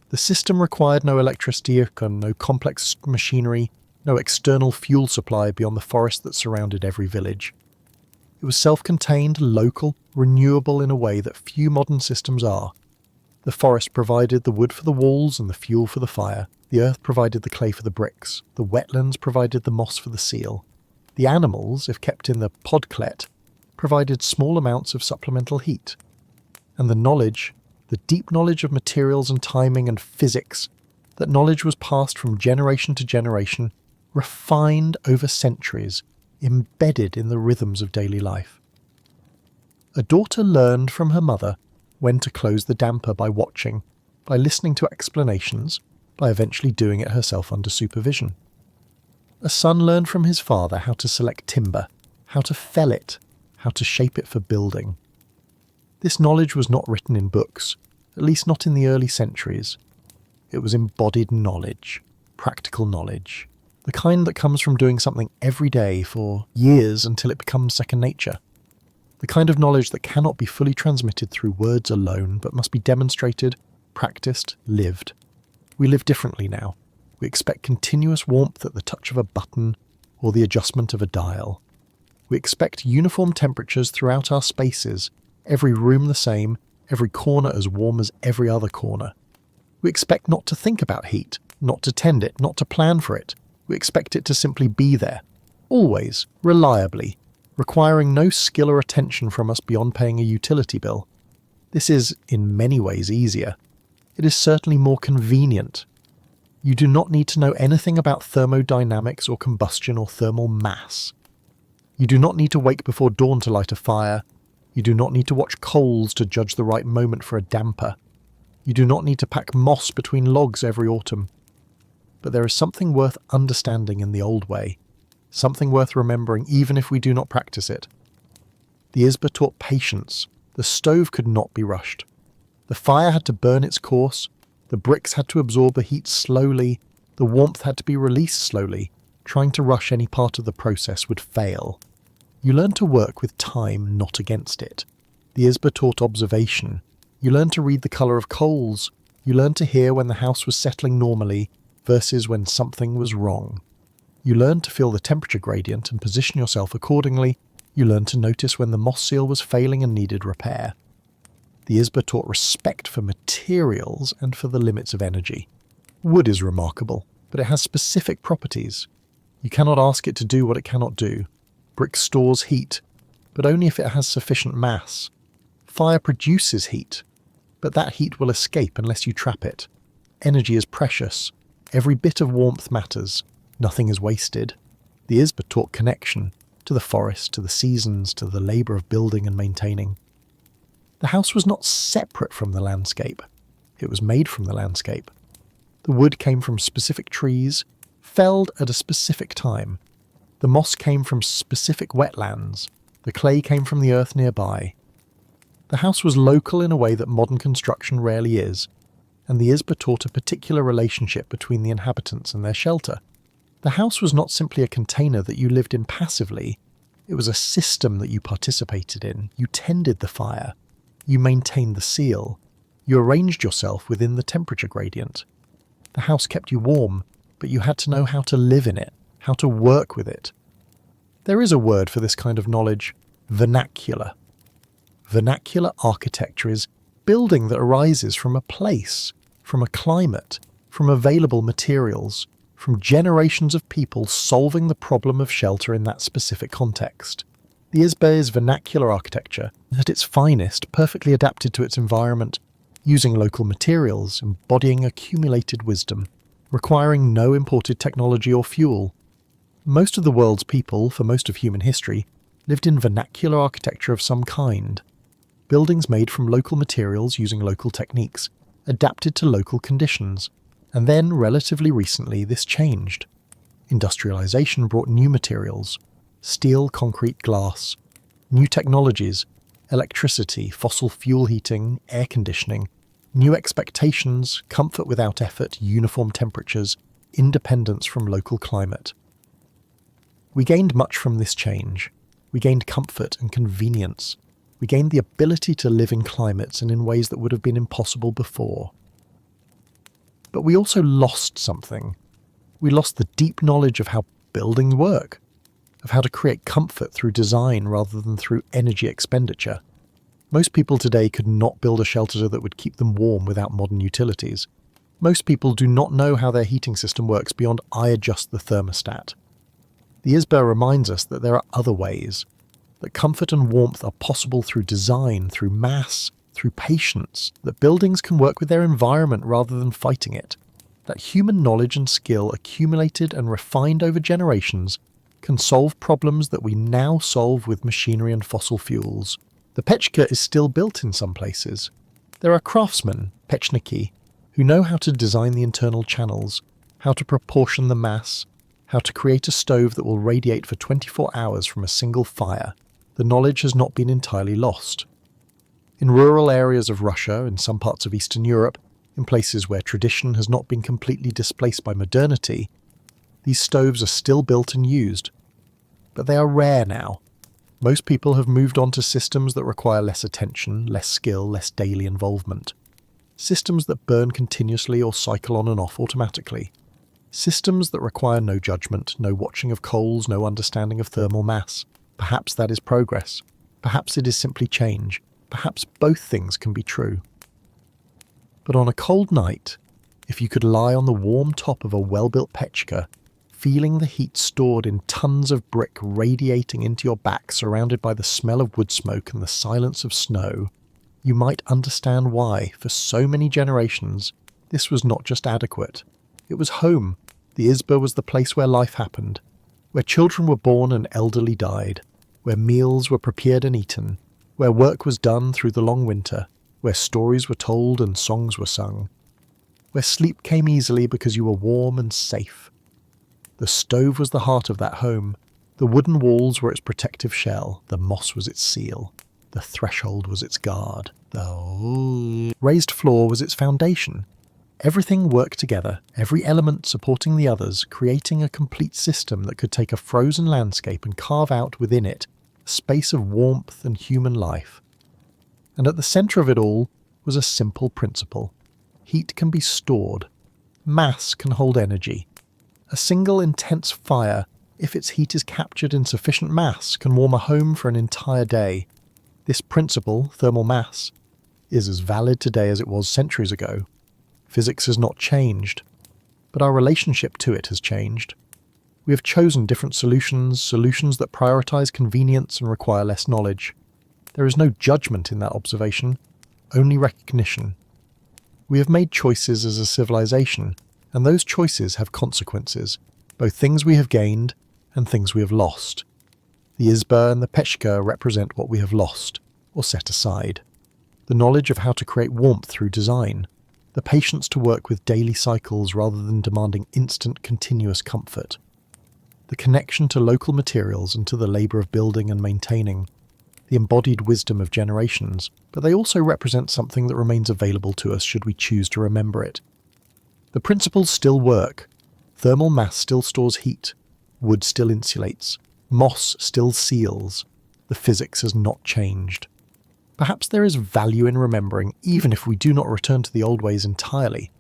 The system required no electricity, no complex machinery, no external fuel supply beyond the forest that surrounded every village. It was self-contained, local, renewable in a way that few modern systems are. The forest provided the wood for the walls and the fuel for the fire. The earth provided the clay for the bricks. The wetlands provided the moss for the seal. The animals, if kept in the podklet, provided small amounts of supplemental heat. And the knowledge, the deep knowledge of materials and timing and physics, that knowledge was passed from generation to generation, refined over centuries, embedded in the rhythms of daily life. A daughter learned from her mother when to close the damper by watching, by listening to explanations, by eventually doing it herself under supervision. A son learned from his father how to select timber, how to fell it, how to shape it for building. This knowledge was not written in books, at least not in the early centuries. It was embodied knowledge, practical knowledge, the kind that comes from doing something every day for years until it becomes second nature. The kind of knowledge that cannot be fully transmitted through words alone, but must be demonstrated, practiced, lived. We live differently now. We expect continuous warmth at the touch of a button or the adjustment of a dial. We expect uniform temperatures throughout our spaces, every room the same, every corner as warm as every other corner. We expect not to think about heat, not to tend it, not to plan for it. We expect it to simply be there, always, reliably, requiring no skill or attention from us beyond paying a utility bill. This is, in many ways, easier. It is certainly more convenient. You do not need to know anything about thermodynamics or combustion or thermal mass. You do not need to wake before dawn to light a fire. You do not need to watch coals to judge the right moment for a damper. You do not need to pack moss between logs every autumn. But there is something worth understanding in the old way, something worth remembering even if we do not practice it. The Izba taught patience. The stove could not be rushed. The fire had to burn its course, the bricks had to absorb the heat slowly, the warmth had to be released slowly. Trying to rush any part of the process would fail. You learn to work with time, not against it. The Izba taught observation. You learn to read the colour of coals. You learned to hear when the house was settling normally versus when something was wrong. You learned to feel the temperature gradient and position yourself accordingly. You learned to notice when the moss seal was failing and needed repair. The Izba taught respect for materials and for the limits of energy. Wood is remarkable, but it has specific properties. You cannot ask it to do what it cannot do. Brick stores heat, but only if it has sufficient mass. Fire produces heat, but that heat will escape unless you trap it. Energy is precious. Every bit of warmth matters. Nothing is wasted. The Izba taught connection to the forest, to the seasons, to the labour of building and maintaining. The house was not separate from the landscape. It was made from the landscape. The wood came from specific trees, felled at a specific time. The moss came from specific wetlands. The clay came from the earth nearby. The house was local in a way that modern construction rarely is, and the Izba taught a particular relationship between the inhabitants and their shelter. The house was not simply a container that you lived in passively. It was a system that you participated in. You tended the fire. You maintained the seal. You arranged yourself within the temperature gradient. The house kept you warm, but you had to know how to live in it, how to work with it. There is a word for this kind of knowledge: vernacular. Vernacular architecture is building that arises from a place, from a climate, from available materials, from generations of people solving the problem of shelter in that specific context. The Izba is vernacular architecture, at its finest, perfectly adapted to its environment, using local materials, embodying accumulated wisdom, requiring no imported technology or fuel. Most of the world's people, for most of human history, lived in vernacular architecture of some kind. Buildings made from local materials using local techniques, adapted to local conditions. And then, relatively recently, this changed. Industrialization brought new materials: steel, concrete, glass, new technologies, electricity, fossil fuel heating, air conditioning, new expectations, comfort without effort, uniform temperatures, independence from local climate. We gained much from this change. We gained comfort and convenience. We gained the ability to live in climates and in ways that would have been impossible before. But we also lost something. We lost the deep knowledge of how buildings work, of how to create comfort through design rather than through energy expenditure. Most people today could not build a shelter that would keep them warm without modern utilities. Most people do not know how their heating system works beyond "I adjust the thermostat." The Izba reminds us that there are other ways, that comfort and warmth are possible through design, through mass, through patience, that buildings can work with their environment rather than fighting it, that human knowledge and skill accumulated and refined over generations can solve problems that we now solve with machinery and fossil fuels. The pechka is still built in some places. There are craftsmen, pechniki, who know how to design the internal channels, how to proportion the mass, how to create a stove that will radiate for 24 hours from a single fire. The knowledge has not been entirely lost. In rural areas of Russia, in some parts of Eastern Europe, in places where tradition has not been completely displaced by modernity, these stoves are still built and used. But they are rare now. Most people have moved on to systems that require less attention, less skill, less daily involvement. Systems that burn continuously or cycle on and off automatically. Systems that require no judgment, no watching of coals, no understanding of thermal mass. Perhaps that is progress. Perhaps it is simply change. Perhaps both things can be true. But on a cold night, if you could lie on the warm top of a well-built pechka, feeling the heat stored in tons of brick radiating into your back, surrounded by the smell of wood smoke and the silence of snow, you might understand why, for so many generations, this was not just adequate. It was home. The Izba was the place where life happened, where children were born and elderly died, where meals were prepared and eaten, where work was done through the long winter, where stories were told and songs were sung, where sleep came easily because you were warm and safe. The stove was the heart of that home. The wooden walls were its protective shell. The moss was its seal. The threshold was its guard. The raised floor was its foundation. Everything worked together, every element supporting the others, creating a complete system that could take a frozen landscape and carve out within it a space of warmth and human life. And at the centre of it all was a simple principle. Heat can be stored. Mass can hold energy. A single intense fire, if its heat is captured in sufficient mass, can warm a home for an entire day. This principle, thermal mass, is as valid today as it was centuries ago. Physics has not changed, but our relationship to it has changed. We have chosen different solutions that prioritize convenience and require less knowledge. There is no judgment in that observation, only recognition. We have made choices as a civilization, and those choices have consequences, both things we have gained and things we have lost. The Izba and the pechka represent what we have lost, or set aside. The knowledge of how to create warmth through design, the patience to work with daily cycles rather than demanding instant, continuous comfort, the connection to local materials and to the labour of building and maintaining, the embodied wisdom of generations, but they also represent something that remains available to us should we choose to remember it. The principles still work. Thermal mass still stores heat. Wood still insulates. Moss still seals. The physics has not changed. Perhaps there is value in remembering, even if we do not return to the old ways entirely.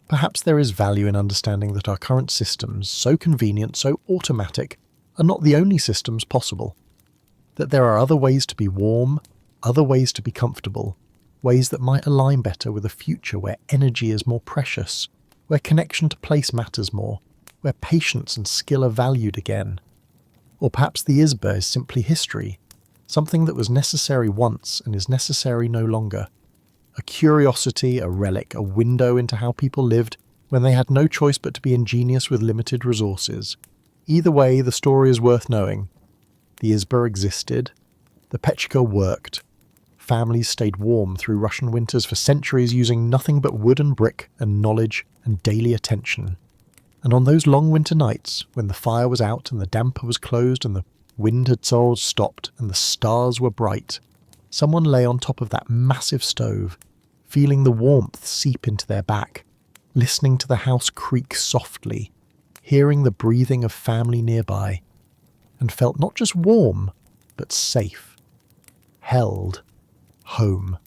Perhaps there is value in understanding that our current systems, so convenient, so automatic, are not the only systems possible. That there are other ways to be warm, other ways to be comfortable, ways that might align better with a future where energy is more precious, where connection to place matters more, where patience and skill are valued again. Or perhaps the Izba is simply history, something that was necessary once and is necessary no longer. A curiosity, a relic, a window into how people lived when they had no choice but to be ingenious with limited resources. Either way, the story is worth knowing. The Izba existed. The pechka worked. Families stayed warm through Russian winters for centuries using nothing but wood and brick and knowledge and daily attention. And on those long winter nights, when the fire was out and the damper was closed and the wind had stopped and the stars were bright, someone lay on top of that massive stove, feeling the warmth seep into their back, listening to the house creak softly, hearing the breathing of family nearby, and felt not just warm, but safe, held, home.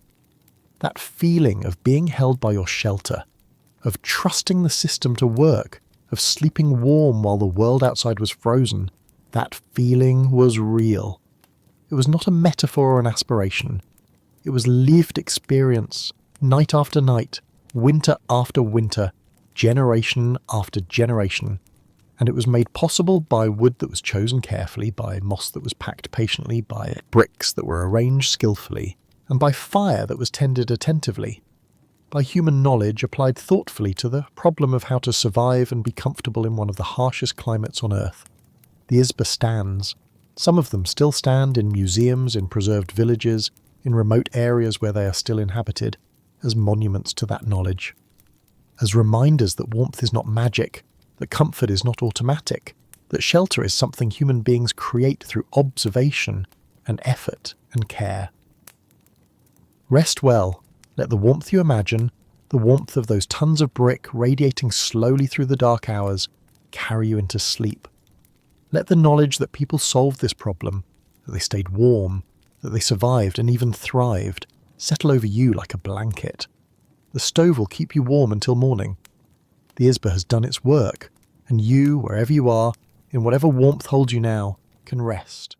That feeling of being held by your shelter, of trusting the system to work, of sleeping warm while the world outside was frozen, that feeling was real. It was not a metaphor or an aspiration. It was lived experience, night after night, winter after winter, generation after generation. And it was made possible by wood that was chosen carefully, by moss that was packed patiently, by bricks that were arranged skillfully, and by fire that was tended attentively, by human knowledge applied thoughtfully to the problem of how to survive and be comfortable in one of the harshest climates on Earth. The Izba stands. Some of them still stand in museums, in preserved villages, in remote areas where they are still inhabited, as monuments to that knowledge, as reminders that warmth is not magic, that comfort is not automatic, that shelter is something human beings create through observation and effort and care. Rest well. Let the warmth you imagine, the warmth of those tons of brick radiating slowly through the dark hours, carry you into sleep. Let the knowledge that people solved this problem, that they stayed warm, that they survived and even thrived, settle over you like a blanket. The stove will keep you warm until morning. The Izba has done its work, and you, wherever you are, in whatever warmth holds you now, can rest.